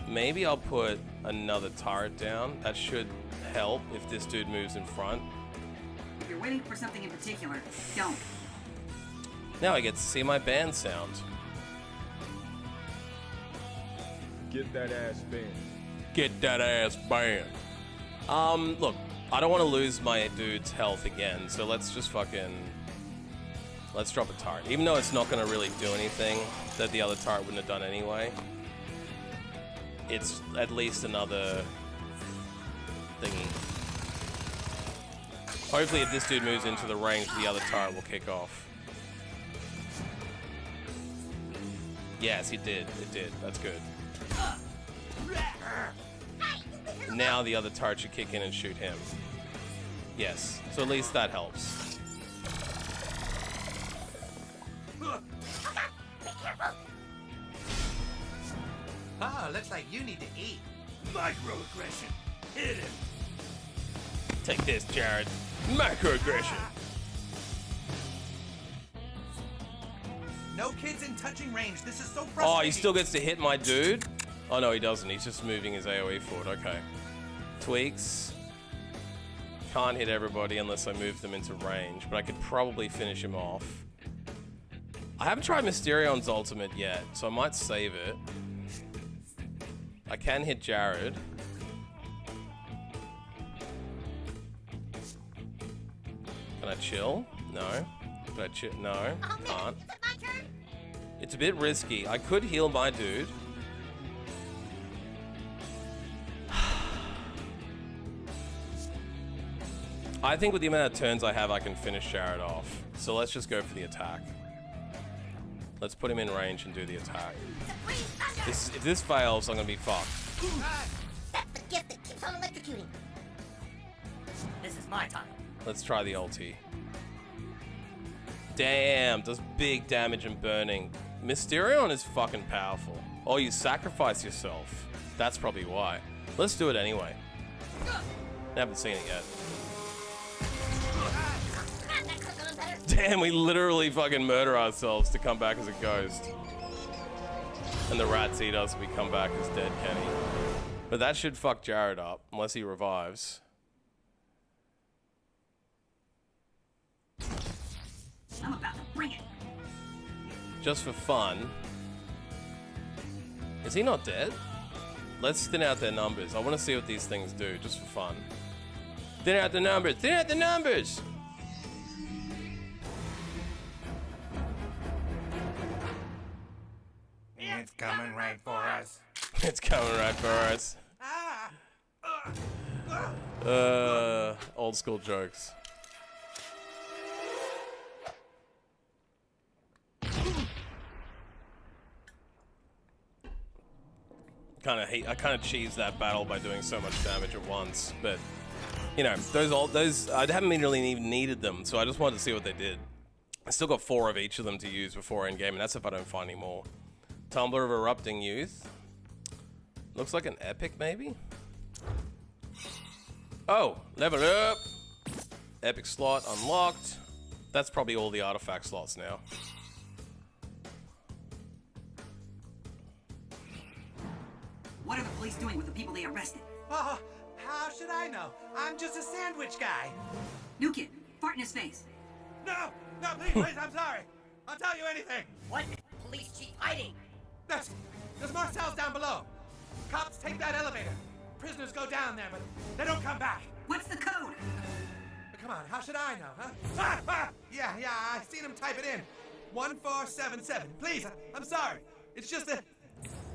Maybe I'll put another turret down. That should help if this dude moves in front. If you're waiting for something in particular, don't. Now I get to see my band sound. Get that ass banned. Get that ass banned. Look, I don't want to lose my dude's health again, so let's just let's drop a turret. Even though it's not going to really do anything that the other turret wouldn't have done anyway, it's at least another thingy. Hopefully if this dude moves into the range, the other turret will kick off. Yes, it did. It did. That's good. Now the other turret should kick in and shoot him. Yes, so at least that helps. Ah, looks like you need to eat. Microaggression. Hit him. Take this, Jared. Microaggression. No kids in touching range. This is so frustrating. Oh, he still gets to hit my dude? Oh, no, he doesn't. He's just moving his AoE forward. Okay. Tweaks. Can't hit everybody unless I move them into range, but I could probably finish him off. I haven't tried Mysterion's ultimate yet, so I might save it. I can hit Jared. Can I chill? No. Can I chill? No. Can't. It's a bit risky. I could heal my dude. I think with the amount of turns I have, I can finish Jared off. So let's just go for the attack. Let's put him in range and do the attack. If this fails, I'm gonna be fucked. That's the gift that keeps on electrocuting. This is my time. Let's try the ulti. Damn, does big damage and burning. Mysterion is fucking powerful. Oh, you sacrifice yourself. That's probably why. Let's do it anyway. I haven't seen it yet. Damn, we literally fucking murder ourselves to come back as a ghost. And the rats eat us, we come back as dead Kenny. But that should fuck Jared up, unless he revives. I'm about to bring it. Just for fun. Is he not dead? Let's thin out their numbers. I want to see what these things do, just for fun. Thin out the numbers! Thin out the numbers! It's coming right for us. It's coming right for us. Old school jokes. I kind of cheesed that battle by doing so much damage at once, but you know, those I haven't really even needed them, so I just wanted to see what they did. I still got 4 of each of them to use before endgame, and that's if I don't find any more. Tumbler of Erupting Youth. Looks like an epic, maybe? Oh, level up! Epic slot unlocked. That's probably all the artifact slots now. What are the police doing with the people they arrested? Oh, how should I know? I'm just a sandwich guy. New kid, fart in his face. No, please, I'm sorry. I'll tell you anything. What? Police chief hiding. There's more cells down below. Cops take that elevator. Prisoners go down there, but they don't come back. What's the code? Come on, how should I know, huh? Yeah, I seen him type it in. 1477. Please, I'm sorry. It's just that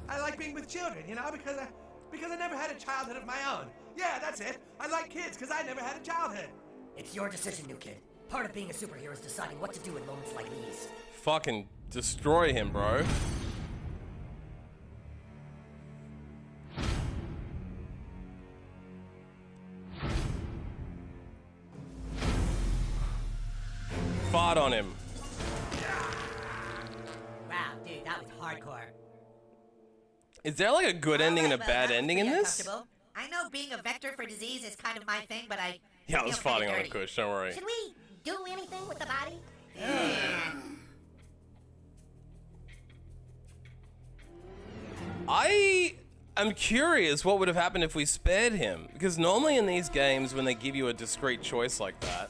I like being with children, you know, because I never had a childhood of my own. Yeah, that's it. I like kids because I never had a childhood. It's your decision, new kid. Part of being a superhero is deciding what to do in moments like these. Fucking destroy him, bro. Fart on him. Wow, dude, that was hardcore. Is there like a good ending and a bad ending in this? I know being a vector for disease is kind of my thing, but I Yeah, I was farting on a kush, don't worry. Should we do anything with the body? I am curious what would have happened if we spared him. Because normally in these games, when they give you a discrete choice like that,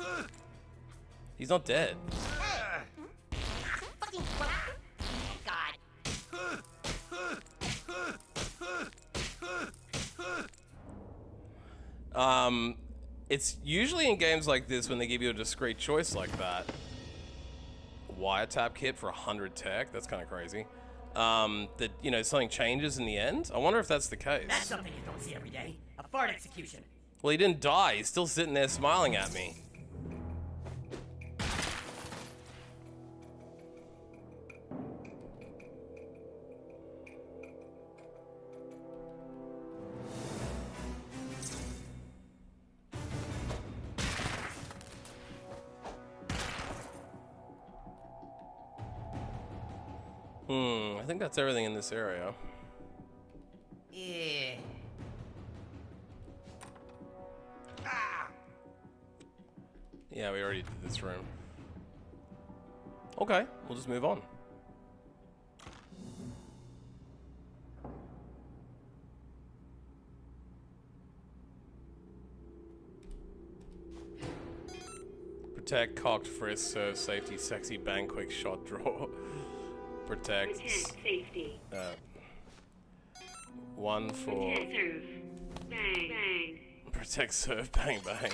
he's not dead. Fucking God. It's usually in games like this when they give you a discrete choice like that. Wiretap kit for 100 tech, that's kind of crazy. That, you know, something changes in the end. I wonder if that's the case. That's something you don't see every day. A fart execution. Well, he didn't die. He's still sitting there smiling at me. I think that's everything in this area. Yeah. Yeah, we already did this room. Okay, we'll just move on. Protect, cocked, frisk, serve, safety, sexy, bang, quick, shot, draw. Protect. Safety. 1 for... Protect, serve. Bang, bang. Protect, serve, bang, bang.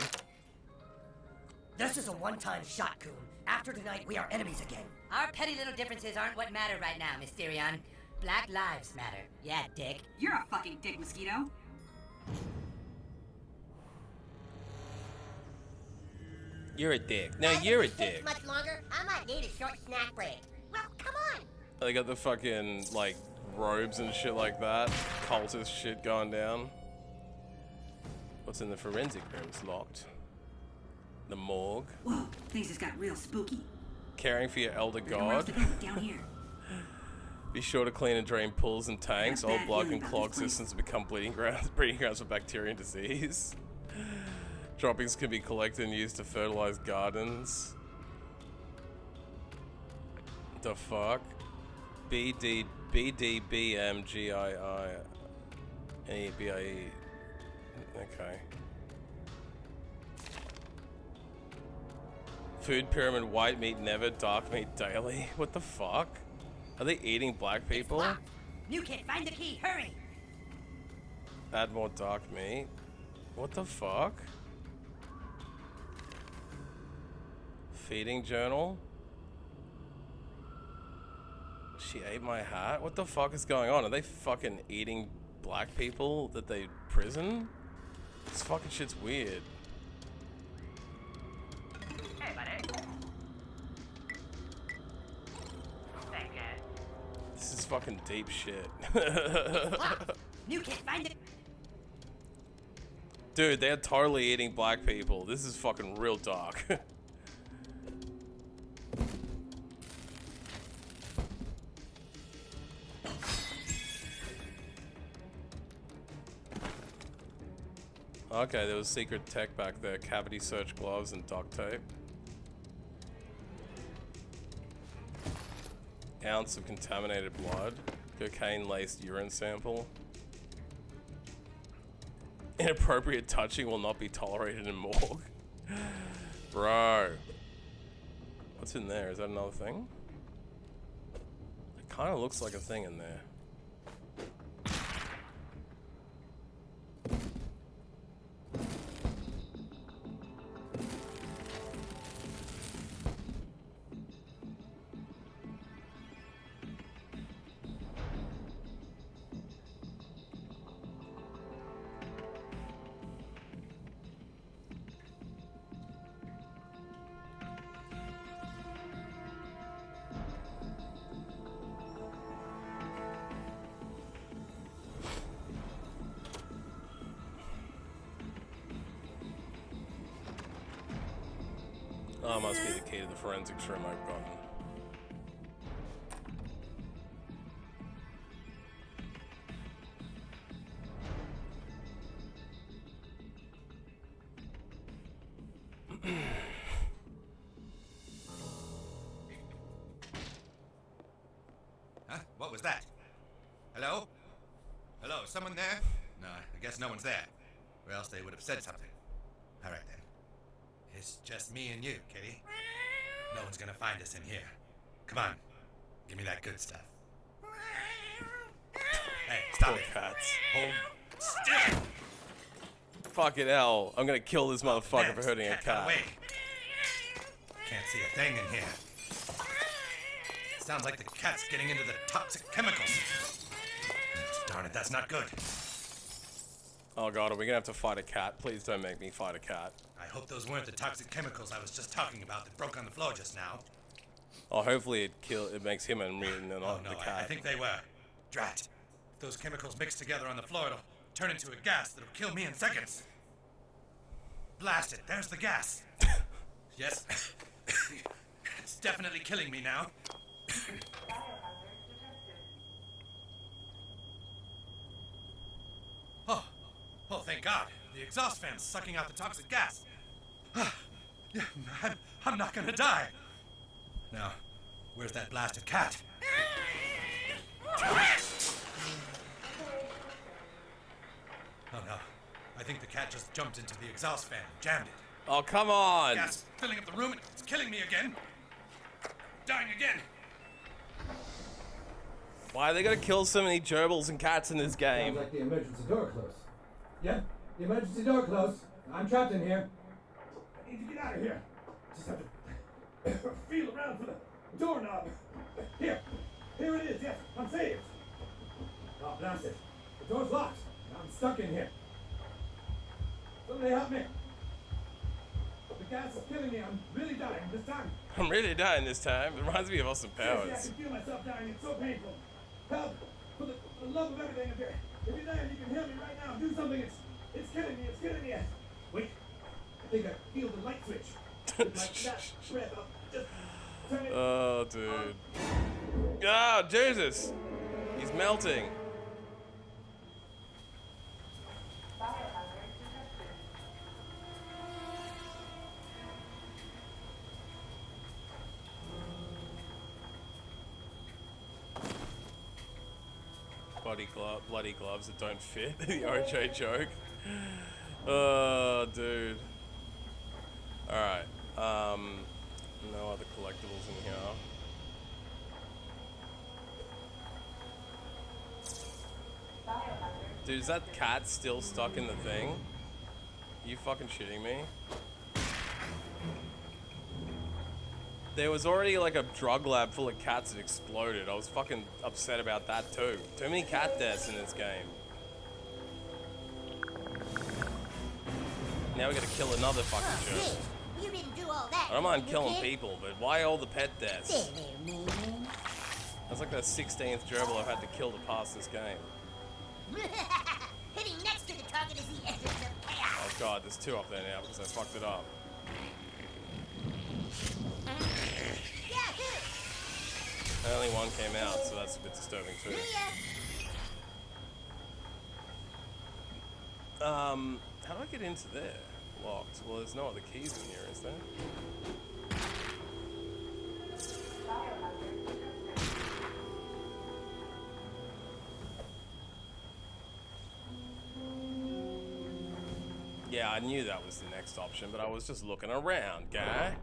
This is a one-time shot, Coon. After tonight, we are enemies again. Our petty little differences aren't what matter right now, Mysterion. Black lives matter. Yeah, dick. You're a fucking dick, Mosquito. You're a dick. No, you're a dick. Much longer, I might need a short snack break. Well, come on. They got the fucking, like, robes and shit like that. Cultist shit going down. What's in the forensic room? It's locked. The morgue. Whoa, things just got real spooky. Caring for your elder There's nowhere else god. to go down here. Be sure to clean and drain pools and tanks. Got a Old bad blood feeling can about clog this place. systems and become breeding grounds for bacteria and disease. Droppings can be collected and used to fertilize gardens. The fuck? BDBMGII. Okay. Food pyramid, white meat never, dark meat daily. What the fuck? Are they eating black people? New kid, find the key, hurry! Add more dark meat. What the fuck? Feeding journal? She ate my hat? What the fuck is going on? Are they fucking eating black people that they prison? This fucking shit's weird. Hey, buddy. Thank you. This is fucking deep shit. New kid, find the... Dude, they're totally eating black people. This is fucking real dark. Okay, there was secret tech back there. Cavity search gloves and duct tape. Ounce of contaminated blood. Cocaine-laced urine sample. Inappropriate touching will not be tolerated in morgue. Bro. What's in there? Is that another thing? It kind of looks like a thing in there. Oh, must be the key to the forensics room I've gotten. Huh? What was that? Hello? Hello, someone there? No, I guess no one's there. Or else they would have said something. All right, then. It's just me and you, Kitty. No one's gonna find us in here. Come on. Give me that good stuff. Hey, stop Poor it. cats. Hold still. Fucking hell. I'm gonna kill this motherfucker for Next, hurting a cat got cat. away. Can't see a thing in here. Sounds like the cat's getting into the toxic chemicals. Darn it, that's not good. Oh god, are we gonna have to fight a cat? Please don't make me fight a cat. I hope those weren't the toxic chemicals I was just talking about that broke on the floor just now. Oh, hopefully it makes him immune and Oh not no, the cat. I think they were. Drat. If those chemicals mix together on the floor, it'll turn into a gas that'll kill me in seconds. Blast it, there's the gas. Yes. It's definitely killing me now. Oh, thank God. The exhaust fan's sucking out the toxic gas. Yeah, I'm not gonna die. Now, where's that blasted cat? Oh no. I think the cat just jumped into the exhaust fan and jammed it. Oh, come on! Gas filling up the room and it's killing me again. Dying again. Why are they gonna kill so many gerbils and cats in this game? Sounds like the emergency door closed. Yeah, the emergency door closed. I'm trapped in here. I need to get out of here. Just have to feel around for the doorknob. Here it is. Yes, I'm saved. Oh, blast it. The door's locked. I'm stuck in here. Somebody help me. The gas is killing me. I'm really dying this time. I'm really dying this time. It reminds me of Austin Seriously, I Powers. can feel myself dying. It's so painful. Help! For the love of everything, if you're there, you can hear me right now. Do something. It's killing me. It's killing me. Wait. I think I feel the light switch. With my last breath, I'll just turn it. Oh, dude. Ah, Jesus. He's melting. Bloody gloves that don't fit. The OJ joke. Oh, dude. Alright. No other collectibles in here. Dude, is that cat still stuck in the thing? You fucking shitting me? There was already like a drug lab full of cats that exploded. I was fucking upset about that too. Too many cat deaths in this game. Now we gotta kill another fucking jerk. You didn't do all that. I don't mind you killing kid. people, but why all the pet deaths? There, man. That's like the 16th gerbil I've had to kill to pass this game. Hitting next to the target is the essence of chaos. Oh god, there's two up there now because I fucked it up. Only one came out, so that's a bit disturbing too. How do I get into there? Locked. Well, there's no other keys in here, is there? Yeah, I knew that was the next option, but I was just looking around, guy.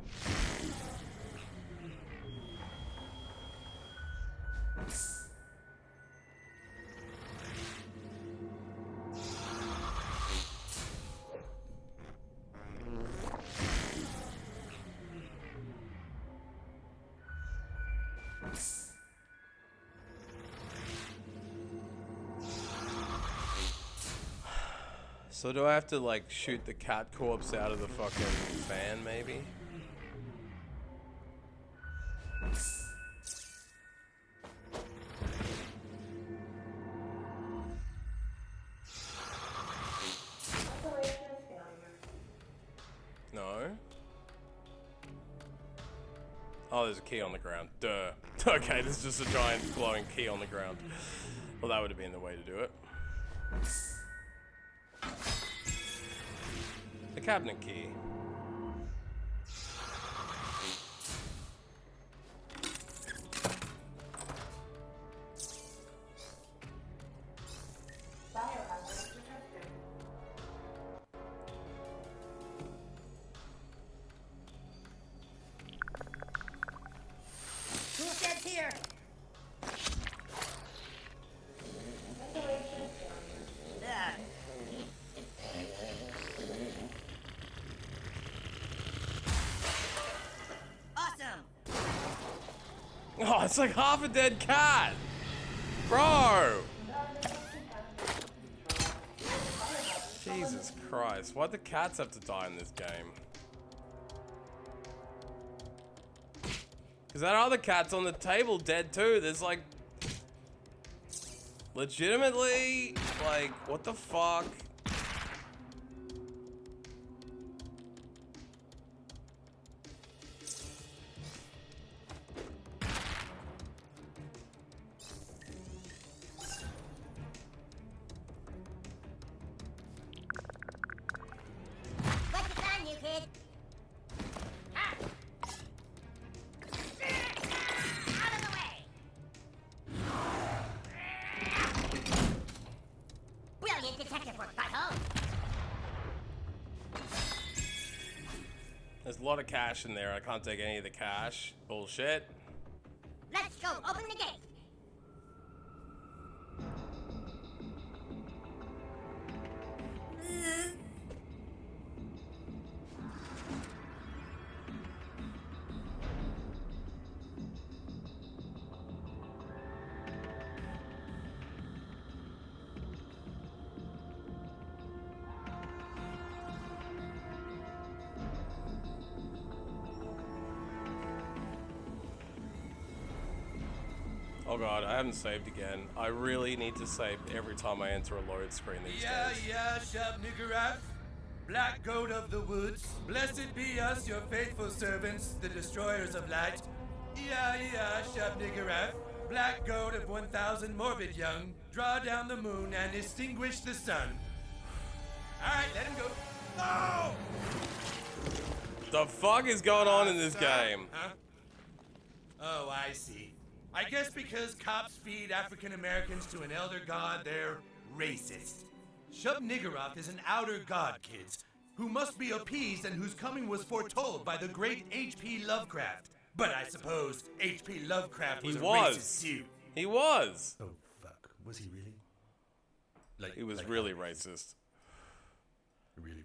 So do I have to like shoot the cat corpse out of the fucking fan maybe? No? Oh, there's a key on the ground. Duh. Okay, there's just a giant glowing key on the ground. Well, that would have been the way to do it. The cabinet key. Toolshed here. Oh, it's like half a dead cat! Bro! Jesus Christ, why'd the cats have to die in this game? Because that other cat's on the table dead too. There's like... legitimately, like, what the fuck? What's the plan, you kid? Ah. Out of the way! Brilliant detective work, butthole! There's a lot of cash in there. I can't take any of the cash. Bullshit. Let's go, open the gate! Oh god, I haven't saved again. I really need to save every time I enter a load screen these Yeah, days. yeah, Shub Niggurath. Black goat of the woods, blessed be us, your faithful servants, the destroyers of light. Yeah, yeah, Shub Niggurath. Black goat of 1,000 morbid young, draw down the moon and extinguish the sun. Alright, let him go. No! The fuck is going on in this game? Huh? Oh, I see. I guess because cops feed African Americans to an elder god, they're racist. Shub Niggurath is an outer god, kids, who must be appeased and whose coming was foretold by the great H.P. Lovecraft. But I suppose H.P. Lovecraft was a racist too. He was. Oh, fuck. Was he really? He was really racist. Really?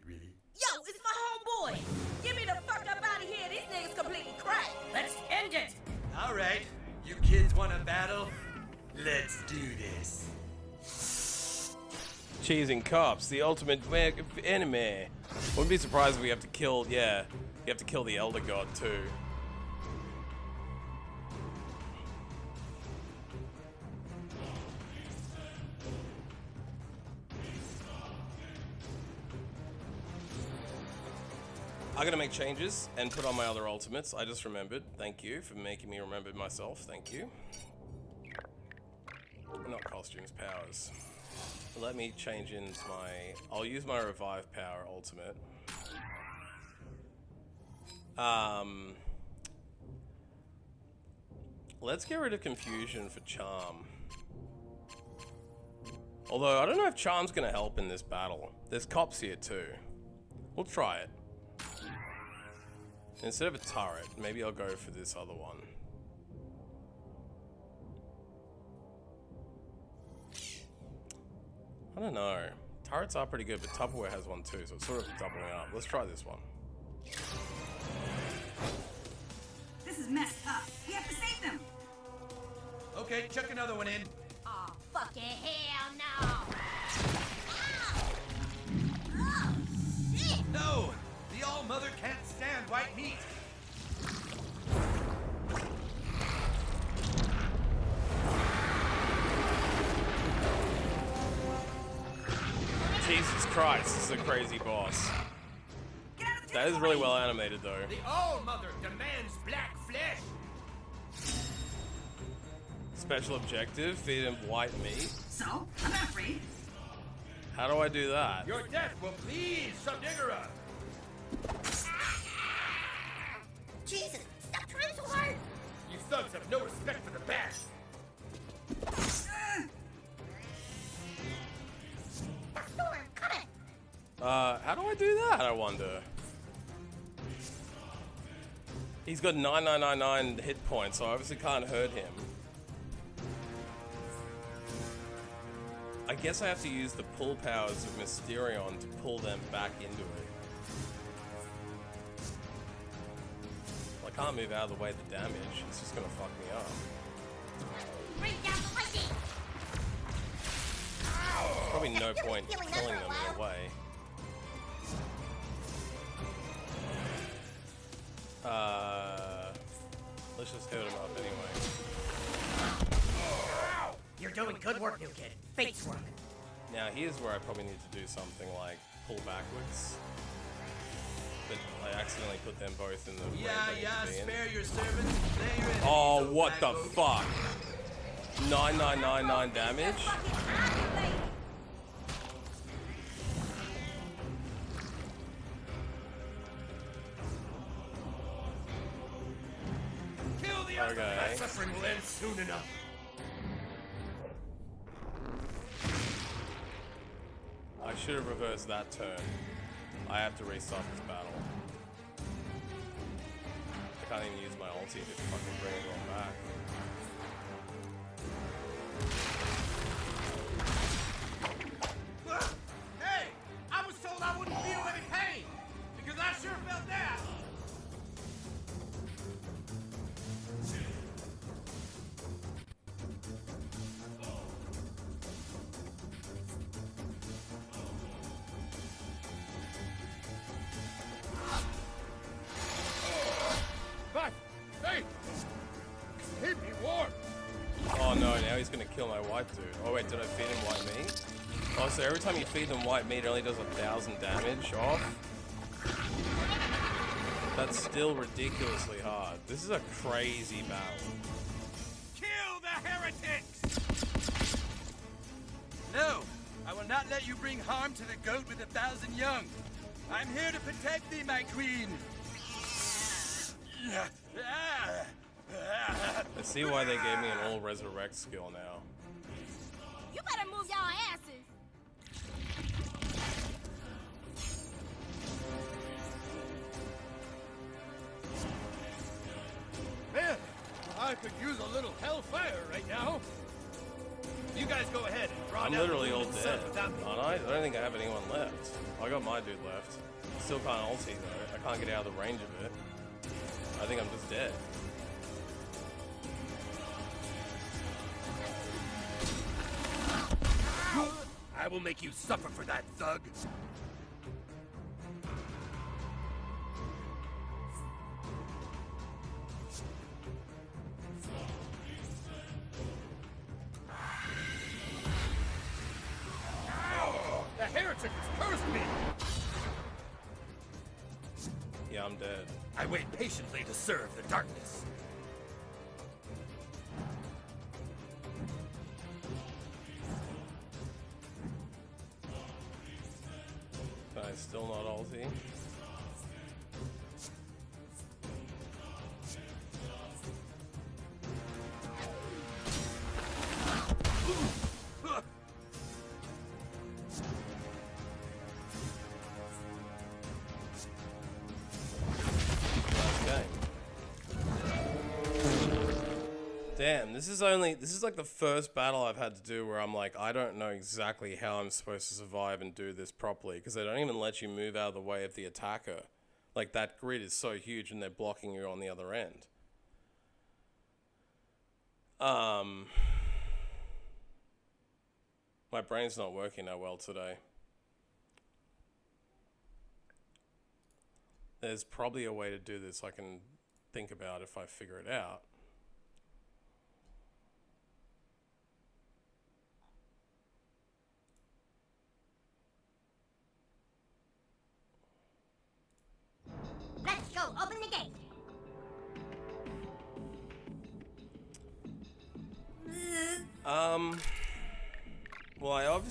Yo, it's my homeboy. Get me the fuck up out of here. These niggas completely cracked. Let's end it. All right. You kids want a battle? Let's do this. Cheesing cops, the ultimate enemy. Wouldn't be surprised if we have to kill, you have to kill the Elder God too. I'm gonna make changes and put on my other ultimates. I just remembered. Thank you for making me remember myself. Thank you. Not costumes, powers. Let me change into my... I'll use my revive power ultimate. Let's get rid of confusion for charm. Although, I don't know if charm's gonna help in this battle. There's cops here too. We'll try it. Instead of a turret, maybe I'll go for this other one. I don't know. Turrets are pretty good, but Tupperware has one too, so it's sort of doubling up. Let's try this one. This is messed up. We have to save them. Okay, chuck another one in. Aw, fucking hell no! No! The All-Mother can't stand white meat. Jesus Christ, this is a crazy boss. That is really well animated though. The All-Mother demands black flesh. Special objective, feed him white meat. So, I'm not afraid. How do I do that? Your death will please Shub Niggurath. Jesus, stop trying so hard! You thugs have no respect for the bash. Storm, coming! How do I do that, I wonder? He's got 9999 hit points, so I obviously can't hurt him. I guess I have to use the pull powers of Mysterion to pull them back into it. Well, I can't move out of the way of the damage. It's just gonna fuck me up. Bring down the lightning! There's probably no point killing them in a way. Let's just hit him up anyway. You're doing good work, new kid. Fate's work. Now here's where I probably need to do something like pull backwards. But I accidentally put them both in the way they need to be in. Spare your servants. Play your enemies, Oh, oh what the Black Oak. fuck? 9999 damage? Kill the other. Okay. My suffering will end soon enough. I should have reversed that turn. I have to restart this battle. I can't even use my ulti to fucking bring everyone back. Hey, I was told I wouldn't feel any pain because I sure felt that. But, hey, keep me warm. gonna kill my white dude. Oh wait, did I feed him white meat? Oh, so every time you feed them white meat, it only does 1,000 damage off? That's still ridiculously hard. This is a crazy battle. Kill the heretics! No, I will not let you bring harm to the goat with 1,000 young. I'm here to protect thee, my queen. I see why they gave me an all resurrect skill now. You better move y'all asses. Man, I could use a little hellfire right now. You guys go ahead and draw I'm down literally the all moon and dead, sun without me. aren't I? I don't think I have anyone left. I got my dude left. Still can't ulti though. I can't get out of the range of it. I think I'm just dead. I will make you suffer for that, thug. The heretic has cursed me! Yeah, I'm dead. I wait patiently to serve the darkness. Can I still not ulti? Damn, this is like the first battle I've had to do where I'm like, I don't know exactly how I'm supposed to survive and do this properly, because they don't even let you move out of the way of the attacker. Like, that grid is so huge and they're blocking you on the other end. My brain's not working that well today. There's probably a way to do this I can think about if I figure it out. Let's go. Open the gate. Well,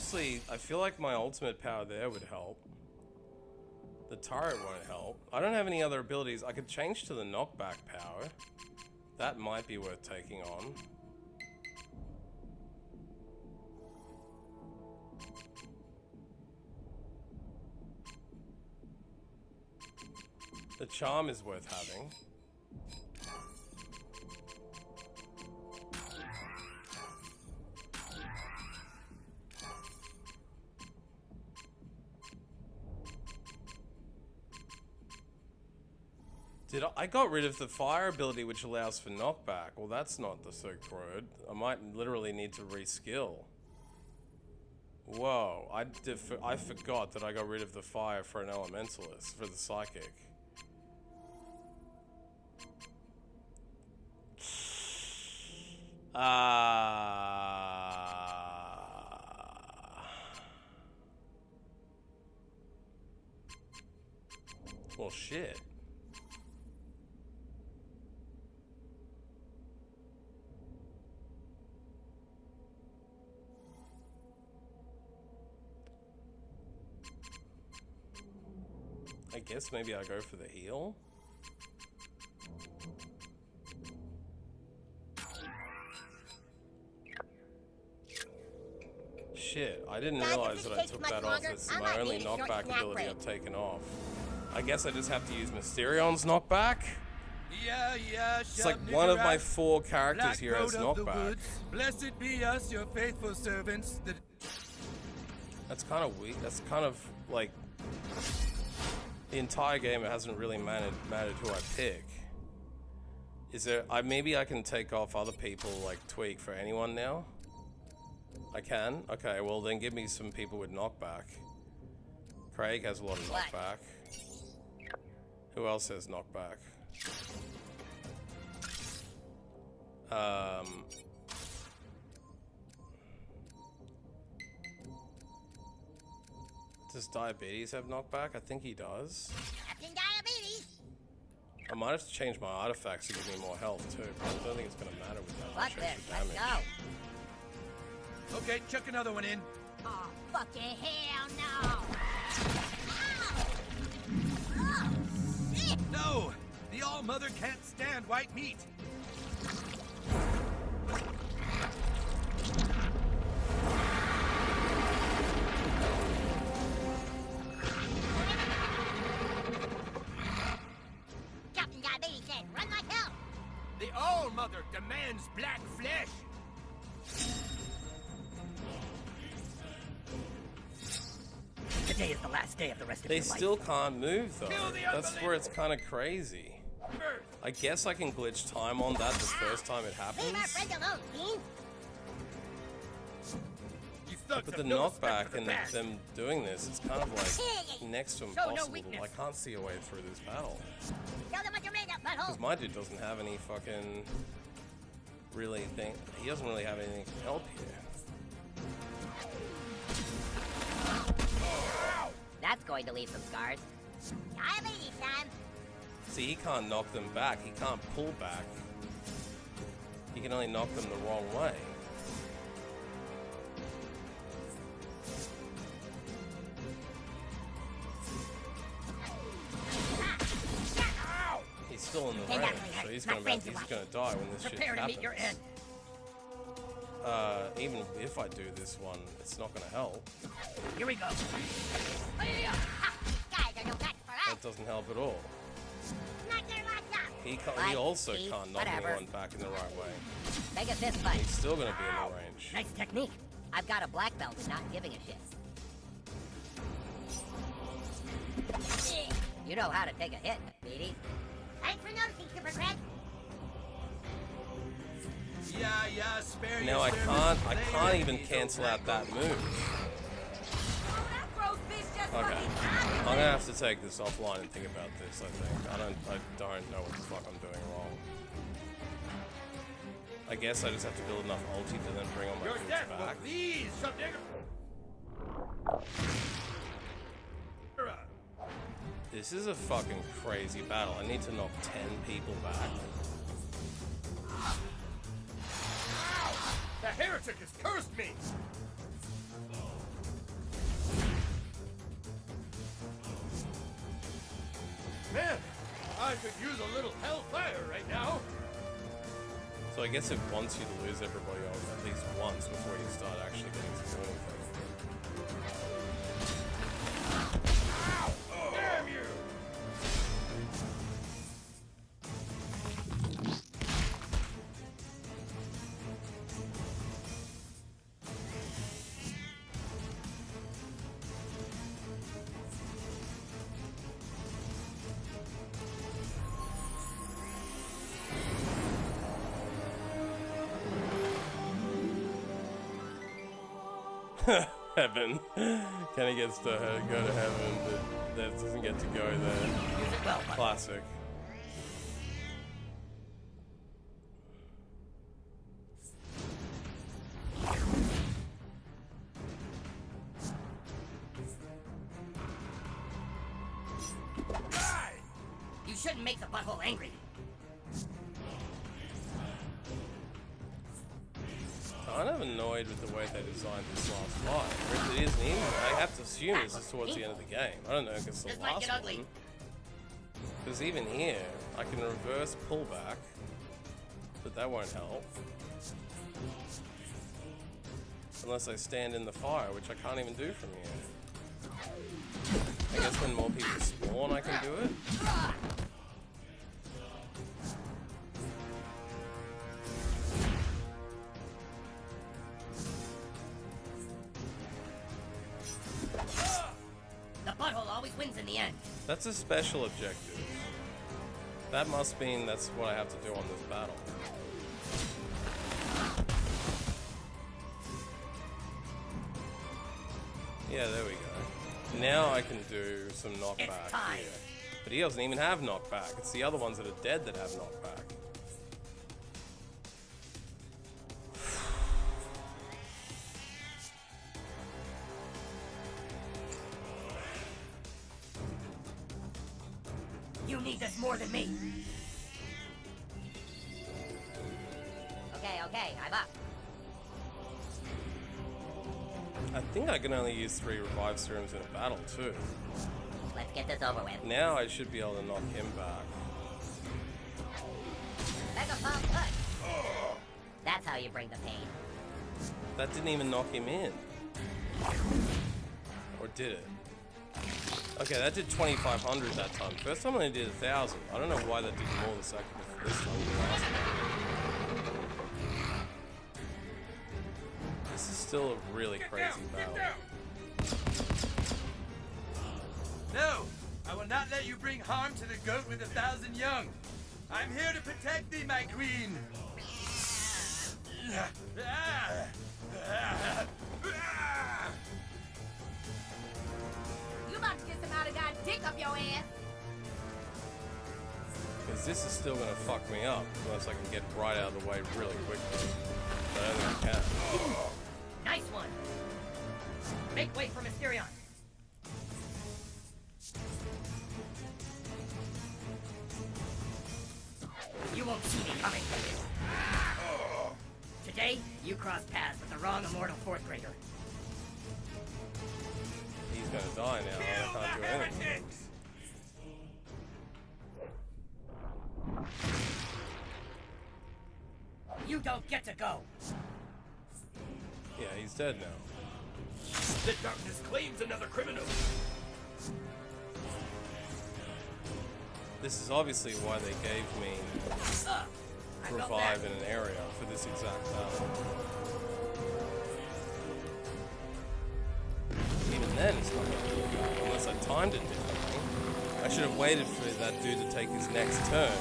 I feel like my ultimate power there would help. The turret won't help. I don't have any other abilities. I could change to the knockback power. That might be worth taking on. The charm is worth having. I got rid of the fire ability, which allows for knockback. Well, that's not the Silk Road. I might literally need to reskill. Whoa, I forgot that I got rid of the fire for an elementalist, for the psychic. Well, shit. I guess maybe I go for the heal. Shit, I didn't realize that I took that off. It's my only knockback ability I've taken off. I guess I just have to use Mysterion's knockback? Yeah, It's like one of my 4 characters Black here has Road of the knockback. woods, blessed be us, your faithful servants. That's kind of weak. That's kind of like the entire game. It hasn't really mattered who I pick. Is there? Maybe I can take off other people like Tweak for anyone now. I can. Okay, well then give me some people with knockback. Craig has a lot of knockback. Who else has knockback? Does Diabetes have knockback? I think he does. Captain Diabetes! I might have to change my artifacts to give me more health too, but I don't think it's gonna matter with that much Fuck this, extra let's damage. go. Okay, chuck another one in. Oh, fucking hell no! No! The All-Mother can't stand white meat. Captain Diabetes said, run like hell! The All-Mother demands black flesh. Today is the last day of the rest of They your life. still can't move though. Kill the That's where it's kind of crazy. I guess I can glitch time on that the first time it Leave our happens. friend alone, fiend! You thugs But have the no respect knockback for the and past. them doing this, it's kind of like next to Show no impossible. weakness. I can't see a way through this battle. Tell them what you're made of, butthole! Because my dude doesn't have any fucking really thing. He doesn't really have anything to help here. That's going to leave some scars. Diabetes time! See, he can't knock them back. He can't pull back. He can only knock them the wrong way. He's still in the Hey, range, hey, so he's my gonna friends he's watch. gonna die when this shit Prepare to happens. meet your end. Even if I do this one, it's not gonna help. Here we go. Guys are no match for us! That doesn't help at all. Knock their locks up! He What? also See? can't knock Whatever. anyone back in the right way. Make a fist fight. He's still gonna be in the range. Nice technique. I've got a black belt in not giving a shit. You know how to take a hit, Beatty. Thanks for noticing, Super Craig. Yeah, spare Now your I can't even cancel out that move. Okay, I'm gonna have to take this offline and think about this. I think I don't know what the fuck I'm doing wrong. I guess I just have to build enough ulti to then bring all my Your troops death will back. please some nigger. This is a fucking crazy battle. I need to knock 10 people back. The heretic has cursed me. Man, I could use a little hellfire right now. So I guess it wants you to lose everybody off at least once before you start actually getting to do anything. Damn you! Heaven. Kenny gets to go to heaven, but that doesn't get to go there. Classic. You shouldn't make the butthole angry. Kind of annoyed with the way they designed this last fight. It isn't even. I have to assume this is towards the end of the game. I don't know if it's the This might last get ugly. one. Because even here, I can reverse pullback, but that won't help. Unless I stand in the fire, which I can't even do from here. I guess when more people spawn, I can do it. The butthole always wins in the end. That's a special objective. That must mean that's what I have to do on this battle. Yeah, there we go. Now I can do some knockback here. But he doesn't even have knockback. It's the other ones that are dead that have knockback. You need this more than me. Okay, I'm up. I think I can only use 3 revive serums in a battle too. Let's get this over with. Now I should be able to knock him back. Mega Pump push. That's how you bring the pain. That didn't even knock him in. Or did it? Okay, that did 2,500 that time. First time I only did 1,000. I don't know why that did more the second this time than last time. This is still a really crazy battle. No, I will not let you bring harm to the goat with 1,000 young. I'm here to protect thee, my queen. You about to get some out of God dick up your ass. Because this is still going to fuck me up unless I can get right out of the way really quickly. But I don't think I can. Nice one. Make way for Mysterion. You won't see me coming. Today, you crossed paths with the wrong immortal 4th grader. He's going to die now. I can't do anything. You don't get to go. Yeah, he's dead now. The darkness claims another criminal. This is obviously why they gave me revive in an area for this exact battle. Even then, it's not going to do that unless I timed it differently. I should have waited for that dude to take his next turn.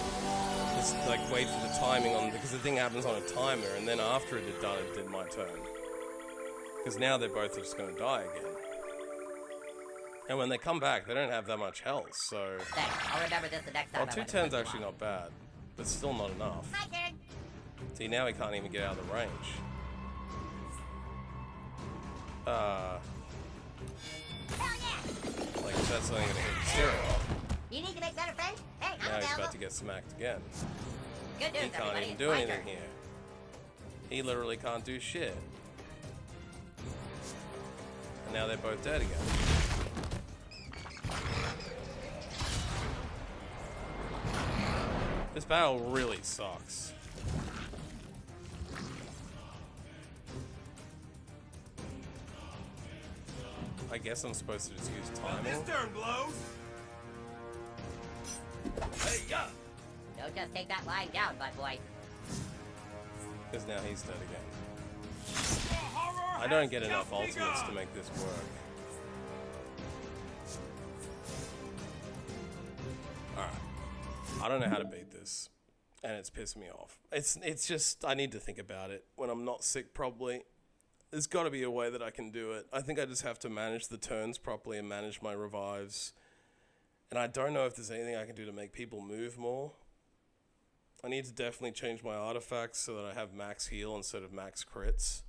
Just like wait for the timing on, because the thing happens on a timer, and then after it had done, it did my turn. Because now they're both just going to die again. And when they come back, they don't have that much health, so... Thanks. I'll remember this the next time. Well, 210's actually not bad, but still not enough. My turn. See, now he can't even get out of the range. Hell yeah. Like, that's not even gonna hit the steering. You need to make better friends? Hey, I'm Now he's available. about to get smacked again. Good news, He can't everybody. even do My anything turn. here. He literally can't do shit. And now they're both dead again. This battle really sucks. I guess I'm supposed to just use timing. This turn blows. Hey, yeah. Don't just take that lying down, butt boy. Because now he's dead again. I don't get enough ultimates to make this work. Alright. I don't know how to beat this. And it's pissed me off. It's just, I need to think about it. When I'm not sick, probably. There's got to be a way that I can do it. I think I just have to manage the turns properly and manage my revives. And I don't know if there's anything I can do to make people move more. I need to definitely change my artifacts so that I have max heal instead of max crits.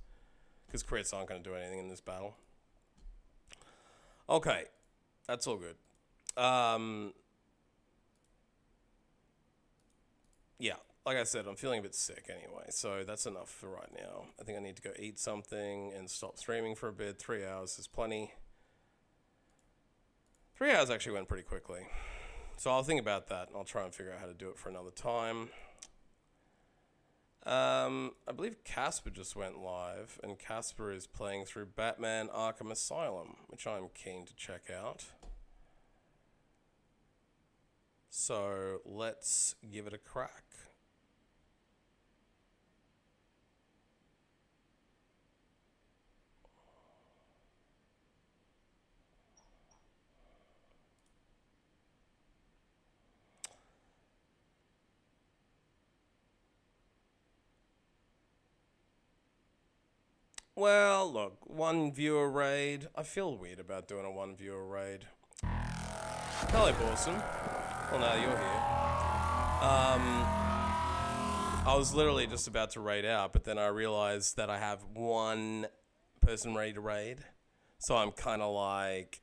Because crits aren't going to do anything in this battle. Okay. That's all good. Yeah. Like I said, I'm feeling a bit sick anyway, so that's enough for right now. I think I need to go eat something and stop streaming for a bit. 3 hours is plenty. 3 hours actually went pretty quickly. So I'll think about that, and I'll try and figure out how to do it for another time. I believe Casper just went live, and Casper is playing through Batman Arkham Asylum, which I'm keen to check out. So let's give it a crack. Well, look, 1 viewer raid. I feel weird about doing a 1 viewer raid. Hello, Borson. Well, now you're here. I was literally just about to raid out, but then I realized that I have 1 person ready to raid. So I'm kind of like,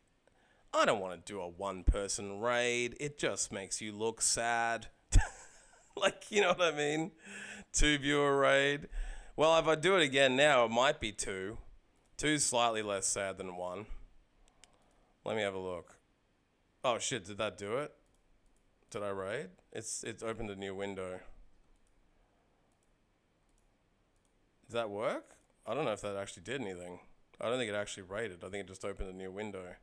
I don't want to do a one-person raid. It just makes you look sad. Like, you know what I mean? 2-viewer raid. Well, if I do it again now, it might be 2. 2's slightly less sad than 1. Let me have a look. Oh shit, did that do it? Did I raid? It's opened a new window. Did that work? I don't know if that actually did anything. I don't think it actually raided. I think it just opened a new window.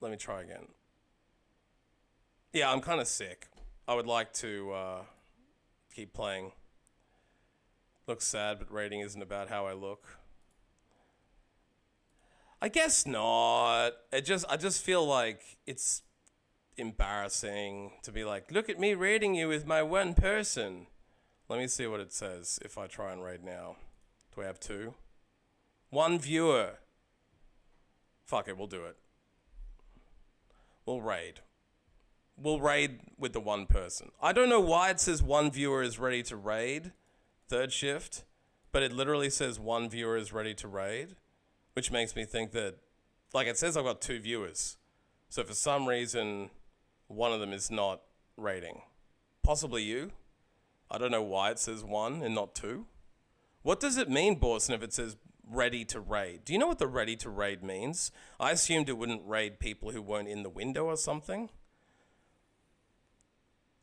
Let me try again. Yeah, I'm kind of sick. I would like to keep playing. Looks sad, but rating isn't about how I look. I guess not. I just feel like it's embarrassing to be like, look at me rating you with my one person. Let me see what it says if I try and raid now. Do we have 2? 1 viewer. Fuck it, we'll do it. We'll raid. We'll raid with the 1 person. I don't know why it says 1 viewer is ready to raid, 3rd shift, but it literally says 1 viewer is ready to raid, which makes me think that, like it says I've got 2 viewers. So for some reason, one of them is not raiding. Possibly you. I don't know why it says 1 and not 2. What does it mean, Borson, if it says ready to raid? Do you know what the ready to raid means? I assumed it wouldn't raid people who weren't in the window or something.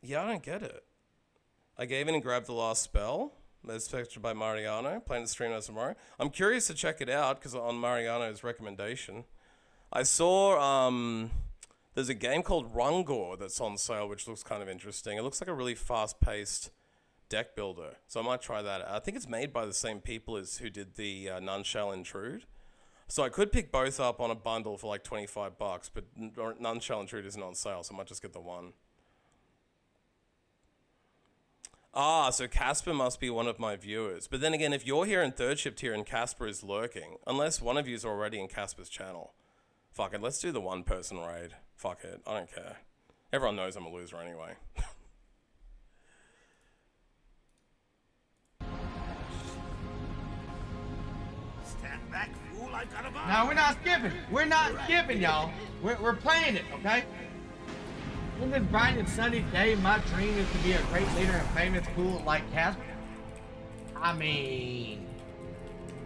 Yeah, I don't get it. I gave in and grabbed the last spell. That's pictured by Mariano, playing the stream tomorrow. I'm curious to check it out, because on Mariano's recommendation. I saw, there's a game called Rungor that's on sale, which looks kind of interesting. It looks like a really fast-paced deck builder, so I might try that out. I think it's made by the same people as who did the None Shall Intrude. So I could pick both up on a bundle for like $25, but None Shall Intrude isn't on sale, so I might just get the 1. Ah, so Casper must be one of my viewers. But then again, if you're here in 3rd shift here and Casper is lurking, unless one of you is already in Casper's channel, fuck it, let's do the 1 person raid. Fuck it, I don't care. Everyone knows I'm a loser anyway. Stand back, fool, I got a bomb. No, we're not skipping. We're not skipping, y'all. We're playing it, okay? In this bright and sunny day, my dream is to be a great leader and famous fool like Casper. I mean,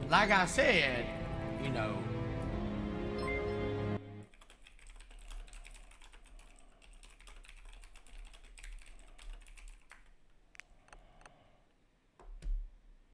like I said, you know,